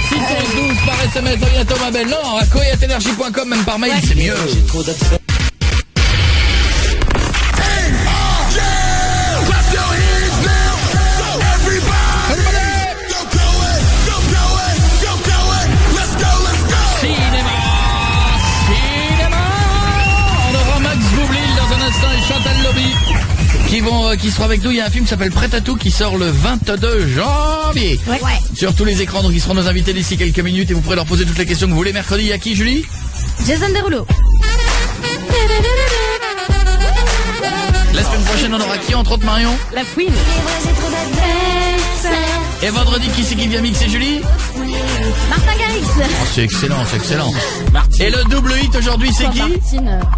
A: 612 par SMS, à bientôt ma belle. Non, à koé@energie.com, même par mail, c'est mieux. J'ai trop d'attraits. qui seront avec nous. Il y a un film qui s'appelle Prêt à tout qui sort le 22 janvier.
B: Ouais.
A: Sur tous les écrans, donc ils seront nos invités d'ici quelques minutes et vous pourrez leur poser toutes les questions que vous voulez. Mercredi, il y a qui, Julie?
B: Jason Derulo.
A: La semaine prochaine, on aura qui, entre autres, Marion?
D: La fouine.
A: Et vendredi, qui c'est qui vient mixer, Julie?
B: Martin Garrix.
A: Oh, c'est excellent, c'est excellent. Et le double hit aujourd'hui, c'est qui?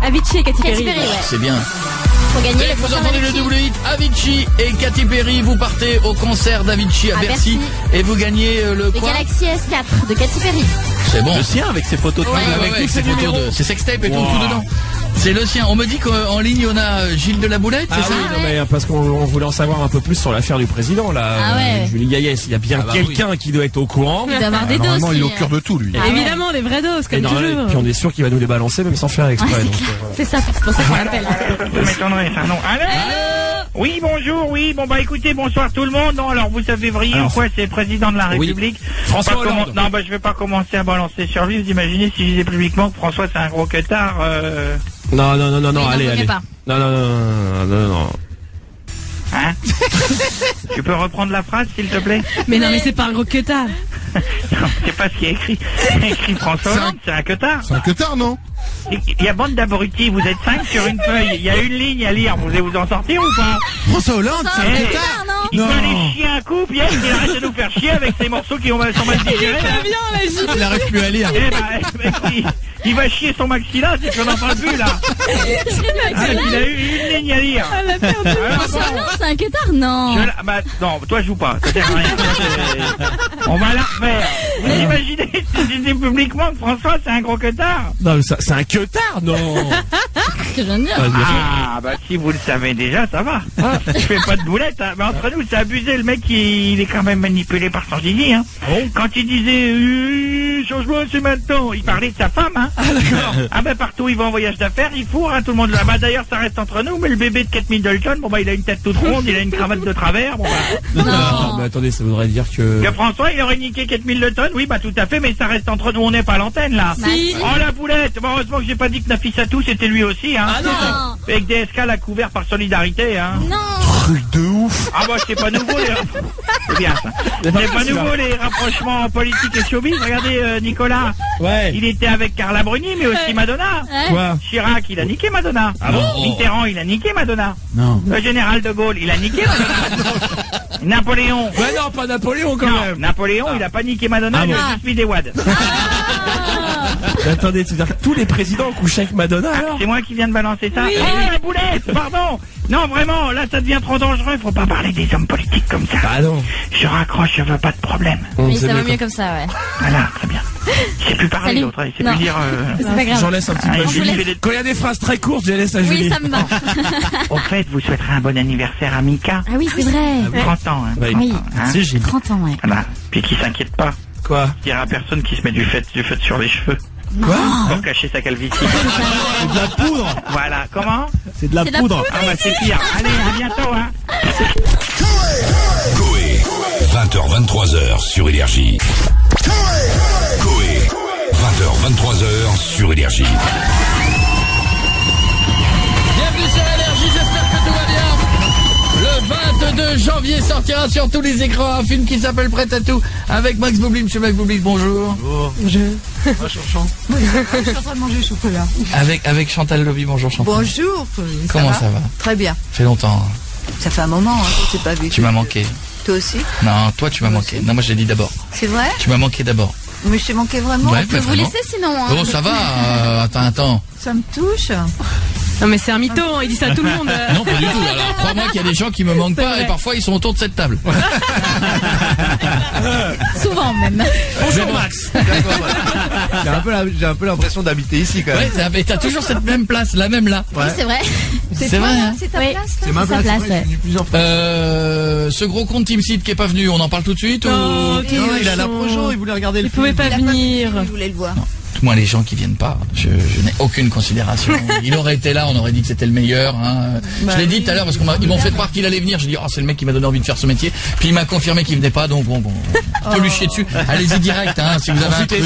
D: Avicii et Katy Perry.
B: Perry, ouais.
A: C'est bien.
B: Faut gagner
A: Et
B: le
A: vous
B: prochain
A: entendez le
B: Avicii.
A: double hit Avicii et Katy Perry. Vous partez au concert d'Avicii à
B: À
A: Bercy.
B: Bercy.
A: Et vous gagnez le
B: Le
A: quoi?
B: Galaxy S4 de Katy Perry.
A: C'est bon.
C: Le sien avec ses photos de
B: Ouais.
C: famille, avec tous ses numéros.
A: C'est sextape et tout,
C: Wow.
A: tout dedans. C'est le sien. On me dit qu'en ligne on a Gilles de la Boulette, c'est
C: Ah
A: ça?
C: oui, non, mais parce qu'on voulait en savoir un peu plus sur l'affaire du président là.
B: Ah ouais.
C: Julie Gaillet, il y a bien
A: Ah bah
C: quelqu'un qui doit être au courant.
B: Il doit avoir des doses.
E: Normalement, il est au
B: qui,
E: cœur de tout, lui.
B: Ah ouais.
D: Évidemment, des vraies doses,
C: Et
D: comme toujours.
C: puis on est sûr qu'il va nous les balancer même sans faire exprès.
B: Ouais,
C: donc,
B: c'est clair.
C: voilà.
B: C'est ça, c'est pour ça qu'on l'appelle.
L: Ça m'étonnerait, ça, non. Allô? Oui, bonjour, oui, bon bah écoutez, bonsoir tout le monde. Non, alors vous savez vriller ou quoi, c'est le président de la
C: Oui.
L: République.
C: François
L: Pas
C: Hollande.
L: Non, bah je vais pas commencer à balancer sur lui. Vous imaginez si je disais publiquement que François c'est un gros queutard.
C: Non,
B: Oui,
C: allez,
B: n'en
C: allez.
B: pas.
C: Non.
L: Hein? Tu peux reprendre la phrase s'il te plaît?
D: Mais non, mais c'est pas un gros queutard.
L: Non, c'est pas ce qui est écrit. Écrit François Hollande, c'est un queutard.
E: C'est un queutard, non?
L: Il y a bande d'abrutis, vous êtes 5 sur une feuille. Il y a une ligne à lire, vous allez vous en sortir ou pas?
E: François Hollande, c'est un
L: Eh,
E: queutard?
B: non.
L: Il peut aller chier un coup, Pierre, il arrête de nous faire chier avec ces morceaux qui sont mal digérés. là.
D: Bien, la Gilles.
A: Il n'arrive plus à lire.
L: Eh ben, il va chier son maxilla, c'est qu'on n'en parle plus là. Ah, il a eu une ligne à lire.
D: Elle a perdu.
L: Alors,
B: François
L: bon,
B: Hollande, c'est un queutard, non.
L: bah, non, toi joue pas. Ça sert à rien. On va la refaire. Vous imaginez si je disais publiquement que François c'est un gros queutard?
C: Non, c'est un queutard, non.
B: C'est ce que je viens de dire.
L: Ah, bah si vous le savez déjà, ça va. Je fais pas de boulette, hein. Mais entre nous, c'est abusé. Le mec, il est quand même manipulé par son génie, hein. Quand il disait changement, c'est maintenant, il parlait de sa femme, hein.
C: Ah d'accord.
L: Ah ben partout il va en voyage d'affaires, il fourre, hein, tout le monde. Bah d'ailleurs ça reste entre nous, mais le bébé de Kate Middleton, bon bah il a une tête toute ronde, il a une cravate de travers, bon bah.
C: Non, mais attendez, ça voudrait dire que...
L: Que François il aurait niqué Kate Middleton, oui bah tout à fait, mais ça reste entre nous, on n'est pas à l'antenne là.
B: Bah, si.
L: Oh la boulette, bon heureusement que j'ai pas dit que Nafissatou c'était lui aussi, hein.
B: Ah non.
L: Avec DSK l'a couvert par solidarité, hein.
B: Non.
E: Truc de ouf.
L: Ah bah c'est pas nouveau les... C'est bien ça. C'est pas nouveau les rapprochements politiques et showbiz, regardez Nicolas.
C: Ouais.
L: Il était avec Carla Bruni, mais aussi Madonna.
B: Ouais.
C: Quoi?
L: Chirac, il a niqué Madonna.
C: Ah bon?
L: Mitterrand, il a niqué Madonna.
C: Non.
L: Le général de Gaulle, il a niqué Madonna. Napoléon.
C: Ouais, non, pas Napoléon quand
L: Non,
C: même.
L: Napoléon, il a pas niqué Madonna,
C: Ah
L: il
C: bon.
L: a juste mis des wads.
C: Mais attendez, tu veux dire que tous les présidents couchent avec Madonna alors?
L: C'est moi qui viens de balancer ça.
D: Oui.
L: Oh, la boulette, pardon. Non, vraiment, là, ça devient trop dangereux. Faut pas parler des hommes politiques comme ça.
C: Ah non.
L: Je raccroche, je veux pas de problème.
B: Oui,
C: C'est
B: ça va
C: mieux
B: mieux comme ça, ouais.
L: Voilà, très bien. Je sais plus parler
B: Salut.
L: d'autre, je sais
B: Non.
L: plus dire...
B: C'est pas grave.
C: J'en laisse un petit
L: Ah,
C: peu.
L: Julie
B: laisse.
L: fait des-
C: Quand il y a des phrases très courtes, je les laisse à Julie.
B: Oui, ça me va.
L: Au fait, vous souhaiterez un bon anniversaire à Mika.
B: Ah oui, c'est vrai.
L: 30 ans, hein.
C: Ouais,
B: Oui.
C: C'est Gilles.
B: 30 ans, ouais.
L: Voilà. Puis qui s'inquiète pas.
C: Quoi?
L: Il y aura personne qui se met du feu sur les cheveux.
C: Quoi?
L: Pour cacher sa calvitie.
C: C'est de la poudre.
L: Voilà. Comment?
C: C'est de la
B: C'est de la
C: poudre.
L: Ah bah c'est pire. Allez, à bientôt, hein.
G: Coé, 20h, 23h sur Énergie. Coé, 20h, 23h sur Énergie.
A: Bienvenue sur Énergie, j'espère que tout va bien. Le 22 janvier sortira sur tous les écrans un film qui s'appelle Prêt à tout avec Max Boublil. Monsieur Max Boublil, bonjour.
M: Je suis en train de manger le chocolat.
A: Avec Chantal Lobby, bonjour Chantal.
M: Bonjour, Pauline.
A: Comment ça va?
M: Très bien.
A: Ça fait longtemps.
M: Ça fait un moment hein, qu'on s'est pas vu.
A: Tu m'as manqué.
M: Toi aussi?
A: Non, toi tu m'as manqué. Non, moi je l'ai dit d'abord.
M: C'est vrai?
A: Tu m'as manqué d'abord.
M: Mais je t'ai manqué vraiment.
A: Ouais,
B: On peut
A: mais
B: vous
A: vraiment.
B: laisser sinon, hein.
A: Oh, ça va. Attends.
M: Ça me touche.
D: Non, mais c'est un mytho, hein, il dit ça à tout le monde.
A: Non, pas du tout. Alors, crois-moi qu'il y a des gens qui me manquent
D: C'est
A: pas
D: vrai.
A: et parfois ils sont autour de cette table.
B: Souvent même.
C: Bonjour Max.
I: J'ai un peu l'impression d'habiter ici quand même.
A: Ouais, t'as toujours cette même place, la même là.
B: Oui, c'est vrai.
A: C'est
M: toi,
A: vrai,
M: là,
A: hein.
M: c'est ta
B: Oui.
M: place, là?
I: C'est ma
B: C'est sa
I: place,
B: place,
I: c'est vrai, je suis venu plusieurs fois.
A: Ce gros compte Team Seed qui est pas venu, on en parle tout de suite
D: Non,
A: ou...
D: t'es
I: Non, il a la
D: méchant.
I: projo, il voulait regarder le
D: Il pouvait
I: film.
D: pas
M: Il a
D: venir.
M: Je voulais le voir.
A: Moi, les gens qui viennent pas, je n'ai aucune considération. Il aurait été là, on aurait dit que c'était le meilleur. Hein. Je l'ai dit tout à l'heure parce qu'ils m'ont fait croire qu'il allait venir. J'ai dit, oh, c'est le mec qui m'a donné envie de faire ce métier. Puis il m'a confirmé qu'il venait pas, donc bon, on peut lui chier dessus. Allez-y direct, hein, si vous avez un truc,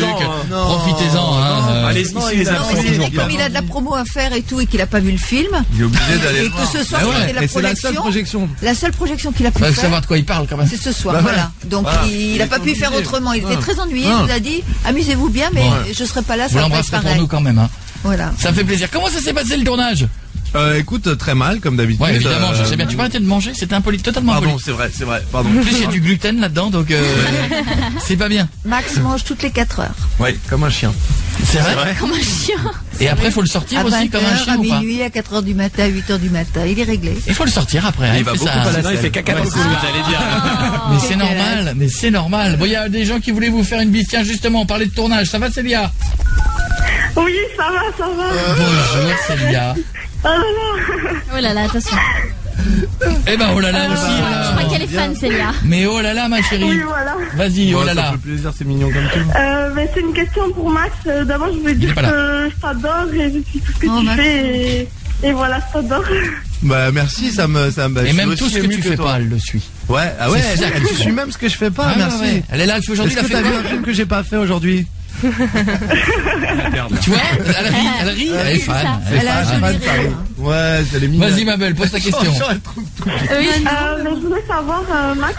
A: profitez-en. Hein,
C: allez-y, si les absents toujours pas.
M: Comme il a de la promo à faire et tout, et qu'il a pas vu le film,
I: Il est obligé d'aller
M: et
I: voir.
M: que ce soir c'était la
I: Et c'est la seule
M: projection.
I: projection.
M: La seule projection qu'il a pu
A: Il faut
M: faire,
A: savoir de quoi il parle quand même.
M: c'est ce soir.
I: Bah
M: Voilà. Donc
I: Voilà.
M: il n'a pas pu faire autrement. Il était très ennuyé. Il nous a dit amusez-vous bien, mais je serai pas là.
A: Vous
M: Ça va pas être
A: l'embrasserez pour
M: pareil.
A: nous quand même. Hein.
M: Voilà.
A: Ça me fait plaisir. Comment ça s'est passé le tournage?
I: Écoute, très mal, comme d'habitude.
A: Ouais, évidemment, je sais bien. Tu peux arrêter de manger, c'était totalement
I: Pardon,
A: impoli.
I: c'est vrai, pardon.
A: En plus, il y a du gluten là-dedans, donc c'est pas bien.
M: Max mange toutes les 4 heures.
I: Ouais, comme un chien.
A: C'est vrai.
B: Comme un chien.
A: Et après, faut le sortir
M: À
A: aussi
M: 20h,
A: comme un chien
M: à
A: ou pas?
M: minuit, à 4h du matin, à 8h du matin. Il est réglé.
A: Il faut le sortir après. Hein,
I: Il va
A: fait
I: beaucoup
A: ça.
I: à la
C: Sinon, il fait caca dans le cou, j'allais dire.
A: Mais c'est normal, mais c'est normal. Bon, il y a des gens qui voulaient vous faire une bise. Tiens, justement, on parlait de tournage. Ça va, Célia?
J: Oui, ça va.
A: Bonjour, Célia.
J: Oh là là.
B: Oh là là, attention.
A: Eh ben, oh là là aussi.
B: Je crois qu'elle est fan, Célia.
A: Mais oh là là, ma chérie.
J: Oui, voilà.
A: Vas-y, oh là
I: Ça
A: là.
I: fait plaisir, c'est mignon comme tout.
J: Mais c'est une question pour Max. D'abord, je voulais
A: Il est
J: dire
A: pas là.
J: que je t'adore et je suis tout ce que tu
M: Max.
J: fais. Et voilà, je t'adore.
I: Bah merci, ça me.
A: Et même tout ce que tu fais pas, elle le suit.
I: Ouais, ah ouais,
A: C'est ça.
I: tu suis même ce que je fais pas,
A: Ah,
I: merci.
A: ouais. Elle est là, elle fait aujourd'hui,
I: Est-ce
A: elle
I: que
A: a
I: t'as
A: fait
I: vu un film que j'ai pas fait aujourd'hui?
A: Tu vois, elle rit, elle est fan.
M: Elle a un
A: fan.
M: joli rire.
I: Ouais, c'est les mignons.
A: Vas-y, ma belle, pose ta question.
J: Mais je voulais savoir, Max,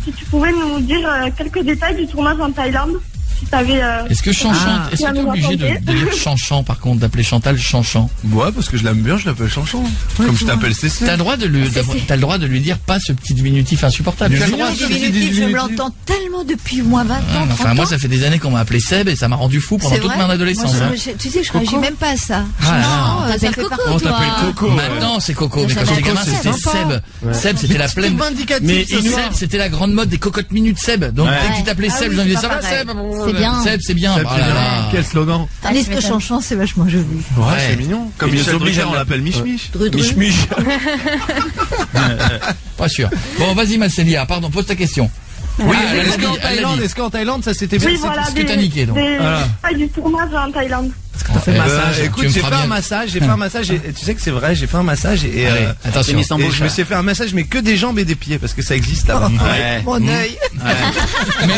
J: si tu pouvais nous dire quelques détails du tournage en Thaïlande. Si t'avais.
A: Est-ce que Chanchan, est-ce que t'es obligé de dire Chanchan par contre, d'appeler Chantal Chanchan?
I: Ouais, parce que je l'aime bien, je l'appelle Chanchan. Comme je t'appelle Cécile.
A: T'as le droit t'as le droit de lui dire pas ce petit diminutif insupportable. Tu as le droit.
M: Je me l'entends tellement depuis moins 20 ans.
A: Enfin,
M: 30
A: moi,
M: ans.
A: ça fait des années qu'on m'a appelé Seb et ça m'a rendu fou pendant
M: C'est
A: toute
M: vrai
A: mon adolescence.
M: Moi,
A: hein.
M: tu sais, je réagis même pas à ça.
A: Ah là là.
M: Non, ça
B: T'appelles
M: fait
B: Coco,
M: partie.
C: On
B: toi.
C: t'appelle Coco.
A: Maintenant, c'est Coco, mais
M: Ça
A: quand j'étais
M: s'appelle
A: gamin,
M: Coco,
A: c'était
M: c'est sympa.
A: Seb. Seb, c'était la pleine.
I: Mais
A: Seb, c'était la grande mode des cocottes minutes Seb. Donc,
B: Ouais.
A: dès que tu t'appelais
M: Ah
A: Seb,
M: oui,
A: les gens disaient
M: c'est
A: ça
M: pas
A: va
M: pareil.
A: Seb.
B: C'est bien.
A: Seb, c'est bien.
I: Seb,
A: Oh là là.
I: quel slogan.
M: Tandis que Chanchan, c'est vachement joli.
I: Ouais,
A: Ouais.
I: c'est mignon. Comme
C: Il nous
I: Michel
C: oblige
I: Drucker,
C: à
I: on l'appelle Mich Mich.
M: Drudru.
C: Mich.
A: Pas sûr. Bon, vas-y, ma Célia, pardon, pose ta question. Oui, elle l'a dit, elle l'a dit.
I: Est-ce qu'en Thaïlande, ça s'était bien?
J: Oui, voilà,
A: ce que t'as niqué, donc.
J: des
A: Voilà.
J: détails du tournage en Thaïlande.
I: Écoute, j'ai fait un massage, et tu sais que c'est vrai, j'ai fait un massage et
A: Allez, attention.
I: et je me suis fait un massage, mais que des jambes et des pieds, parce que ça existe là-bas.
A: Ouais.
M: Mon œil.
A: Mais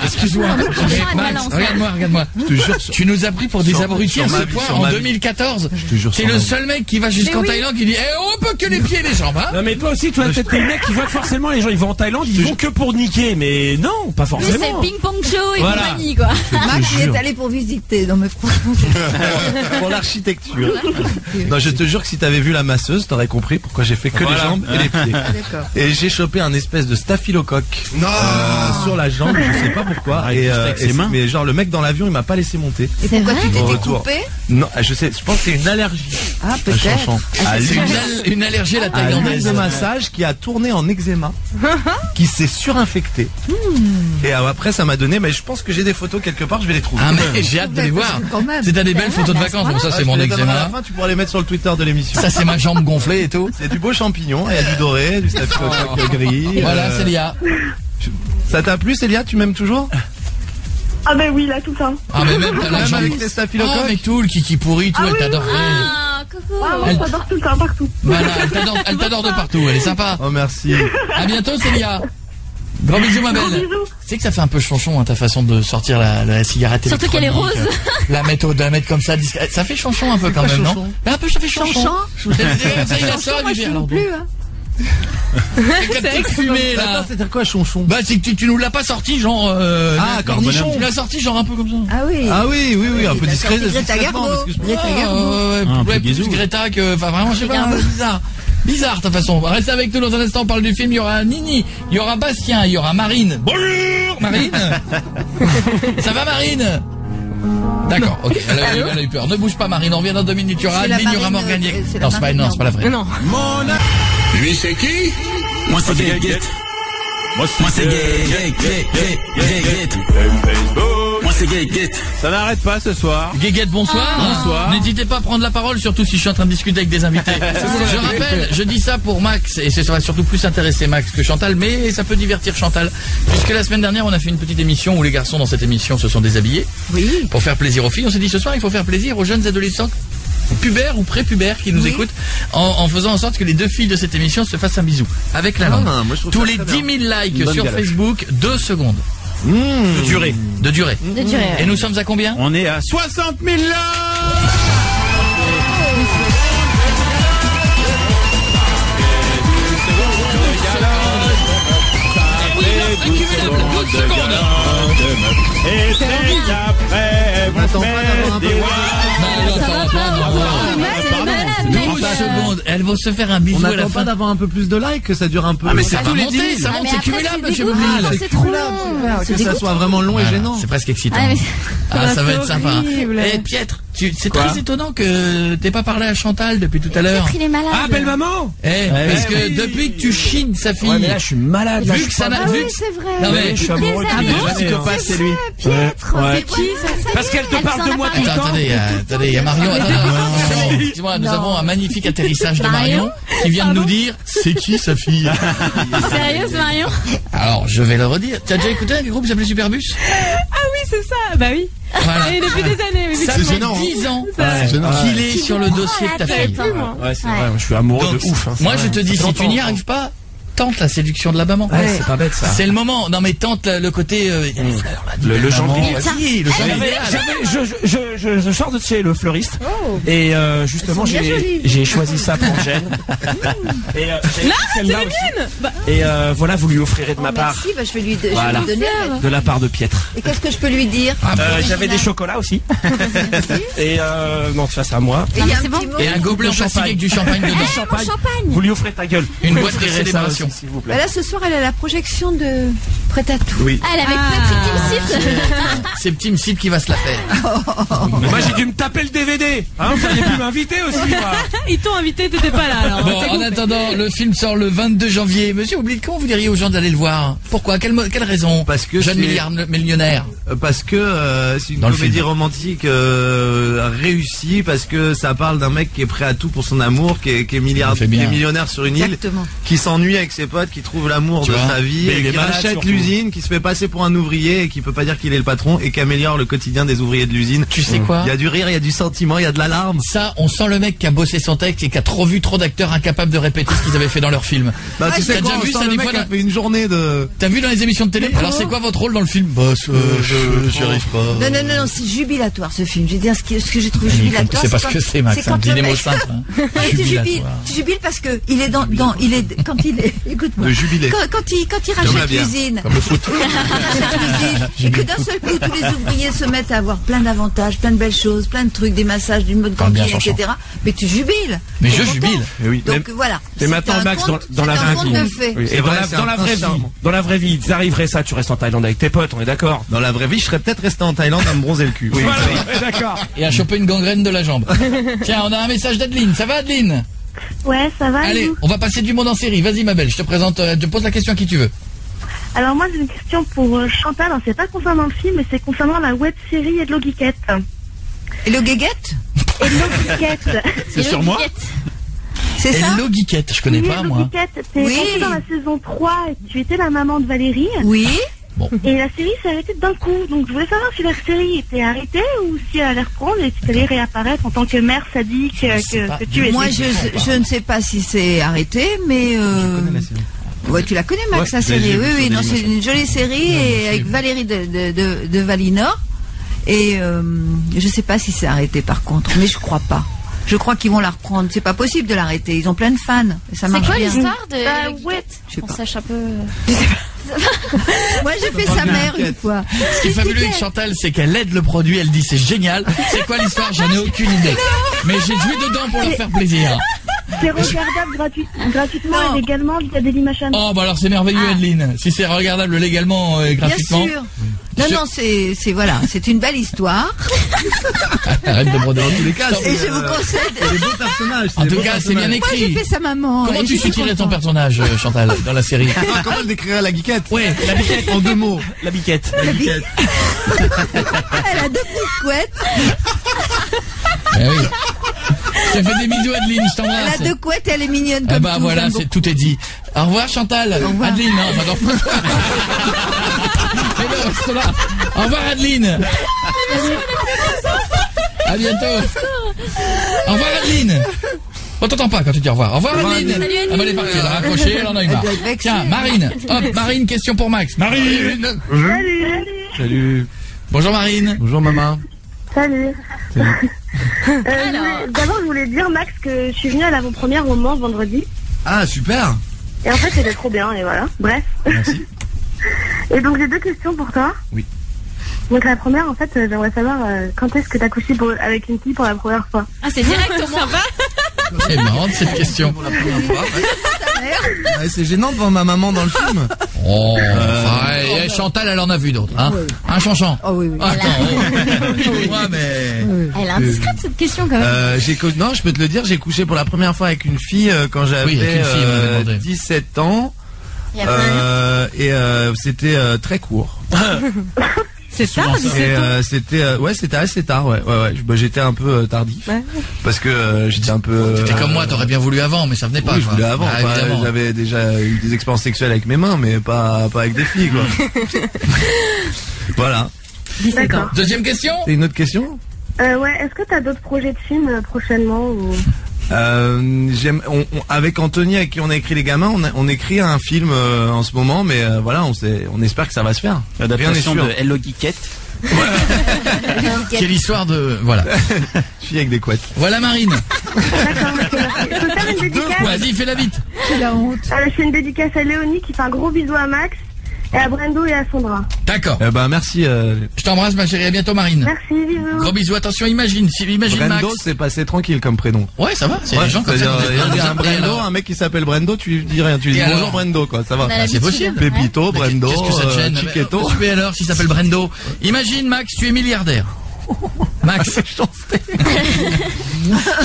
A: excuse-moi, mais Max, regarde-moi.
I: Je te jure.
A: Tu nous as pris pour des
I: Sur-
A: abrutis
I: sur
A: à ce
I: ma vie,
A: point
I: sur
A: en
I: ma vie.
A: 2014.
I: Je te jure.
A: T'es
I: sur
A: le
I: ma vie.
A: seul mec qui va jusqu'en Thaïlande qui dit on peut que les pieds et les jambes, hein.
C: Non mais toi aussi, toi peut-être t'es le mec qui voit que forcément les gens ils vont en Thaïlande, ils vont que pour niquer, mais non, pas
B: Lui,
C: forcément.
B: c'est ping-pong show et
C: Voilà.
B: compagnie, quoi.
M: Max, il
I: jure.
M: est allé pour visiter. Non, mais franchement,
I: Pour l'architecture. Non, je te jure que si t'avais vu la masseuse, t'aurais compris pourquoi j'ai fait que
C: Voilà.
I: les jambes et les pieds.
M: d'accord.
I: Et j'ai chopé un espèce de staphylocoque sur la jambe, je sais pas pourquoi.
C: Ah, il testait avec ses mains.
I: Mais genre le mec dans l'avion, il m'a pas laissé monter.
M: Et pourquoi tu
I: Au
M: t'étais
I: retour.
M: coupé?
I: Non, je sais, je pense que c'est une allergie.
M: Ah,
I: à
M: peut-être.
I: Chanchan. À
A: C'est
I: l'huile
A: une allergie à la
I: à l'huile
A: thaïlandaise.
I: de massage qui a tourné en eczéma, qui s'est surinfecté. Et après, ça m'a donné, mais je pense que j'ai des photos quelque part, je vais les trouver.
A: Ah mais j'ai hâte de les voir.
M: Quand même.
A: C'est t'as des belles photos de vacances, donc ça c'est
I: Je
A: mon
I: te les donnerai à la
A: eczéma.
I: fin, tu pourras les mettre sur le Twitter de l'émission.
A: Ça c'est ma jambe gonflée et tout.
I: C'est du beau champignon, il y a du doré, du staphylocoque gris.
A: Voilà, Célia.
I: Ça t'a plu, Célia? Tu m'aimes toujours?
J: Ah ben oui, là, tout ça.
A: Ah mais même t'as la
I: Même
A: jambe.
I: avec tes staphylocoques?
A: Oh mais tout le kiki pourri, tout,
J: Ah
A: elle
J: oui,
A: t'adorerait.
B: Ah, coucou.
J: Ah, moi, j'adore tout ça, partout.
A: Voilà, elle t'adore de partout, elle est sympa.
I: Oh, merci.
A: À bientôt Célia. Gros bisous ma
J: Gros
A: belle.
J: bisous.
A: Tu sais que ça fait un peu chonchon hein, ta façon de sortir la cigarette
B: Surtout qu'elle est
A: électronique,
B: rose.
A: La mettre comme ça, discrète. Ça fait chonchon un peu quand même, non? Mais un peu ça fait chonchon.
M: Chanchan?
A: Ça il la sort,
M: Moi,
A: il
M: je
A: vient.
M: fume plus, hein.
A: Avec la petite fumée là.
I: Attends, c'est-à-dire quoi, chonchon?
A: Bah c'est que tu nous l'as pas sorti genre
I: cornichon.
A: Tu l'as sorti genre un peu comme ça.
M: Ah oui.
I: Ah oui, un peu
M: il a
I: discret.
M: sorti Greta
I: discrètement,
M: Garbo.
I: parce que je-
M: Greta Garbo.
C: Un peu
A: plus
C: guézou.
A: Greta que, enfin vraiment je sais pas, bizarre ta façon. Reste avec nous dans un instant, on parle du film, il y aura Nini, il y aura Bastien, il y aura Marine. Bonjour Marine. Ça va Marine? D'accord, ok, elle a eu peur. Ne bouge pas Marine, on revient dans 2 minutes, il y aura
M: C'est la
A: Adeline, il y aura
M: Marine,
A: Morgane.
M: c'est la
A: Non, c'est pas,
M: Marine,
A: non, c'est pas la vraie.
D: Non.
G: Lui, c'est qui?
K: Moi c'est gay. Moi c'est gay. c'est Guéguette.
C: Ça n'arrête pas ce soir.
A: Guéguette, bonsoir.
C: Bonsoir.
A: N'hésitez pas à prendre la parole, surtout si je suis en train de discuter avec des invités. Je rappelle, je dis ça pour Max, et ça va surtout plus intéresser Max que Chantal, mais ça peut divertir Chantal. Puisque la semaine dernière, on a fait une petite émission où les garçons dans cette émission se sont déshabillés.
M: Oui.
A: Pour faire plaisir aux filles. On s'est dit ce soir, il faut faire plaisir aux jeunes adolescents pubères ou prépubères qui nous écoutent en faisant en sorte que les deux filles de cette émission se fassent un bisou avec la langue. Tous les 10 000 likes sur Facebook, 2 secondes. De durée. De durée. Et nous sommes à combien?
C: On est à 60 000 likes. Et c'est après, vous faites des
A: 12 secondes. Elles vont se faire un bisou
I: On
A: à la
I: n'attend
A: fin.
I: pas d'avoir un peu plus de likes, que ça dure un peu.
A: Ah mais c'est pas monté, ça monte, c'est cumulable chez vous.
I: C'est cumulable. Que ça soit vraiment long et gênant.
A: C'est presque excitant.
B: Ah, mais
A: Ah, ça va être sympa.
D: horrible.
A: Eh Pietre, c'est très étonnant que t'aies pas parlé à Chantal depuis tout à l'heure.
B: il est malade.
C: Ah, belle maman.
A: Parce que depuis que tu chines sa fille.
C: Ouais, mais là, je suis malade.
A: Vu que ça n'a vu.
B: c'est vrai.
A: Non mais
C: je suis amoureux de
A: psychopathe, c'est lui.
B: Pietre,
C: Ouais.
B: c'est qui ça?
C: Parce qu'elle te parle de moi tout le
A: Attends,
C: temps.
A: attendez, il y a Marion. Excusez-moi, nous avons un magnifique atterrissage de Marion qui vient de nous dire c'est qui sa fille.
B: Sérieuse, Marion?
A: Alors, je vais le redire. Tu as déjà écouté un groupe qui s'appelait Superbus?
D: Ah oui, c'est ça. Bah oui.
A: Voilà.
D: Et depuis des années. Mais
A: Ça fait 10 ans qu'il est sur le dossier de ta fille.
C: Ouais, c'est vrai, je suis amoureux
A: Donc,
C: de ouf. Hein,
A: moi, je te dis, si tu n'y arrives pas, tente la séduction de la maman.
C: Ouais, c'est pas bête ça.
A: C'est le moment. Non mais tente le côté il y a les fleurs là.
C: Le
A: champignon.
C: champignon.
A: Vas-y, le champignon.
C: Je sors de chez le fleuriste et justement j'ai choisi ça pour Jeanne. Et
D: c'est les miennes.
C: Et voilà, vous lui offrirez de ma part.
M: Merci, bah, je vais lui
C: Voilà.
M: donner.
C: De la part de Pietre.
M: Et qu'est-ce que je peux lui dire?
C: J'avais des chocolats aussi. Et non, ça c'est à moi.
M: Et il y a un
B: c'est bon.
M: petit mot.
A: Et un gobelet en plastique avec du champagne dedans.
C: Champagne.
B: Champagne.
C: Vous lui offrez ta gueule.
A: Une
C: Vous
A: boîte de
C: offrirez ça
A: célébration.
C: aussi, s'il vous plaît.
M: Bah là, ce soir, elle a la projection de Prêt à tout.
I: Oui.
B: Ah, elle avait petite team
A: C'est Team Sip qui va se la faire.
C: Moi j'ai dû me taper le DVD. Hein, vous auriez pu m'inviter aussi. Moi.
D: Ils t'ont invité, t'étais pas là alors.
A: Bon, en attendant, le film sort le 22 janvier. Monsieur, oubliez comment vous diriez aux gens d'aller le voir? Pourquoi? Quelle raison?
I: Parce que
A: jeune millionnaire.
I: Parce que c'est une
A: Dans le
I: comédie
A: film.
I: romantique réussie, parce que ça parle d'un mec qui est prêt à tout pour son amour, qui est millionnaire sur une île,
M: Exactement.
I: qui s'ennuie avec ses potes, qui trouve l'amour
A: Tu
I: de
A: vois,
I: sa vie,
C: mais il
I: et
C: est
I: qui
C: malade,
I: rachète
C: surtout.
I: l'usine, qui se fait passer pour un ouvrier et qui peut pas dire qu'il est le patron, et qui améliore le quotidien des ouvriers de l'usine.
A: Tu sais quoi?
I: Il y a du rire, il y a du sentiment, il y a de l'alarme.
A: Ça, on sent le mec qui a bossé son texte et qui a trop vu trop d'acteurs incapables de répéter ce qu'ils avaient fait dans leur film.
I: Bah, tu sais
A: t'as
I: quoi,
A: déjà
I: on
A: vu
I: sent
A: ça
I: le
A: des
I: mec
A: fois
I: qui a
A: dans-
I: fait une journée de...
A: T'as vu dans les émissions de télé? Alors c'est quoi votre rôle dans le film? Bah, j'y arrive pas.
M: Non, c'est jubilatoire ce film. Je veux dire, ce que j'ai trouvé jubilatoire.
A: C'est parce que c'est Max,
M: quand
A: dis
M: le
A: des mots
M: mec-
A: simples. Hein.
M: Tu jubiles parce que il est quand il est, écoute-moi.
I: De jubilé.
M: Quand il
I: Comme la
M: rachète
I: bière.
M: l'usine.
A: Comme le foot.
M: Et que d'un seul coup, tous les ouvriers se mettent à avoir plein d'avantages, plein de belles choses, plein de trucs, des massages, d'une mode
A: Parle bien,
M: cantine,
A: Jean-Jean.
M: etc. Mais tu jubiles.
A: Mais
M: T'es
A: je
M: content.
A: jubile.
I: Mais oui.
M: Donc voilà.
C: Mais maintenant, Max, dans la vraie vie. Oui,
I: C'est
C: et
I: vrai,
C: dans la vraie vie, dans la vraie vie, t'arriverais ça, tu restes en Thaïlande avec tes potes, on est d'accord?
I: Dans la vraie vie, je serais peut-être resté en Thaïlande à me bronzer le cul. Oui.
C: Voilà, ouais, d'accord.
A: Et à choper une gangrène de la jambe. Tiens, on a un message d'Adeline. Ça va, Adeline?
J: Ouais, ça va. et
A: Allez,
J: vous
A: on va passer du monde en série. Vas-y, ma belle, je te présente, je te pose la question à qui tu veux.
J: Alors moi j'ai une question pour Chantal. Alors, c'est pas concernant le film, mais c'est concernant la web série Hello Geekette.
M: Et le guéguette?
J: Hello Geekette.
A: C'est sur moi?
M: C'est ça?
A: Hello Geekette, je connais
J: Oui,
A: pas,
J: Hello
A: moi.
J: Geekette, t'es
M: Oui.
J: passée dans la saison 3 et tu étais la maman de Valérie.
M: Oui.
J: Et la série s'est arrêtée d'un coup. Donc je voulais savoir si la série était arrêtée ou si elle allait reprendre et si elle allait réapparaître en tant que mère sadique que tu es.
M: Moi, je ne sais pas si c'est arrêté, mais ouais, tu la connais, Max,
I: Ouais,
M: la
I: je l'ai
M: série.
I: vue
M: Oui,
I: sur
M: oui, non,
I: Dailymotion.
M: c'est une jolie série et avec Valérie de Valinor. Et je sais pas si c'est arrêté par contre, mais je crois pas. Je crois qu'ils vont la reprendre. C'est pas possible de l'arrêter. Ils ont plein de fans. Et ça
B: C'est
M: marche
B: quoi
M: bien.
B: l'histoire de
J: Bah,
B: Hello
J: ouais.
B: Geekette?
M: Je sais
B: On
M: pas.
B: sache un peu.
M: Moi, j'ai fait sa mère une fois.
A: Ce qui est fabuleux avec Chantal, c'est qu'elle aide le produit, elle dit c'est génial. C'est quoi l'histoire? J'en ai aucune idée. Mais j'ai joué dedans pour leur faire plaisir.
J: C'est regardable gratuitement et légalement via Dailymotion.
A: Oh, bah alors c'est merveilleux, Adeline. Si c'est regardable légalement et gratuitement.
M: Bien sûr. Non, c'est voilà, c'est une belle histoire.
A: Arrête de broder dans tous les cas.
M: Et je vous conseille.
I: C'est des beaux personnages.
A: En tout cas, c'est bien
M: Moi, j'ai
A: écrit.
M: fait sa maman.
A: Comment
M: et
A: tu
M: j'étais
A: soutirais ton
M: contente.
A: personnage, Chantal, dans la série?
I: Comment elle décrirait la geekette?
A: Ouais,
C: La biquette.
I: En 2 mots.
C: La biquette.
M: Elle a 2 petites couettes.
A: Eh oui. Je te fais des bisous, Adeline, je
M: Elle
A: t'embrasse.
M: a 2 couettes, elle est mignonne
A: Ah
M: comme
A: bah
M: tout,
A: voilà,
M: j'aime
A: c'est,
M: beaucoup.
A: tout est dit. Au revoir, Chantal.
M: revoir.
A: Adeline, non, pardon. Mais non, reste là. Au revoir, Adeline. À bientôt. Au revoir, Adeline. On t'entend pas quand tu dis au revoir. Au revoir, Adeline.
B: Salut, Adeline.
A: Ah bah, elle est partie, elle a raccroché, elle en a eu marre.
M: Elle doit être vexée.
A: Tiens, Marine. Hop, Marine, question pour Max. Marine.
I: Salut.
A: Bonjour, Marine.
I: Bonjour maman.
J: Salut. D'abord, je voulais dire, Max, que je suis venue à l'avant-première au Mans vendredi.
I: Ah super.
J: Et en fait, c'était trop bien, et voilà. Bref.
I: Merci.
J: Et donc, j'ai 2 questions pour toi.
I: Oui.
J: Donc, la première, en fait, j'aimerais savoir quand est-ce que t'as couché avec une fille pour la première fois.
B: Ah, c'est direct au moins.
A: C'est marrant cette question.
I: Pour la première fois. Ouais, c'est gênant devant ma maman dans le film.
A: Oh, ouais, Chantal, elle en a vu d'autres, hein. Un chanchant.
M: Oh oui, oui.
A: Attends, moi, mais.
B: Elle est indiscrète cette question quand même.
I: Non, je peux te le dire, j'ai couché pour la première fois avec une fille quand j'avais
A: Oui, avec une fille, on m'avait demandé.
I: 17 ans.
B: Il y a plein de-
I: C'était très court.
D: C'est tard,
I: Et
D: 17 ans.
I: c'était assez tard, ouais. Bah, j'étais un peu tardif.
D: Ouais.
I: Parce que j'étais un peu.
A: T'es comme moi, t'aurais bien voulu avant, mais ça venait pas.
I: Oui, je
A: quoi.
I: voulais avant.
A: Ah,
I: Enfin,
A: évidemment.
I: j'avais déjà eu des expériences sexuelles avec mes mains, mais pas avec des filles, quoi. Voilà.
D: 17 ans.
J: D'accord.
A: Deuxième question.
I: C'est une autre question?
J: Ouais, est-ce que t'as d'autres projets de films prochainement ou...
I: Avec Anthony, avec qui on a écrit Les Gamins, on écrit un film en ce moment, mais voilà, on espère que ça va se faire. Rien n'est
K: L'adaptation
I: sûr.
K: de Hello Geekette.
A: Quelle histoire de. Voilà.
I: Fille avec des couettes.
A: Voilà Marine.
J: D'accord, ok, merci. Je peux faire une dédicace?
A: Vas-y, fais-la vite.
M: C'est la honte.
J: Je fais une dédicace à Léonie qui fait un gros bisou à Max, et à Brendo et à Sandra.
A: D'accord.
I: Merci.
A: Je t'embrasse, ma chérie. À bientôt, Marine.
J: Merci, bisous.
A: Gros bisous. Attention, imagine
I: Brendo,
A: Max.
I: c'est passé tranquille comme prénom.
A: Ouais, ça va. C'est
I: Ouais,
A: les gens comme ça.
I: c'est-à-dire, il y a un Brendo, un mec qui s'appelle Brendo, tu lui dis rien, tu lui dis
A: Et
I: bonjour
A: alors
I: Brendo, quoi, ça va.
B: On a
A: c'est
B: l'habitude.
A: possible.
I: Pépito,
A: Mais
I: Brendo,
A: qu'est-ce que ça te gêne
I: Chiquetto.
A: Tu fais alors s'il s'appelle Brendo. Imagine, Max, tu es milliardaire. Max.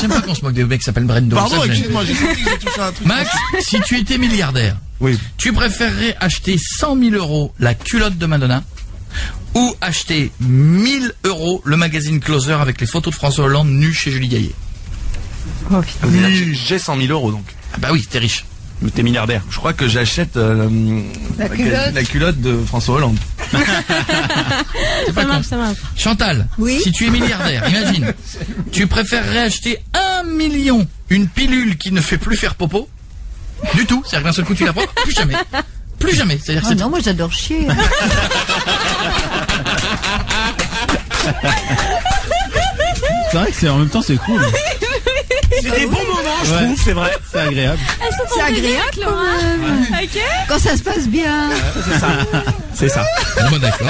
A: J'aime pas qu'on se moque des mecs qui s'appellent Brendo.
I: Pardon,
A: Ça, j'aime.
I: excuse-moi, j'ai senti que j'ai touché un truc.
A: Max, si tu étais milliardaire,
I: Oui.
A: tu préférerais acheter 100 000 € la culotte de Madonna ou acheter 1000 € le magazine Closer avec les photos de François Hollande nu chez Julie Gaillet?
D: Oh putain.
I: J'ai 100 000 € donc.
A: Ah bah oui, t'es riche.
K: Mais t'es milliardaire.
I: Je crois que j'achète
M: culotte.
I: la culotte de François Hollande.
A: C'est pas
D: Ça
A: con.
D: marche, ça marche.
A: Chantal,
M: Oui.
A: si tu es milliardaire, imagine, tu préférerais acheter 1 million une pilule qui ne fait plus faire popo du tout, c'est-à-dire qu'un seul coup tu la prends, plus jamais. Plus jamais, c'est-à-dire que
M: Ah
A: c'est
M: non, moi j'adore chier.
K: C'est vrai que c'est en même temps c'est cool.
C: C'est des bons moments, je trouve, c'est vrai.
K: C'est agréable.
M: C'est agréable quand même. Quand ça se passe bien.
C: C'est ça.
A: bon d'accord.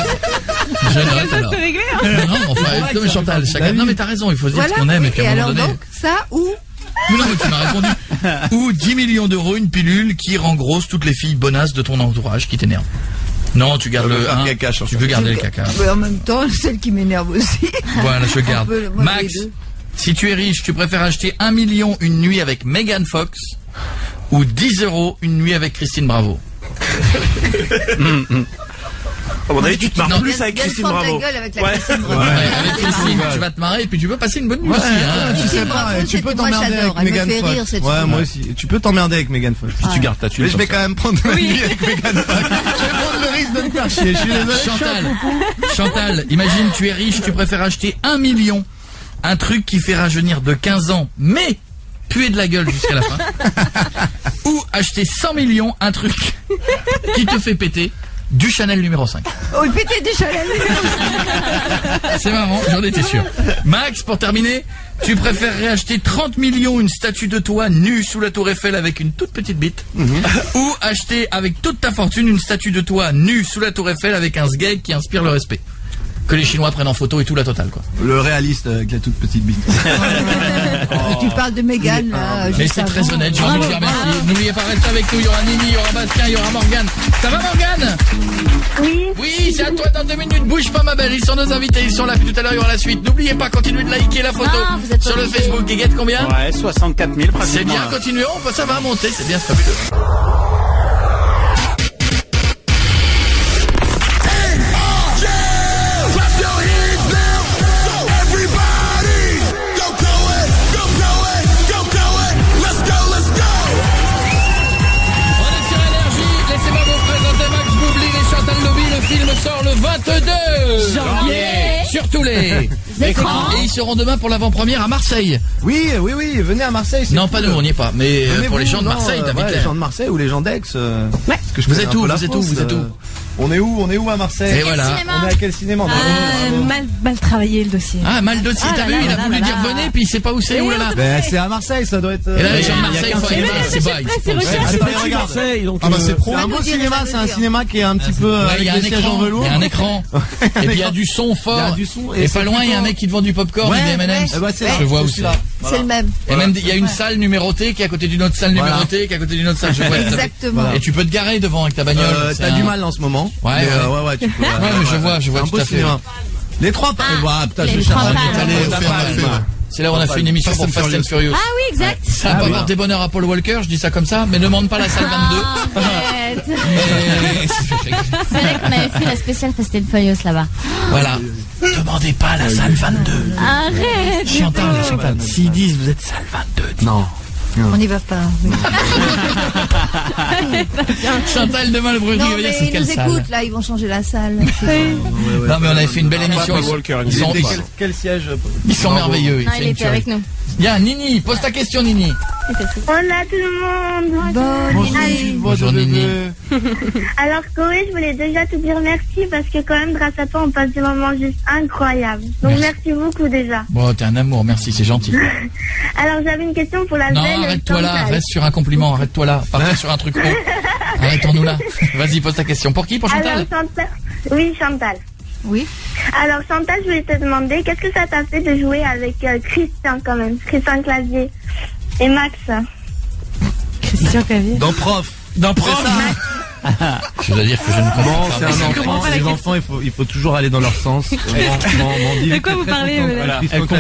A: Je note alors.
D: C'est réglé, hein.
A: Non, enfin, non mais Chantal, chacun. Non mais t'as raison, il faut se dire
M: Voilà.
A: ce qu'on aime et
M: Oui,
A: puis
M: et
A: à un moment
M: alors
A: donné.
M: donc, ça ou
A: Mais non, mais tu m'as répondu. Ou 10 millions d'euros, une pilule qui rend grosse toutes les filles bonasses de ton entourage qui t'énervent. Non, tu gardes
I: Je veux
A: le
I: faire
A: 1.
I: caca, Chantal.
A: Tu veux garder le caca.
M: Mais en même temps, celle qui m'énerve aussi.
A: Voilà, je garde.
M: peut- moi,
A: Max,
M: les deux.
A: si tu es riche, tu préfères acheter 1 million une nuit avec Megan Fox ou 10 € une nuit avec Christine Bravo?
C: À mon avis, tu te marres
A: Non.
C: plus avec
M: Viens
C: Christine
M: te prendre
C: Bravo.
M: ta gueule avec la
C: Ouais.
M: Christine Bravo.
A: Ouais, avec Christine, tu vas te marrer et puis tu peux passer une bonne nuit aussi. Hein.
I: Tu sais
M: Christine
I: pas,
M: Bravo,
I: tu peux
M: c'était- moi,
I: t'emmerder
M: j'adore.
I: avec
M: Elle me
I: Megan
M: fait
I: Fox.
M: rire, cette
I: Ouais,
M: fille.
I: moi aussi. Tu peux t'emmerder avec Megan Fox.
K: Puis tu gardes ta thune.
I: Mais je vais
K: comme
I: quand même prendre la nuit avec Megan Fox. Je vais prendre le risque de me faire chier. Je suis désolé.
A: Chantal, imagine tu es riche, tu préfères acheter 1 million, un truc qui fait rajeunir de 15 ans, mais puer de la gueule jusqu'à la fin, ou acheter 100 millions, un truc qui te fait péter du Chanel numéro 5.
M: Oh, il pétait du Chanel.
A: C'est marrant, j'en étais sûr. Max, pour terminer, tu préférerais acheter 30 millions une statue de toi nue sous la tour Eiffel avec une toute petite bite, ou acheter avec toute ta fortune une statue de toi nue sous la tour Eiffel avec un sgeg qui inspire le respect. Que les Chinois prennent en photo et tout la totale, quoi.
I: Le réaliste avec la toute petite bite.
M: Tu parles de Mégane, là.
A: Mais
M: juste
A: c'est très
M: avant.
A: honnête, j'ai envie de dire merci. N'oubliez pas, restez avec nous, il y aura Nini, il y aura Bastien, il y aura Morgane. Ça va Morgane?
J: Oui.
A: Oui, c'est à toi dans 2 minutes. Bouge pas ma belle, ils sont nos invités, ils sont là. Puis tout à l'heure il y aura la suite. N'oubliez pas, continuez de liker la photo sur le Facebook. Guéguette, combien?
K: Ouais, 64 000 pratiquement.
A: C'est bien, continuons, ça va monter, c'est bien, c'est fabuleux. Le film sort le 22 janvier sur tous les écrans. Et ils seront demain pour l'avant-première à Marseille.
I: Oui, venez à Marseille.
A: Non, pas nous, on n'y est pas. Mais pour les gens de Marseille,
I: les gens de Marseille ou les gens d'Aix. Que
A: vous êtes où? Vous êtes où?
I: On est où à Marseille?
A: Et voilà.
I: On est à quel cinéma?
D: Mal travaillé le dossier.
A: Ah, mal dossier, t'as vu, il a voulu dire venez, puis il sait pas où c'est, oulala.
I: Ben, c'est à Marseille, ça doit être.
A: Et là, les gens de Marseille, c'est pas,
I: c'est pro. C'est un beau cinéma, c'est un cinéma qui est un petit peu.
A: Il y a un écran, il y a un écran. Et puis il y a du son fort. Et pas loin, il y a un mec qui te vend du popcorn et des M&M's. Je vois où c'est.
M: C'est le même.
A: Et même, il y a une salle numérotée qui est à côté d'une autre salle numérotée, qui est à côté d'une autre salle. Je vois.
M: Exactement.
A: Et tu peux te garer devant avec ta bagnole.
I: T'as du mal en ce moment.
A: Ouais,
I: tu peux.
A: Ouais, mais je vois tout à fait.
I: Les trois pas. Putain, je
A: c'est là où on a fait une émission pour Fast and Furious.
B: Ah oui, exact.
A: Ça va apporter bonheur à Paul Walker, je dis ça comme ça, mais ne demande pas la salle 22.
B: C'est vrai qu'on avait fait la spéciale Fast and Furious là-bas.
A: Voilà. Demandez pas la salle 22.
B: Arrête.
A: Chantal, s'ils disent vous êtes salle 22.
I: Non.
M: On n'y va pas.
A: Chantal, demain le bruit
M: Non,
A: va dire
M: mais
A: c'est
M: ils
A: quelle
M: nous
A: salle.
M: écoutent là, ils vont changer la salle.
A: Non, mais on avait fait une belle émission. Ils sont,
I: quel siège?
A: ils sont merveilleux.
B: Non, il était avec nous.
A: Bien, Nini, pose ta question, Nini.
J: Hola tout le monde.
A: Bonjour, Nini.
J: Alors Chloé, je voulais déjà te dire merci parce que quand même grâce à toi on passe des moments juste incroyables. Donc merci beaucoup déjà.
A: Bon, t'es un amour, merci, c'est gentil.
J: Alors j'avais une question pour la
A: Non,
J: belle
A: arrête-toi là,
J: Chantal.
A: reste sur un compliment, arrête-toi là, partez sur un truc haut. Arrêtons-nous là. Vas-y, pose ta question. Pour qui? Pour Chantal?
J: Alors Chantal. Oui, Chantal.
M: Oui.
J: Alors Chantal, je voulais te demander, qu'est-ce que ça t'a fait de jouer avec Christian quand même, Christian Clavier et Max?
D: Christian Clavier.
I: Dans prof.
A: Je dois dire que je ne comprends
I: Bon,
A: pas.
I: c'est un enfant. Les enfants, il faut toujours aller dans leur sens.
D: De quoi vous parlez?
I: Elle confond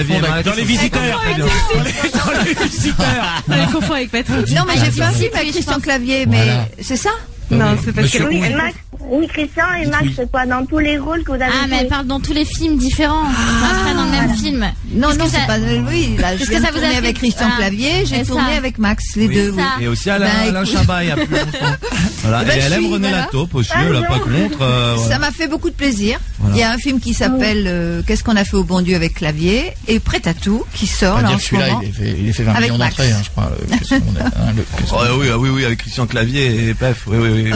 C: Dans les visiteurs. Dans les visiteurs.
D: Elle confond avec Patrick.
M: Non, mais j'ai fait un film avec Christian Clavier, mais c'est ça?
D: Non, c'est parce que.
J: Oui, Max. Oui, Christian et Max, c'est quoi dans tous les rôles que vous avez
B: Ah, mais elle parle dans tous les films différents. Pas dans le même film.
M: Non,
B: Est-ce
M: non,
B: que
M: c'est
B: ça-
M: pas. Oui, là, je
B: Est-ce
M: viens
B: que
M: de
B: ça vous a
M: tourner
B: fait-
M: avec Christian
B: Ah,
M: Clavier, j'ai
B: et
M: tourné
B: ça.
M: avec Max, les deux.
B: ça.
I: Et aussi Alain
M: écoute.
I: Chabat il y a plus longtemps. Voilà.
M: Bah,
I: Et elle aime
M: si,
I: René
M: voilà.
I: Lataupe aussi, elle a pas contre.
M: Ça
I: Voilà.
M: m'a fait beaucoup de plaisir.
I: Voilà.
M: Il y a un film qui s'appelle Qu'est-ce qu'on a fait au bon Dieu avec Clavier et Prêt à tout qui sort
A: Pas
M: là
A: dire
M: en
A: que
M: ce
A: celui-là,
M: moment.
A: il est fait 20
M: Avec
A: millions
M: Max.
A: d'entrées, je crois. Qu'est-ce qu'on a, qu'est-ce qu'on a-
I: Oui, avec Christian Clavier et Pef. Oui,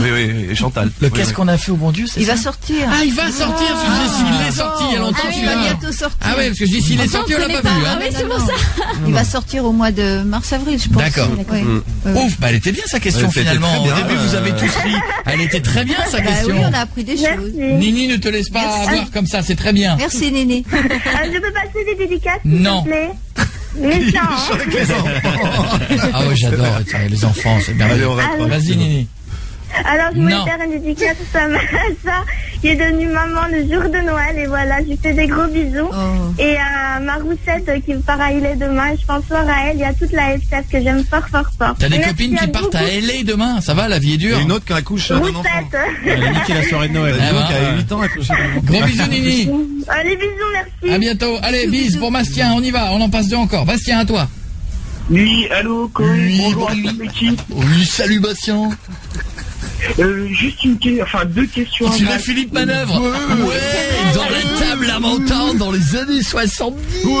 I: et Chantal.
A: Le
I: Oui,
A: qu'est-ce
I: oui.
A: qu'on a fait au bon Dieu, c'est
M: Il
A: ça?
M: va sortir.
A: Ah, il va sortir, il est sorti il y a longtemps,
M: Ah oui, il
A: celui-là.
M: va bientôt sortir.
A: Ah ouais, parce que je dis s'il est sorti, on l'a pas vu, hein.
B: Oui, c'est pour ça.
M: Il va sortir au mois de mars-avril, je pense.
A: D'accord.
M: Oui.
A: Ouf, bah elle était bien sa question
I: Ouais, c'était
A: finalement.
I: très
A: Au
I: bien,
A: début, vous avez tous ri. Elle était très bien sa
M: Bah
A: question.
M: oui, on a appris des choses.
A: Nini, ne te laisse pas
M: Merci.
A: avoir comme ça, c'est très bien.
M: Merci Néné.
J: Je peux passer des dédicaces, s'il
A: Non.
J: te plaît? Méchant, hein.
I: Avec les enfants.
A: Ah ouais, j'adore les enfants, c'est merveilleux.
I: Allez, on raccroche.
A: Vas-y, Nini.
J: Alors, je voulais
A: Non.
J: faire une dédicace à ma soeur qui est devenue maman le jour de Noël. Et voilà, je lui fais des gros bisous.
M: Oh.
J: Et à ma roussette qui part à LA demain. Je pense fort à elle. Il y a toute la FCF que j'aime fort.
A: T'as des
J: Merci
A: copines qui
J: à
A: partent à
J: beaucoup.
A: LA demain, ça va, la vie est
I: Il y
A: dure.
I: a une autre qui accouche d'un enfant.
J: Roussette.
C: Elle a niqué la soirée de Noël.
I: Bah, dis donc,
A: Ah,
I: elle a
A: ouais.
I: 8 ans, elle accouche d'un enfant.
A: Gros bisous, Nini.
J: Allez, bisous, merci.
A: À bientôt. Allez, bis pour Bastien, on y va, on en passe deux encore. Bastien, à toi.
L: Oui, allô, Chloé,
A: Oui,
L: bonjour à
A: oui.
L: toute l'équipe.
A: Oui, salut Bastien.
L: Juste deux questions.
A: Tu l'as Philippe Manœuvre. Ouais, dans la table à montant dans les années 70. Ouais,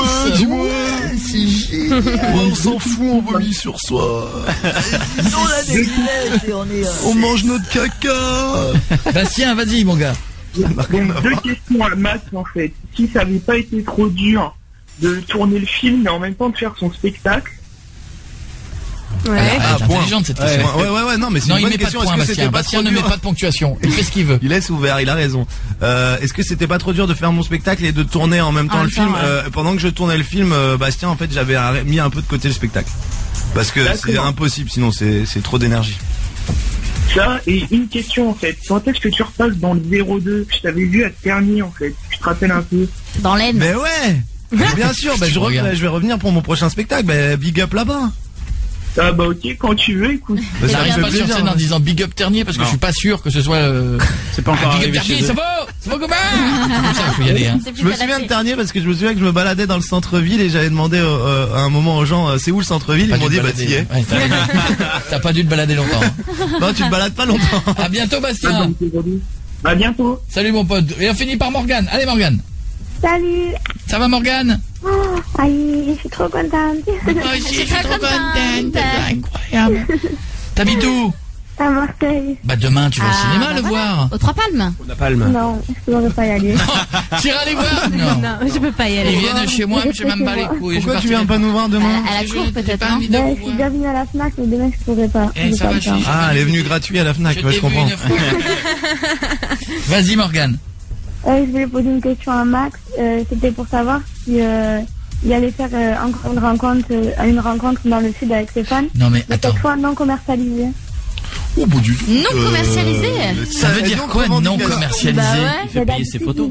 A: c'est génial.
I: On s'en fout, on vomit sur soi.
M: On a des lunettes et on est.
I: On mange notre caca.
A: Bastien, vas-y, mon gars.
L: Deux questions à Max, en fait. Si ça n'avait pas été trop dur de tourner le film, mais en même temps de faire son spectacle.
D: Ouais.
A: Elle est
I: point.
A: intelligente cette question.
I: Ouais, non, mais c'est
A: Non,
I: une
A: il
I: bonne
A: met pas de
I: question.
A: points,
I: Est-ce que c'était
A: Bastien.
I: pas
A: Bastien
I: trop
A: ne met
I: dur
A: pas de ponctuation. Il fait ce qu'il veut.
I: Il laisse ouvert, il a raison. Est-ce que c'était pas trop dur de faire mon spectacle et de tourner en même temps le film pendant que je tournais le film, Bastien, en fait, j'avais mis un peu de côté le spectacle. Parce que c'est impossible, sinon c'est trop d'énergie.
N: Ça, et une question en fait. Quand est-ce que tu repasses dans le 02? Je t'avais vu à Terny en fait. Tu te rappelles un peu?
B: Dans l'Aisne.
I: Mais ouais. Mais bien sûr, je vais revenir pour mon prochain spectacle. Big up là-bas.
N: Ah bah ok, quand tu veux, écoute.
A: J'arrive pas sur scène en disant Big Up Ternier parce que je suis pas sûr que ce soit.
C: C'est pas encore
A: Big Up Ternier, c'est beau copain. Comme ça, il faut y aller. Hein.
I: Je me souviens de Ternier parce que je me souviens que je me baladais dans le centre-ville et j'avais demandé à un moment aux gens c'est où le centre-ville. Ils m'ont dit t'y es.
A: T'as pas dû te balader longtemps.
I: Non, tu te balades pas longtemps.
A: À bientôt Bastien.
N: À bientôt.
A: Salut mon pote. Et on finit par Morgane. Allez Morgane.
O: Salut.
A: Ça va Morgane?
O: Aïe, je suis trop contente.
A: Moi aussi, je suis trop contente. Incroyable. T'habites où?
O: À Marseille.
A: Bah demain tu vas au cinéma le voir.
B: Aux Trois Palmes.
C: Aux Palmes.
O: Non, je pourrais pas y aller.
A: Tu iras les voir?
D: Non, je peux pas y aller.
A: Ils viennent chez moi, mais je sais même pas les couilles.
I: Pourquoi tu viens pas nous voir demain?
B: À la cour peut-être.
O: Je suis déjà venue à la FNAC, mais demain je pourrais pas.
I: Elle est venue gratuite à la FNAC, je comprends.
A: Vas-y Morgane.
O: Je voulais poser une question à Max. C'était pour savoir si il allait faire encore une rencontre dans le sud avec ses fans.
A: Non mais attends.
O: Cette fois non commercialisée.
I: Oh bon du tout.
B: Non commercialisé.
A: Ça veut dire quoi non commercialisé?
O: Il fait payer ses photos.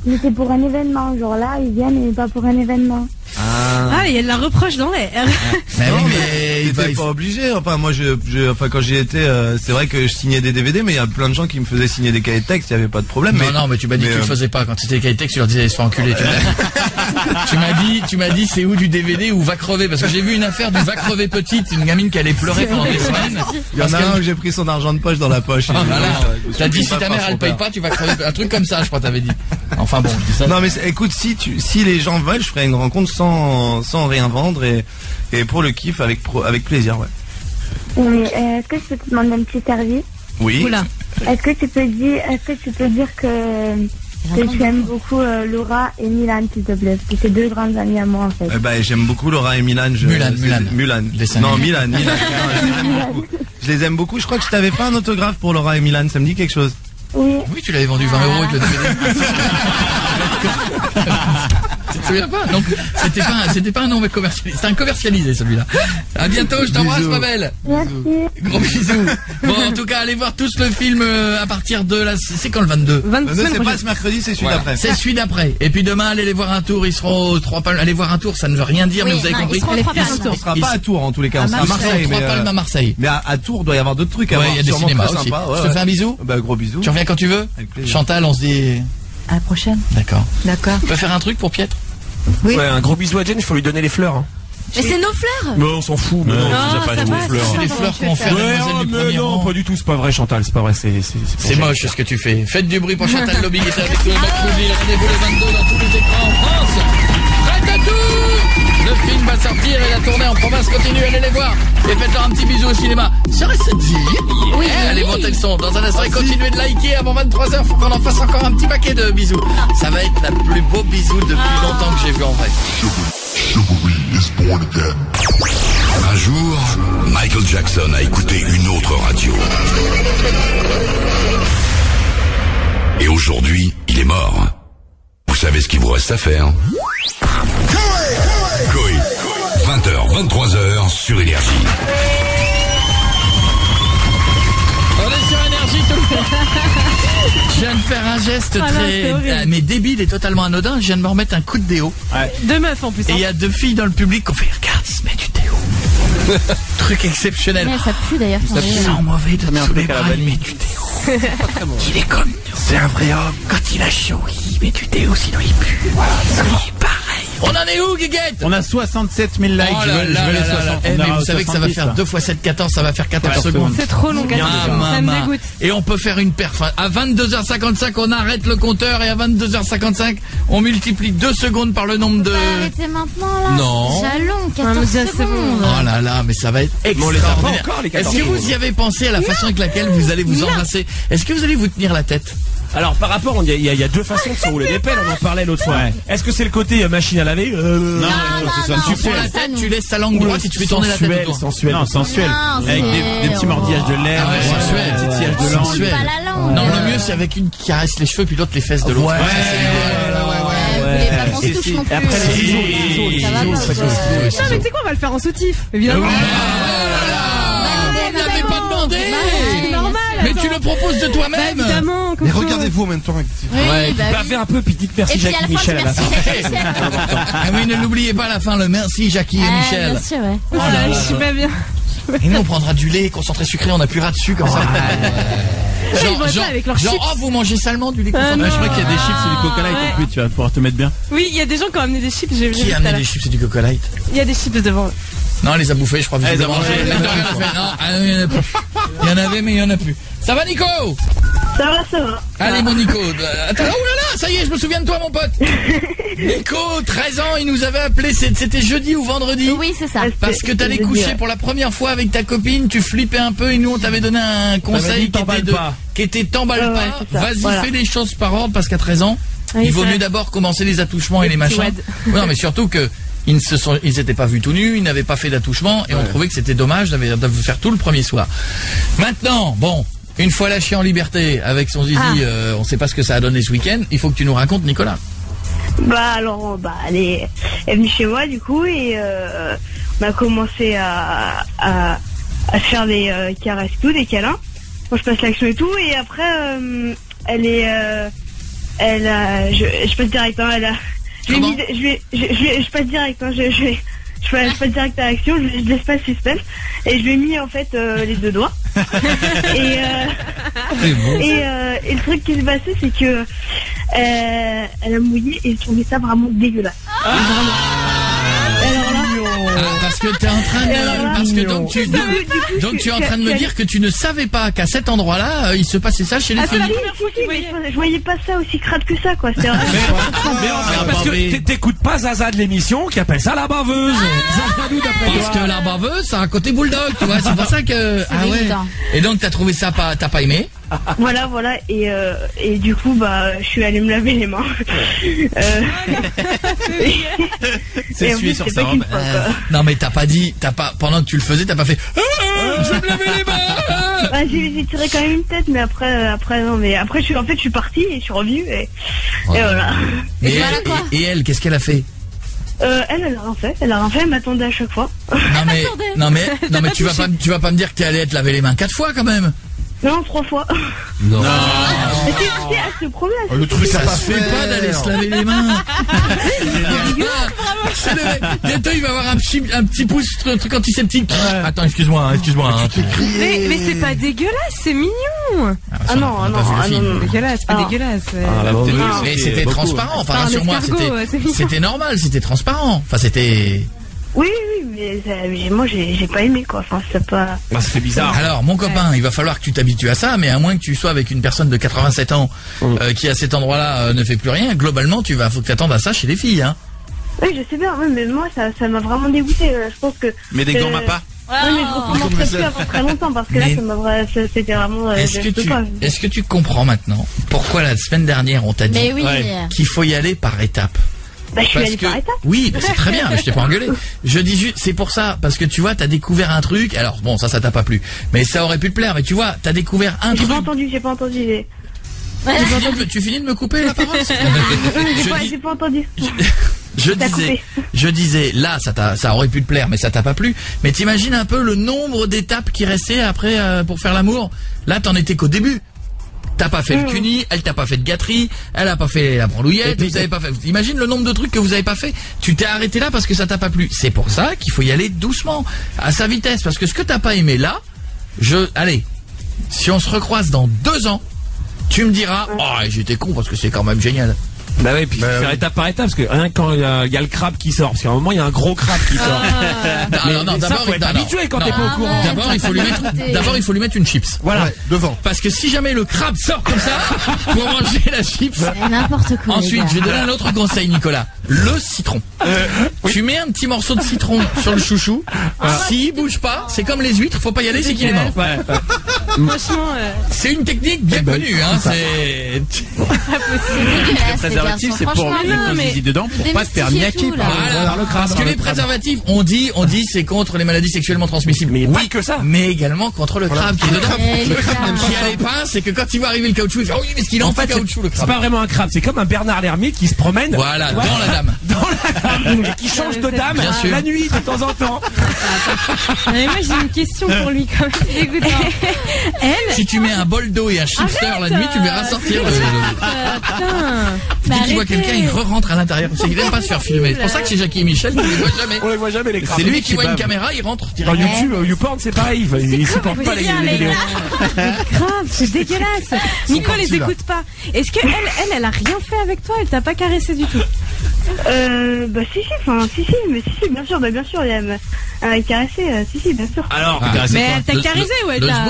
O: Mais c'est pour un événement, genre là ils viennent mais pas pour un événement.
D: Ah, il y a de la reproche dans l'air.
A: Mais
I: non,
A: oui,
I: mais il était pas obligé. Enfin, moi, quand j'y étais, c'est vrai que je signais des DVD, mais il y a plein de gens qui me faisaient signer des cahiers de texte, il n'y avait pas de problème.
A: Non, mais tu m'as dit que tu le faisais pas. Quand c'était des cahiers de texte, tu leur disais, se faire enculer. Tu m'as dit, c'est où du DVD ou va crever? Parce que j'ai vu une affaire du va crever petite, une gamine qui allait pleurer pendant des semaines.
I: Il y en a un que j'ai pris son argent de poche dans la poche.
A: T'as dit, si ta mère, elle paye pas, tu vas crever. Un truc comme ça, je crois, t'avais dit. Enfin bon, je dis ça.
I: Non, mais écoute, si les gens veulent, je ferai une rencontre sans rien vendre et pour le kiff avec plaisir, ouais.
O: Mais est-ce que je peux te demander un petit service?
I: Oui.
D: Oula.
O: Est-ce que tu peux dire que tu aimes beaucoup Laura et Milan, s'il te plaît? Parce que c'est deux grandes amies à moi en fait.
I: J'aime beaucoup Laura et Milan.
A: Mulan.
I: Non, Milan. Je les aime beaucoup. Je crois que je t'avais fait un autographe pour Laura et Milan. Ça me dit quelque chose?
O: Oui.
A: Oui, tu l'avais vendu 20 € avec le DVD. Tu te souviens pas? Donc, c'était pas un nom commercialisé. C'était un commercialisé, celui-là. À bientôt, je t'embrasse, ma belle.
O: Merci.
A: Gros bisous. Bon, en tout cas, allez voir tous le film à partir de la... C'est quand le 22?
I: 22, c'est pas ce mercredi, c'est celui d'après.
A: C'est celui d'après. Et puis demain, allez les voir un tour. Ils seront aux Trois Palmes. Allez voir un tour, ça ne veut rien dire, mais vous avez compris.
I: On sera pas à Tours, en tous les cas. On sera à Marseille.
A: Trois Palmes à Marseille.
I: Mais à Tours, doit y avoir d'autres trucs à voir.
A: Ouais, il y a des cinémas aussi. Je te fais un bisou.
I: Gros bisous.
A: Tu reviens quand tu veux. Chantal, on se dit...
M: À la prochaine.
A: D'accord.
M: D'accord.
A: Tu peux faire un truc pour Pietre?
M: Oui.
C: Ouais, un gros bisou à Jen, il faut lui donner les fleurs. Hein.
B: Mais c'est nos fleurs.
C: Mais on s'en fout. Mais non,
D: ça
C: pas
D: va,
C: nos fleurs.
A: C'est les fleurs qu'on fait à
C: Ouais,
A: Mademoiselle du
C: mais
A: premier
C: non,
A: rang.
C: pas du tout, c'est pas vrai Chantal, c'est pas vrai,
A: C'est moche ce que tu fais. Faites du bruit pour Chantal Lobby qui est avec nous. Rendez-vous le 22 dans tous les écrans en France. Ratatouille! Le film va sortir et la tournée en province continue. Allez les voir. Et faites-leur un petit bisou au cinéma. Ça reste à dire. Oui. Allez, montez le son. Dans un instant, et continuez de liker avant 23h. Faut qu'on en fasse encore un petit paquet de bisous. Ça va être la plus beau bisou depuis longtemps que j'ai vu en vrai.
G: Un jour, Michael Jackson a écouté une autre radio. Et aujourd'hui, il est mort. Vous savez ce qu'il vous reste à faire? Coé, 20h, 23h sur Énergie.
A: On est sur Énergie tout le monde. Je viens de faire un geste mais débile et totalement anodin. Je viens de me remettre un coup de déo.
D: Ouais. Deux meufs en plus.
A: Et il y a deux filles dans le public qui ont fait regarde, il se met du déo. Truc exceptionnel.
B: Mais ça pue d'ailleurs.
A: Ça sent mauvais de sous les bras, il met du déo. Il est comme nous. C'est un vrai homme. Quand il a chaud, il met du déo, sinon il pue. Oui, pareil. On en est où, Guiguette?
E: On a 67 000 likes.
A: Oh là là là là. Mais vous savez que ça va faire 2 x 7, 14, ça va faire 14 secondes.
D: C'est trop long, 14 secondes. Ça me dégoûte.
A: Et on peut faire une perf. À 22h55, on arrête le compteur et à 22h55, on multiplie 2 secondes par le nombre de...
B: Arrêtez maintenant là.
A: Non.
B: C'est déjà long, 14 secondes.
A: Oh là là, mais ça va être extraordinaire. Est-ce que vous y avez pensé à la façon avec laquelle vous allez vous embrasser? Est-ce que vous allez vous tenir la tête?
C: Alors par rapport, il y a deux façons de se rouler des pelles, on en parlait l'autre fois. Est-ce que c'est le côté machine à laver?
A: Non, c'est ça. Tu prends la tête, tu laisses ta langue droite et tu fais tourner la tête autour.
C: Sensuel.
E: Non, sensuel. Avec des petits mordillages de lèvres,
A: sensuel,
E: des tirages de langue.
A: Sensuel. Non, le mieux c'est avec une qui caresse les cheveux puis l'autre les fesses de l'autre.
B: Et
C: après les ciseaux.
D: Non mais tu sais quoi, on va le faire en soutif, évidemment.
A: Vous l'avez pas demandé.
D: C'est normal.
A: Mais
D: attends.
A: tu le proposes de toi-même.
D: Bah, évidemment.
I: Mais regardez-vous en même temps.
C: Ouais, bavez un peu, puis dites merci
B: Et puis à
C: Jackie
B: la fin,
C: Michel à la
B: merci
C: fin.
B: Jackie Michel.
A: Ah oui, ne l'oubliez pas à la fin, le merci Jackie et Michel.
B: Bien sûr, ouais.
A: Oh là là.
D: Je suis pas bien.
A: Et nous on prendra du lait concentré sucré, on appuiera dessus comme ça.
D: Ils vont ça avec leurs chips.
A: oh vous mangez salement du lait concentré.
E: Je crois qu'il y a des chips et du Coca Light en plus, tu vas pouvoir te mettre bien.
D: Oui, il y a des gens qui ont amené des chips. J'ai vu
A: Qui
D: tout
A: a
D: à
A: amené
D: l'heure.
A: des chips et du Coca Light?
D: Il y a des chips devant.
A: Non, elle les a bouffés, je crois.
E: Elle les a
A: visiblement.
E: mangés.
A: Mais de rien, elle a fait, non, ah, il y en a plus. Il y en avait, mais il y en a plus. Ça va, Nico?
J: Ça va, ça va.
A: Allez, mon Nico. Attends, oh là là, ça y est, je me souviens de toi, mon pote. Nico, 13 ans, il nous avait appelé, c'était jeudi ou vendredi?
B: Oui, c'est ça.
A: Parce que t'allais coucher pour la première fois avec ta copine, tu flippais un peu et nous on t'avait donné un conseil qui était t'emballe pas.
J: c'est ça.
A: Vas-y,
J: Voilà.
A: fais les choses par ordre parce qu'à 13 ans,
D: Oui,
A: il vaut
D: c'est
A: mieux
D: vrai.
A: d'abord commencer les attouchements et les machins.
D: petits wads.
A: Ouais, non, mais surtout que ils s'étaient pas vus tout nus, ils n'avaient pas fait d'attouchement et on trouvait que c'était dommage de faire tout le premier soir. Maintenant, bon, une fois lâché en liberté avec son zizi, on sait pas ce que ça a donné ce week-end, il faut que tu nous racontes, Nicolas.
J: Bah alors, elle est venue chez moi du coup et on a commencé à se faire des caresses, tout, des câlins. Moi je passe l'action et tout et après je passe direct, hein, je passe direct, hein, je passe direct à l'action, je laisse pas le suspense et je lui ai mis en fait les deux doigts et le truc qui s'est passé c'est que elle a mouillé et je trouvais ça vraiment dégueulasse. Vraiment. Alors là,
A: Parce que t'es en train de, parce que donc tu es en train de me dire que tu ne savais pas qu'à cet endroit-là, il se passait ça chez les filles.
J: mais je voyais pas ça aussi crade que ça, quoi. C'était vraiment...
C: Mais en fait, parce que t'écoutes pas Zaza de l'émission qui appelle ça la baveuse.
A: Parce que la baveuse, c'est un côté bulldog, tu vois. C'est pour ça que. Ah ouais. Et donc t'as trouvé ça t'as pas aimé?
J: Voilà, et du coup, je suis allée me laver les mains.
E: C'est sué sur sa robe.
A: Non mais pendant que tu le faisais, t'as pas fait. Je vais me laver les mains.
J: J'ai tiré quand même une tête, mais après non, mais après je suis partie et je suis revenue et voilà.
A: Et elle, qu'est-ce qu'elle a fait?
J: Elle a rien fait. Elle m'attendait à chaque fois.
A: Non mais tu vas pas me dire que t'es allé te laver les mains 4 fois quand même.
J: Non, 3 fois.
A: Non.
J: C'est le problème.
A: Le truc, ça se fait pas d'aller se laver les mains. Bientôt, il va avoir un petit pouce, un truc antiseptique. Attends, excuse-moi.
D: Mais c'est pas dégueulasse, c'est mignon.
J: Ah non.
D: Dégueulasse, pas dégueulasse.
A: Mais c'était transparent. Enfin, rassure-moi, c'était normal, c'était transparent. Enfin, c'était...
J: Oui, mais moi j'ai pas aimé quoi. Enfin, c'est pas.
C: Ça fait bizarre.
A: Alors, mon copain, il va falloir que tu t'habitues à ça, mais à moins que tu sois avec une personne de 87 ans qui à cet endroit-là ne fait plus rien. Globalement, faut que t'attendes à ça chez les filles, hein.
J: Oui, je sais bien, mais moi ça m'a vraiment dégoûté. Je pense que.
E: Mais des gants pas.
J: Oui, mais je recommencerai plus avant très longtemps parce que là c'était vraiment.
A: Est-ce que tu comprends maintenant pourquoi la semaine dernière on t'a dit qu'il faut y aller par étapes?
J: Je suis allée par étapes.
A: Oui, c'est très bien, je t'ai pas engueulé. Je dis juste, c'est pour ça, parce que tu vois, t'as découvert un truc, alors bon, ça t'a pas plu, mais ça aurait pu te plaire, mais tu vois, t'as découvert un truc.
J: J'ai pas entendu.
A: Tu finis de me couper la parole?
J: J'ai pas entendu.
A: Je disais, là, ça aurait pu te plaire, mais ça t'a pas plu. Mais t'imagines un peu le nombre d'étapes qui restaient après pour faire l'amour? Là, t'en étais qu'au début. T'as pas fait le cuni, elle t'a pas fait de gâterie, elle a pas fait la branlouillette, vous avez pas fait. Imagine le nombre de trucs que vous avez pas fait. Tu t'es arrêté là parce que ça t'a pas plu. C'est pour ça qu'il faut y aller doucement, à sa vitesse, parce que ce que t'as pas aimé là, allez, si on se recroise dans 2 ans, tu me diras, j'étais con parce que c'est quand même génial.
C: Bah oui, puis faire étape par étape, parce que rien que quand il y a le crabe qui sort, parce qu'à un moment il y a un gros crabe qui sort.
A: Non, d'abord
C: faut être habitué quand t'es pas au courant.
A: D'abord il faut lui mettre une chips.
I: Voilà, devant.
A: Parce que si jamais le crabe sort comme ça, pour manger la chips.
B: N'importe quoi.
A: Ensuite, je vais donner un autre conseil, Nicolas. Le citron. Tu mets un petit morceau de citron sur le chouchou. S'il bouge pas, c'est comme les huîtres, faut pas y aller, c'est qu'il est mort.
D: Franchement,
A: C'est une technique bien connue, hein. C'est
E: Le préservatif, c'est pour mettre ton zizi dedans pour pas te faire niaquer par le crâne.
A: Parce que les préservatifs, on dit c'est contre les maladies sexuellement transmissibles.
C: Mais
A: oui,
C: pas que ça.
A: Mais également contre le crabe qui est dedans. Le crabe n'aime pas les pinces, c'est que quand il voit arriver le caoutchouc, il fait, oh oui, mais est-ce qu'il est en fait caoutchouc, le crabe?
C: C'est pas vraiment un crabe, c'est comme un Bernard l'ermite qui se promène.
A: Voilà, dans la dame.
C: Et qui change de dame la nuit de temps en temps.
D: Mais moi j'ai une question pour lui quand même. Écoute, elle.
A: Si tu mets un bol d'eau et un shifter la nuit, tu verras sortir le. Dès qu'il voit quelqu'un, il re-rentre à l'intérieur. Il n'aime pas se faire filmer. C'est pour ça que chez Jackie et Michel, on les voit jamais.
C: On les voit jamais les crabes.
A: C'est lui qui voit une caméra, il rentre.
C: Dans YouTube, YouPorn, c'est pareil. Il supporte pas les vidéos.
D: Grave, c'est dégueulasse. Nico les écoute pas. Est-ce que elle a rien fait avec toi? Elle t'a pas caressé du tout?
J: Bah si, bien sûr, elle m'a caressé, si, bien sûr.
A: Alors,
D: mais elle t'a caressé ou elle t'a...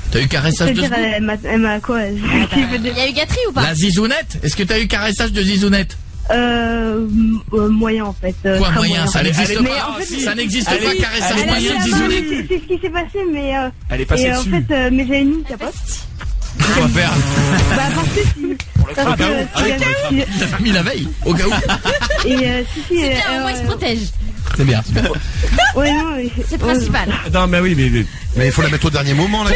A: T'as eu caressage de
J: C'est-à-dire, elle m'a quoi?
B: Il y a eu gâterie ou pas?
A: La zizounette? Est-ce que t'as eu caressage de zizounette?
J: Moyen en fait.
A: Quoi moyen? Ça n'existe pas.
J: En fait,
A: Ça n'existe pas, caressage moyen de
J: C'est
A: zizounette.
J: ce qui s'est passé, mais
C: Elle est passée
J: et en
C: dessus.
J: fait, mais j'avais mis une capote.
A: Quoi faire?
J: Bah parce que si. Parce que
A: T'as pas mis la veille, au cas où.
J: Et si.
B: C'est bien, au moins il se protège.
A: C'est bien.
J: Ouais, non,
B: c'est principal.
C: Non, mais oui,
I: mais il faut la mettre au dernier moment, là.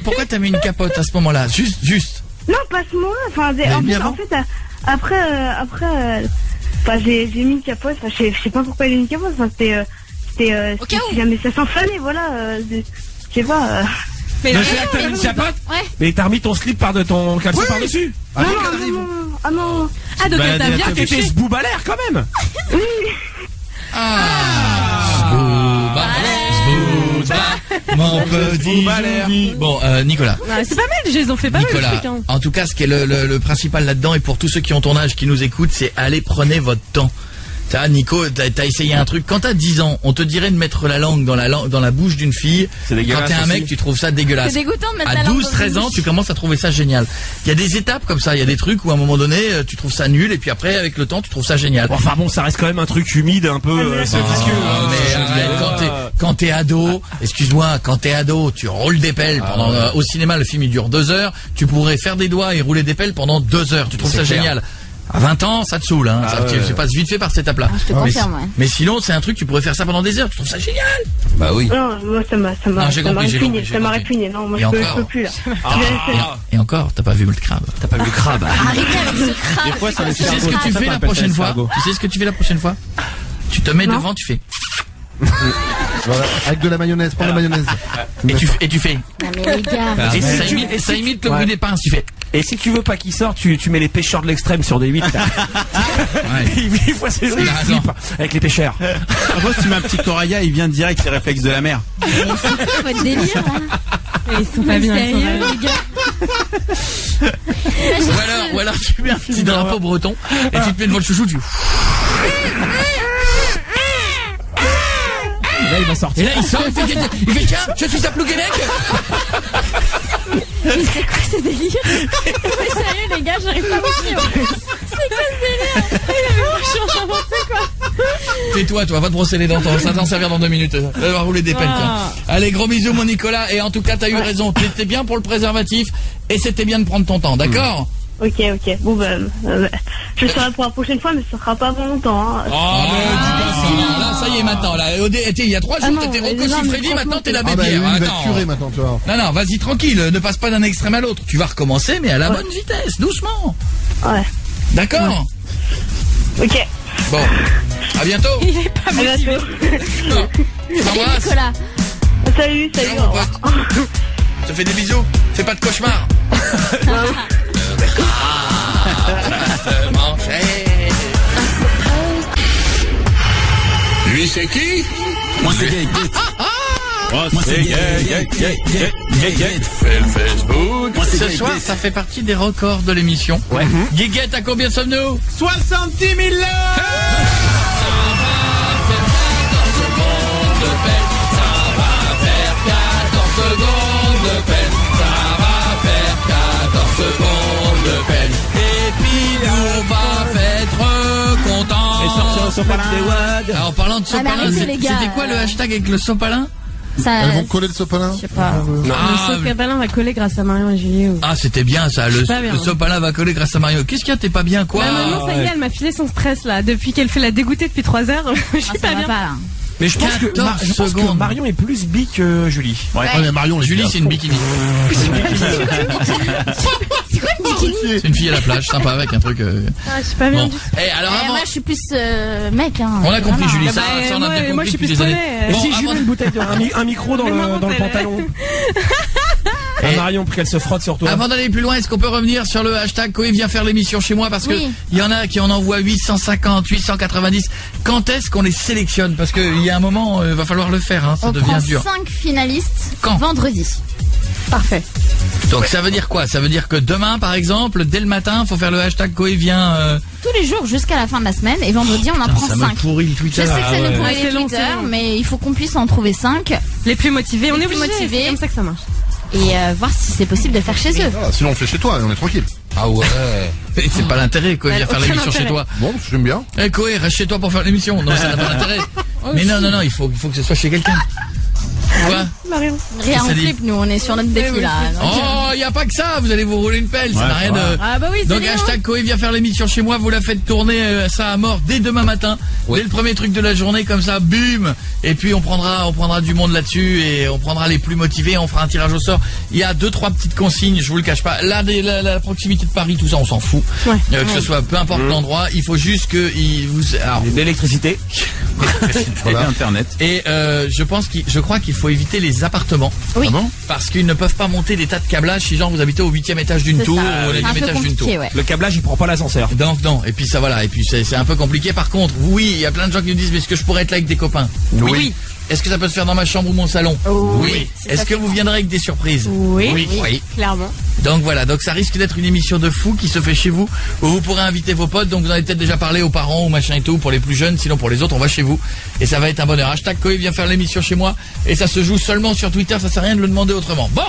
A: Pourquoi t'as mis une capote à ce moment-là? Juste.
J: Non, pas à ce moment-là. Enfin, en fait, après, enfin, j'ai mis une capote. Enfin, je sais pas pourquoi j'ai mis une capote. Enfin, c'était si jamais ça s'enflammait, voilà. Je sais pas.
C: Mais t'as mis une capote?
B: Ouais.
C: Mais t'as remis ton slip par de ton caleçon par-dessus?
J: Non.
D: Ah, donc elle t'a bien
C: T'étais
D: touché.
C: zboob à l'air quand même.
J: Oui.
A: Mon petit Johnny. Bon, Nicolas.
D: C'est pas mal, ils ont fait pas mal de
A: Nicolas,
D: trucs. Hein.
A: en tout cas, ce qui est le principal là-dedans, et pour tous ceux qui ont ton âge, qui nous écoutent, c'est allez, prenez votre temps. Ça, Nico, t'as essayé un truc. Quand t'as 10 ans, on te dirait de mettre la langue dans la bouche d'une fille.
C: C'est dégueulasse.
A: Quand t'es un mec, tu trouves ça dégueulasse.
B: C'est dégoûtant de mettre la
A: À
B: langue
A: 12-13 ans, tu commences à trouver ça génial. Il y a des étapes comme ça. Il y a des trucs où à un moment donné, tu trouves ça nul, et puis après, avec le temps, tu trouves ça génial.
C: Enfin bon, ça reste quand même un truc humide, un peu. C'est visqueux.
A: Mais arrête, quand t'es ado, excuse-moi, quand t'es ado, tu roules des pelles pendant. Au cinéma, le film il dure 2 heures. Tu pourrais faire des doigts et rouler des pelles pendant 2 heures. Tu trouves ça génial. À 20 ans, ça te saoule, hein. Tu passes vite fait par cette étape-là.
B: Je te confirme, ouais.
A: Mais sinon, c'est un truc, tu pourrais faire ça pendant des heures. Tu trouves ça génial?
I: Bah oui.
J: Non, moi ça m'a répugné. Ça m'a répugné. Non, moi je peux plus là.
A: Et encore, t'as pas vu le crabe.
C: T'as pas vu le crabe.
B: Arrêtez avec ce crabe.
E: Des fois, ça
A: Tu sais ce que tu fais la prochaine fois? Tu sais ce que tu fais la prochaine fois? Tu te mets devant, tu fais.
I: Voilà, avec de la mayonnaise, prends la mayonnaise.
A: Et tu fais.
B: Non mais les gars.
A: Et ça imite le bruit des pinces, tu fais.
C: Et si tu veux pas qu'il sorte, tu mets les pêcheurs de l'extrême sur des 8. Il voit ses slip avec les pêcheurs.
E: Après, si tu mets un petit Coraya, il vient direct, c'est réflexe de la mer.
B: Mais c'est quoi votre délire là?
D: Ils sont pas bien
B: Sérieux les gars?
A: Ou alors tu mets un petit drapeau breton et tu te mets devant le chouchou, tu.
C: Là, il va sortir.
A: Et là, il sort, il fait tiens, je suis à Plouguenec.
B: Mais c'est quoi ce délire? Mais sérieux les gars, j'arrive pas à vous suivre. C'est quoi ce délire? Franchement, n'importe quoi.
A: Tais-toi, toi, va te brosser les dents, ça va t'en servir dans 2 minutes. Ça va rouler des pelles, tiens. Allez, gros bisous, mon Nicolas. Et en tout cas, t'as eu raison. T'étais bien pour le préservatif et c'était bien de prendre ton temps, d'accord?
J: Ok. Bon je serai pour la prochaine fois, mais ce sera pas avant longtemps. Hein.
A: Oh, là, ça y est, maintenant. Là, il y a 3 jours, t'étais Rocco Siffredi, maintenant t'es la bébière.
I: Il va te curer maintenant, tu vois.
A: Non, vas-y, tranquille, ne passe pas d'un extrême à l'autre. Tu vas recommencer, mais à la bonne vitesse, doucement.
J: Ouais.
A: D'accord?
J: Ok.
A: Bon, à bientôt.
D: Il est pas motivé.
A: Je t'embrasse.
B: Nicolas.
J: Salut.
A: Mon pote. Je te fais des bisous. Fais pas de cauchemar.
G: Lui, c'est qui?
K: Moi c'est gay.
E: Moi c'est gay.
A: Fais le Facebook.
K: Moi, c'est
A: Ce
K: gay,
A: soir,
K: gay.
A: ça fait partie des records de l'émission.
C: Ouais.
A: Guiguette, à combien sommes-nous?
E: 70 000
A: Et puis on va être contents.
E: Et sortir le sopalin des WAD.
A: Alors, en parlant de sopalin,
B: arrêtez, les gars.
A: c'était quoi le hashtag avec le sopalin?
B: Ça,
P: Elles vont coller le sopalin?
B: je sais pas.
D: Le sopalin va coller grâce à Marion et Julie.
A: Ah, c'était bien ça, le
D: pas bien.
A: sopalin va coller grâce à Mario. Qu'est-ce qu'il y a, t'es pas bien quoi?
D: Bah, maman, ça y est, elle m'a filé son stress là. Depuis qu'elle fait la dégoûtée depuis 3 heures, je suis pas bien.
C: Mais je pense que Marion est plus bi que Julie.
P: Ouais, mais Marion,
A: Julie, c'est une bikini. C'est une fille à la plage, sympa avec un truc.
D: Ah, je suis pas bien
A: Bon.
D: du tout.
A: Eh, alors avant...
B: Moi, je suis plus mec. Hein,
A: On a compris, Julie, ça,
D: Bah,
A: ça on a bien compris
D: moi, je suis
A: depuis
D: plus
A: des années.
D: poney.
C: Et si je mets une bouteille un micro dans le pantalon. Et Marion, pour qu'elle se frotte sur toi.
A: Avant d'aller plus loin, est-ce qu'on peut revenir sur le hashtag Coé vient faire l'émission chez moi? Parce que il y en a qui en envoient 850, 890. Quand est-ce qu'on les sélectionne? Parce qu'il y a un moment, va falloir le faire, hein, ça
B: on
A: devient
B: prend
A: dur.
B: 5 finalistes
A: Quand?
B: vendredi.
D: Parfait.
A: Donc ça veut dire quoi? Ça veut dire que demain, par exemple, dès le matin, faut faire le hashtag Coé vient...
B: Tous les jours jusqu'à la fin de la semaine. Et vendredi, on en prend
A: ça
B: 5.
A: me pourrit le Twitter.
B: Je sais que ça nous pourrit
D: C'est
B: les
D: long,
B: Twitter,
D: c'est long.
B: mais il faut qu'on puisse en trouver 5.
D: Les plus motivés, on est
B: plus
D: obligé,
B: motivés.
D: c'est comme ça que ça marche.
B: Et voir si c'est possible de le faire chez eux.
P: Voilà, sinon on fait chez toi et on est tranquille.
A: Ah ouais. C'est pas l'intérêt, Coé vient faire
D: aucun
A: l'émission chez
D: intérêt.
A: toi.
P: Bon, j'aime bien.
A: Eh Coé, reste chez toi pour faire l'émission. Non, ça n'a pas d'intérêt. Mais non, il faut que ce soit chez quelqu'un. Quoi?
D: Marion.
B: Rien, on
A: Ça dit.
B: flippe, nous, on est sur notre défi là.
A: Oh, il y a pas que ça, vous allez vous rouler une pelle, ça n'a rien de...
D: Ah bah oui, c'est
A: Donc
D: bien.
A: hashtag Coé vient faire l'émission chez moi, vous la faites tourner ça à mort dès demain matin, dès le premier truc de la journée, comme ça, bim. Et puis on prendra du monde là-dessus et on prendra les plus motivés, on fera un tirage au sort. Il y a 2-3 petites consignes, je vous le cache pas. Là, la proximité de Paris, tout ça, on s'en fout.
D: Ouais.
A: Que ce soit, peu importe l'endroit, il faut juste que alors,
C: L'électricité.
P: Voilà.
E: Et Internet.
A: et je crois qu'il faut éviter les appartements.
B: Oui.
P: Ah bon?
A: Parce qu'ils ne peuvent pas monter des tas de câblages si genre vous habitez au 8e étage d'une
B: C'est
A: tour
B: ça.
A: ou au
B: C'est
A: 9e
B: un peu
A: étage d'une tour.
B: compliqué, ouais.
C: Le câblage, il prend pas l'ascenseur.
A: Donc non, et puis ça voilà, et puis c'est un peu compliqué. Par contre, oui, il y a plein de gens qui nous disent mais est-ce que je pourrais être là avec des copains? Oui. Est-ce que ça peut se faire dans ma chambre ou mon salon? Oui. Est-ce que vous viendrez avec des surprises?
D: Oui. Clairement.
A: Donc voilà, donc ça risque d'être une émission de fou qui se fait chez vous, où vous pourrez inviter vos potes, donc vous en avez peut-être déjà parlé aux parents ou machin et tout, pour les plus jeunes, sinon pour les autres on va chez vous, et ça va être un bonheur. Hashtag Coé vient faire l'émission chez moi, et ça se joue seulement sur Twitter, ça sert à rien de le demander autrement. Bon,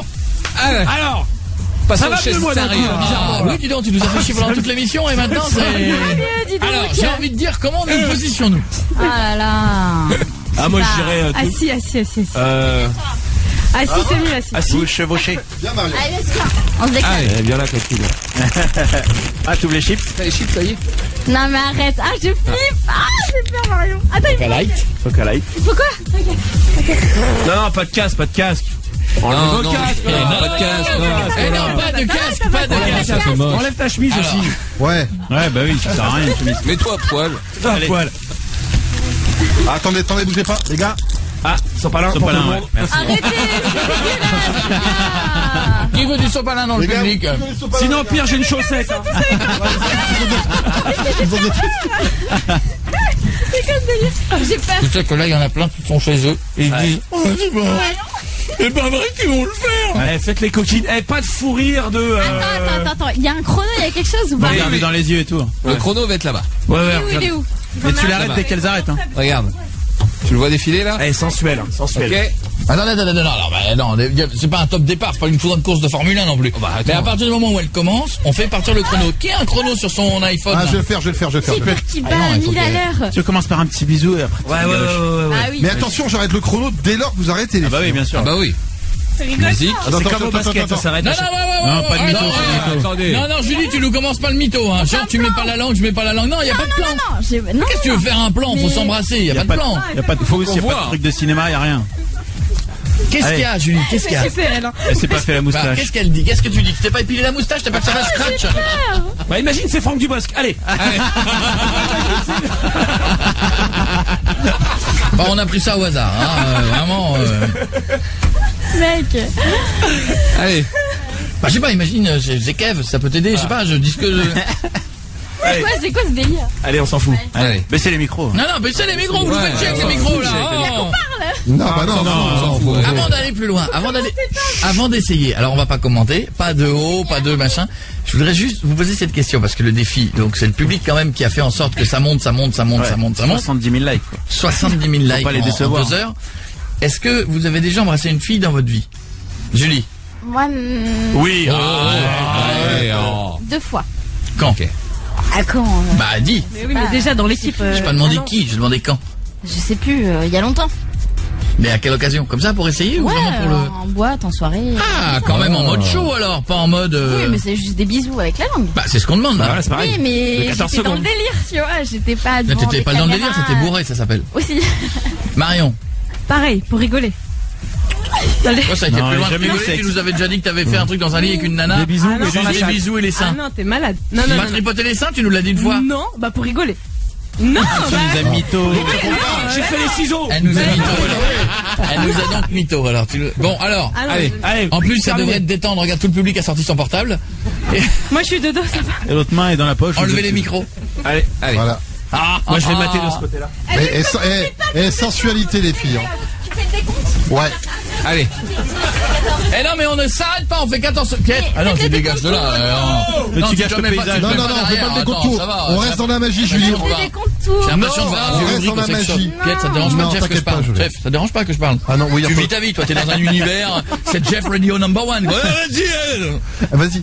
C: Alors, ça va mieux, moi, d'un coup, bizarrement.
A: oui, dis donc, tu nous as fait chier pendant toute l'émission, et maintenant c'est... Alors, j'ai envie de dire, comment nous positionnons-nous?
B: Ah là là.
C: Ah, moi, je dirais...
D: Assis. Assis, c'est mieux, assis.
E: Vous chevauchez.
P: Bien, Marion.
B: Allez, let's go. On se décale.
C: Eh, viens là, Coquille.
E: Ah, tu ouvres les chips? Les chips, ça y est.
B: Non mais arrête. Ah, je flippe. Ah, j'ai peur, Marion. Attends, il faut...
C: Coca-Light.
B: Pourquoi?
C: Non, pas de casque, pas de casque. Enlève vos casques.
E: Pas de casque.
A: Eh non, pas de casque, pas de casque.
C: Enlève ta chemise aussi.
P: Ouais.
E: Ouais, bah oui, ça sert à rien, une chemise. Mets-toi à poil.
C: À poil.
P: Ah, attendez, bougez pas, les gars.
C: Ah, sopalin pour tout le monde.
B: Arrêtez, c'est dégueulasse.
A: Qui veut du sopalin dans le
P: Les gars,
A: public?
C: Sinon, pire, j'ai une chaussette. hein.
B: C'est quoi ce délire? J'ai peur.
A: Tu sais que là, il y en a plein qui sont chez eux, et ils disent, oh, c'est pas vrai qu'ils vont le faire.
C: Eh, faites les coquines. Eh, pas de fou rire de...
B: Attends. Il y a un chrono, il y a quelque chose ou pas?
E: Regardez dans les yeux et tout. Le chrono va être là-bas.
C: Ouais,
B: Il est où?
E: Mais tu l'arrêtes dès qu'elles arrêtent, hein. Regarde. Tu le vois défiler là?
C: Eh, sensuel, hein, sensuel.
E: Ok.
A: Non, c'est pas un top départ, c'est pas une grande course de Formule 1 non plus. Mais à partir du moment où elle commence, on fait partir le chrono. Qui a un chrono sur son iPhone?
P: Ah, je vais le faire.
B: Qui bat à 1000 à l'heure.
E: Tu commences par un petit bisou et après.
C: Ouais.
B: Ah oui.
P: Mais attention, j'arrête le chrono dès lors que vous arrêtez les
E: Ah bah oui, bien sûr. Ah bah oui. Musique.
C: C'est comme au basket, ça s'arrête.
A: Non,
E: pas de mytho, pas de mytho.
C: Attendez.
A: Non, Julie, tu nous commences pas le mytho, hein. Genre, tu mets pas la langue, je mets pas la langue. Non, y a pas de plan.
B: Non.
A: Qu'est-ce que tu veux faire un plan? Faut s'embrasser, y a pas de plan.
E: Y a pas de faux, y a pas de truc de cinéma, y a rien.
A: Qu'est-ce qu'il y a, Julie? Qu'est-ce qu'il y a?
D: C'est elle, hein.
E: Elle s'est pas fait la
A: Bah,
E: moustache.
A: qu'est-ce qu'elle dit? Qu'est-ce que tu dis? Tu t'es pas épilé la moustache? T'as pas que ça va scratch?
C: Bah, imagine, c'est Franck Dubosc. Allez.
A: Bah, on a pris ça au hasard, hein. Vraiment.
B: Mec.
E: Allez.
A: Bah, je sais pas, imagine, c'est Kev, ça peut t'aider, je sais pas, je dis ce que je...
B: C'est quoi ce délire?
C: Allez, on s'en fout.
E: Allez. Baissez les micros.
A: Non, baissez les micros, vous nous faites chier avec les micros, là. Oh.
P: Non, bah non, on s'en fout.
A: Avant d'aller plus loin, avant d'essayer, alors on va pas commenter, pas de haut, pas de machin. Je voudrais juste vous poser cette question parce que le défi, donc c'est le public quand même qui a fait en sorte que ça monte.
E: 70 000 likes, quoi.
A: 70 000 likes
E: pas les
A: en
E: décevoir.
A: 2 heures. Est-ce que vous avez déjà embrassé une fille dans votre vie? Julie?
B: Moi,
C: Oui.
E: Oh.
B: 2 fois.
A: Quand?
B: À quand?
A: Bah dis.
D: Mais oui, mais déjà dans l'équipe.
A: J'ai pas demandé qui, j'ai demandé quand.
B: Je sais plus, il y a longtemps.
A: Mais à quelle occasion? Comme ça pour essayer ou
B: Ouais,
A: vraiment pour le...
B: en boîte, en soirée.
A: Ah, quand même en mode show alors, pas en mode...
B: Oui, mais c'est juste des bisous avec la langue.
A: Bah c'est ce qu'on demande.
C: Bah, voilà, c'est pareil.
B: Oui, mais
C: De 14
B: j'étais dans le
C: secondes.
B: délire, tu vois. J'étais pas
A: Mais
B: devant
A: t'étais pas dans le délire,
B: caméras.
A: t'étais bourré, ça s'appelle.
B: Aussi.
A: Marion,
D: Pareil, pour rigoler.
A: toi ça a été
C: Non,
A: plus loin que
C: jamais eu
A: rigoler,
C: sexe.
A: tu nous avais déjà dit que t'avais fait un truc dans un lit avec une nana.
C: Des bisous,
D: Ah non,
C: mais dans la
A: Juste
C: chatte.
A: des bisous et les
D: Ah
A: seins.
D: non, t'es malade. Non,
A: Tu
D: non,
A: m'as
D: non.
A: tripoté les seins, tu nous l'as dit une fois.
D: Non, bah pour rigoler. Non, bah,
E: Les amis mythos.
C: J'ai fait les ciseaux.
A: Elle nous a mytho alors. Elle nous a donc mytho alors. Bon alors,
D: ah non,
C: Allez, allez.
A: en plus ça
C: terminé.
A: devrait te détendre, regarde tout le public a sorti son portable. Et
D: moi je suis de dos, ça va.
E: Et l'autre main est dans la poche.
A: enlevez les micros.
C: Allez, allez.
P: Voilà.
C: Moi je vais mater de ce côté-là.
P: Mais sensualité, les filles. Hein. Ouais.
C: Allez.
A: Eh non mais on ne s'arrête pas, on fait 14 pièces. Ah non, tu dégages de là. Non,
E: tu gâches le paysage.
P: Non, non, non, on fait pas le décontour. On reste dans la magie, Julie.
A: J'ai l'impression de voir un
P: on
A: vieux
P: reste dans
A: Ulrich
P: la
A: au sex shop.
P: magie.
A: Piette, ça te dérange pas,
P: Non,
A: Jeff, que je
P: t'inquiète pas,
A: parle?
P: Julie.
A: Jeff, ça te dérange pas que je parle?
P: Ah non, oui,
A: Tu vis ta vie, toi, t'es dans un univers, c'est Jeff Radio number one. Ouais,
P: Vas-y.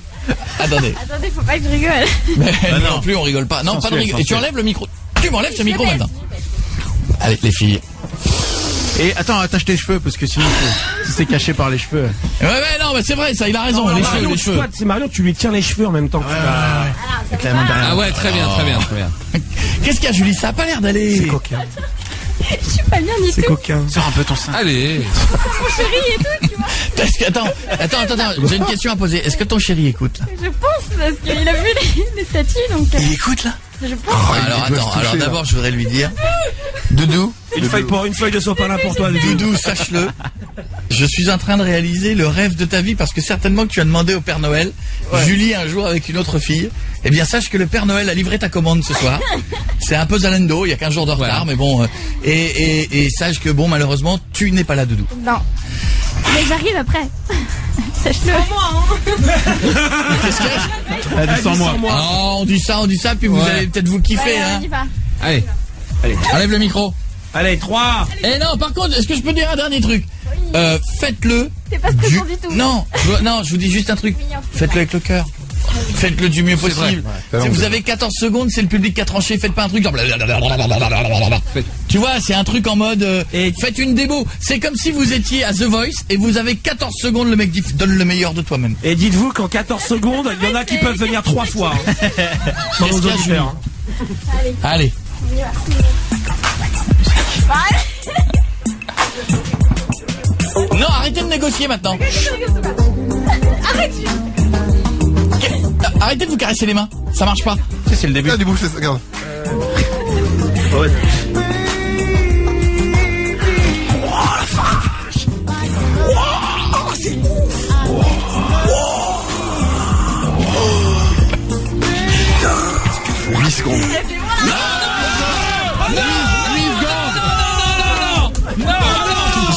A: Attendez.
B: Attendez, faut pas que je rigole.
A: Mais non plus, on rigole pas. Non, pas de rigole. Et tu enlèves le micro. Tu m'enlèves ce micro maintenant. Allez, les filles.
E: Et attends, attache tes cheveux parce que sinon si c'est caché par les cheveux.
A: Ouais, non, mais c'est vrai, ça, il a raison. Les cheveux, les cheveux.
C: Toi, c'est Marion, tu lui tiens les cheveux en même temps.
E: Avec la main derrière.
C: Ah ouais, très bien, très bien, très bien.
A: Qu'est-ce qu'il y a, Julie? Ça a pas l'air d'aller.
C: C'est coquin.
B: Je suis pas bien du
C: C'est
B: tout.
C: coquin.
E: Sors un peu ton sein.
C: Allez.
B: Mon chéri et tout, tu vois.
A: Est-ce que, attends, j'ai une question à poser. Est-ce que ton chéri écoute là?
B: Je pense, parce qu'il a vu les statuts, donc.
A: Il écoute là?
B: Je pense.
A: Alors d'abord, je voudrais lui dire, Doudou,
C: Une feuille de sopalin pour toi.
A: Doudou, sache-le. Je suis en train de réaliser le rêve de ta vie parce que certainement que tu as demandé au Père Noël, Julie un jour avec une autre fille. Eh bien, sache que le Père Noël a livré ta commande ce soir. C'est un peu Zalando, il y a 15 jours de retard, mais bon. Et sache que bon, malheureusement, tu n'es pas là, Doudou.
B: Non. Mais j'arrive après. Sache-le.
A: Qu'est-ce qu'il y a?
E: Elle dit sans moi.
A: Oh, on dit ça, puis vous allez peut-être vous kiffer, hein.
B: On y va.
C: Allez.
A: Enlève le micro.
C: Allez, 3.
A: Eh non, par contre, est-ce que je peux dire un dernier truc? Faites-le.
B: C'est pas stressant du tout.
A: Non, je vous dis juste un truc. Faites-le avec le cœur. Faites-le du mieux possible. Si vous avez 14 secondes, c'est le public qui a tranché. Faites pas un truc genre... Tu vois, c'est un truc en mode... faites une démo. C'est comme si vous étiez à The Voice et vous avez 14 secondes, le mec dit donne le meilleur de toi-même.
C: Et dites-vous qu'en 14 secondes, il y en a qui peuvent venir 3 fois. Sans nos auditeurs.
A: Allez. Non, arrêtez de négocier maintenant.
B: Arrête.
A: Arrêtez de vous caresser les mains. Ça marche pas.
E: C'est le début.
P: Ah, du bouche, regarde.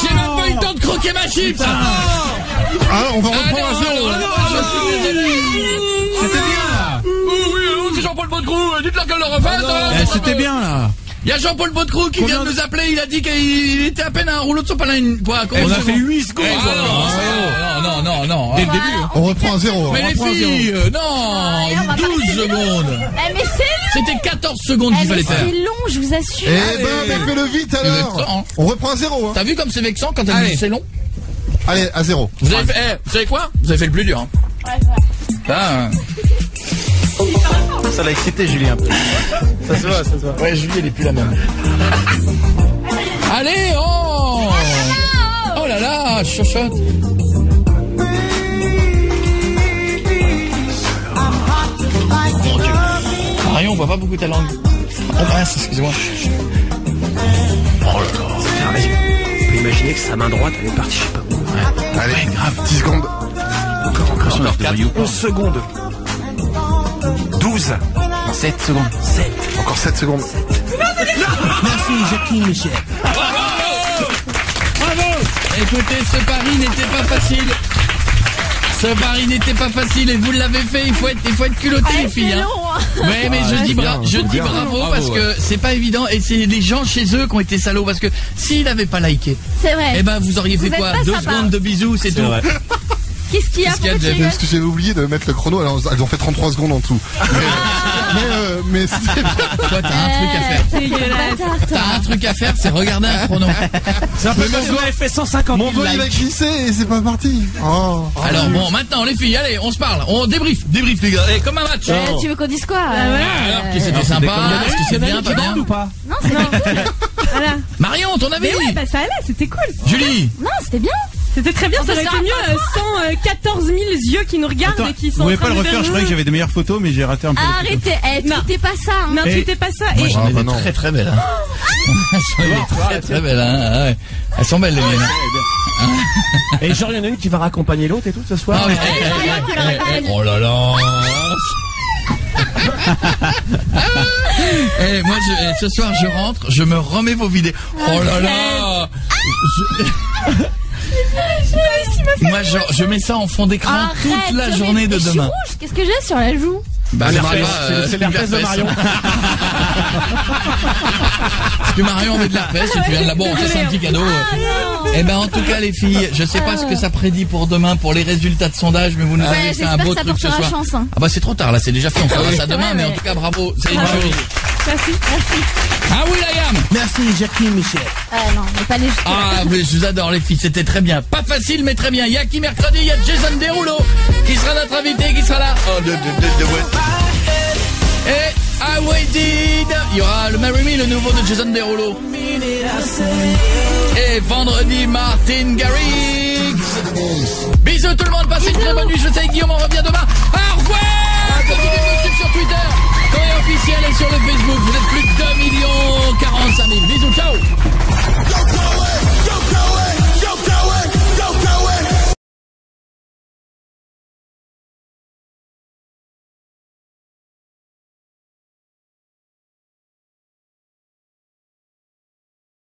A: J'ai même pas eu le temps de croquer ma chips.
P: Ah, on va reprendre à zéro.
E: C'était bien là.
A: Oui, c'est Jean-Paul Baudecroux. Dites-leur qu'elle le refasse.
E: C'était bien là.
A: Il y a Jean-Paul Baudecroux qui vient de nous appeler. Il a dit qu'il était à peine à un rouleau de sopalin.
C: On a fait 8 secondes.
A: Non.
C: Dès le début.
P: On reprend à zéro.
A: Mais les filles, non, 12 secondes.
B: Mais c'est long.
A: C'était 14 secondes qu'il fallait faire.
B: C'est long, je vous assure.
P: Eh ben, fais-le vite alors. On reprend à zéro. Hein.
A: T'as vu comme c'est vexant quand elle dit c'est long?
P: Allez, à zéro.
A: Vous avez fait, vous savez quoi? Vous avez fait le plus dur. Hein.
B: Ouais.
E: Ça l'a excité Julie un peu. Ça se voit.
A: Ouais, Julie elle est plus la même. Allez, oh là là, chochotte. Mon Dieu. Marion, on voit pas beaucoup ta langue. Oh mince, excusez-moi. Oh là là.
C: Vas-y. On peut imaginer que sa main droite, elle est partie, je sais pas où.
P: Allez, grave. 10 secondes.
C: Encore 4, 11 secondes. 12.
E: 7 secondes.
C: 7.
P: Encore 7 secondes.
C: Merci, Jacqueline Michel.
A: Bravo. Écoutez, ce pari n'était pas facile. Ce pari n'était pas facile et vous l'avez fait. Il faut être culotté, les filles. Hein. Ouais, mais je dis bravo parce que c'est pas évident et c'est les gens chez eux qui ont été salauds parce que s'ils n'avaient pas liké,
B: c'est vrai.
A: Eh ben vous auriez fait quoi? 2 secondes de bisous, c'est tout.
E: Vrai.
B: Qu'est-ce qu'il y a?
P: Parce que j'avais oublié de mettre le chrono, alors elles ont fait 33 secondes en tout. Mais c'est...
A: Toi, t'as un truc à faire. T'as un truc à faire, c'est regarder un chrono.
C: C'est un peu comme si on avait fait 150 000
P: Mon doigt il va glisser et c'est pas parti. Oh.
A: Alors bon, maintenant les filles, allez, on se parle, on débrief les gars, et comme un match.
B: Tu veux qu'on dise quoi
A: Alors, que c'était sympa, est-ce que c'est bien, pas bien
C: ou pas?
B: Non, c'était cool. Voilà.
A: Marion, ton avis?
D: Mais ouais, bah ça allait, c'était cool.
A: Julie?
B: Non, c'était bien.
D: C'était très bien, ça aurait été mieux sans 14 000 yeux qui nous regardent et qui sont.
E: Vous pouvez
D: en train
E: pas le
D: de
E: refaire, je croyais que j'avais des meilleures photos, mais j'ai raté un peu.
B: Arrêtez, tweetez pas ça.
D: Non, tweetez pas ça.
A: Moi, j'en ai des très très belles. J'en ai des très très belles. Hein. Ouais. Elles sont belles les miennes.
C: Et genre, il y en a une qui va raccompagner l'autre et tout ce soir.
A: Ah, oui. Oh là là. Moi, ce soir, je rentre, je me remets vos vidéos. Oh là là. Moi, je mets ça en fond d'écran toute la journée de demain.
B: Qu'est-ce que j'ai sur la joue?
A: Bah,
C: c'est l'herpès de Marion.
A: Parce que Marion met de l'herpès, si tu viens de là-bas, on fait ça un petit cadeau. Eh ben, en tout cas, les filles, je sais pas ce que ça prédit pour demain, pour les résultats de sondage, mais vous nous avez fait un beau truc ce soir. Ah bah, c'est trop tard, là, c'est déjà fait, on fera ça demain, mais en tout cas, bravo, c'est une chose.
D: Merci.
A: Ah oui, la gamme.
E: Merci, Jacqueline Michel.
B: Non, mais pas les
A: Ah, mais je vous adore, les filles, c'était très bien. Pas facile, mais très bien. Il y a qui mercredi, il y a Jason Derulo, qui sera notre invité, qui sera là. Et I Waited. Il y aura le Marry Me, le nouveau de Jason Derulo. Et vendredi, Martin Garrix. Bisous tout le monde, passez une très bonne nuit. Je sais que Guillaume, on revient demain. Au revoir. Continuez de nous suivre sur Twitter. Coé officiel et sur le Facebook. Vous êtes plus de 2 45 000. Bisous, ciao.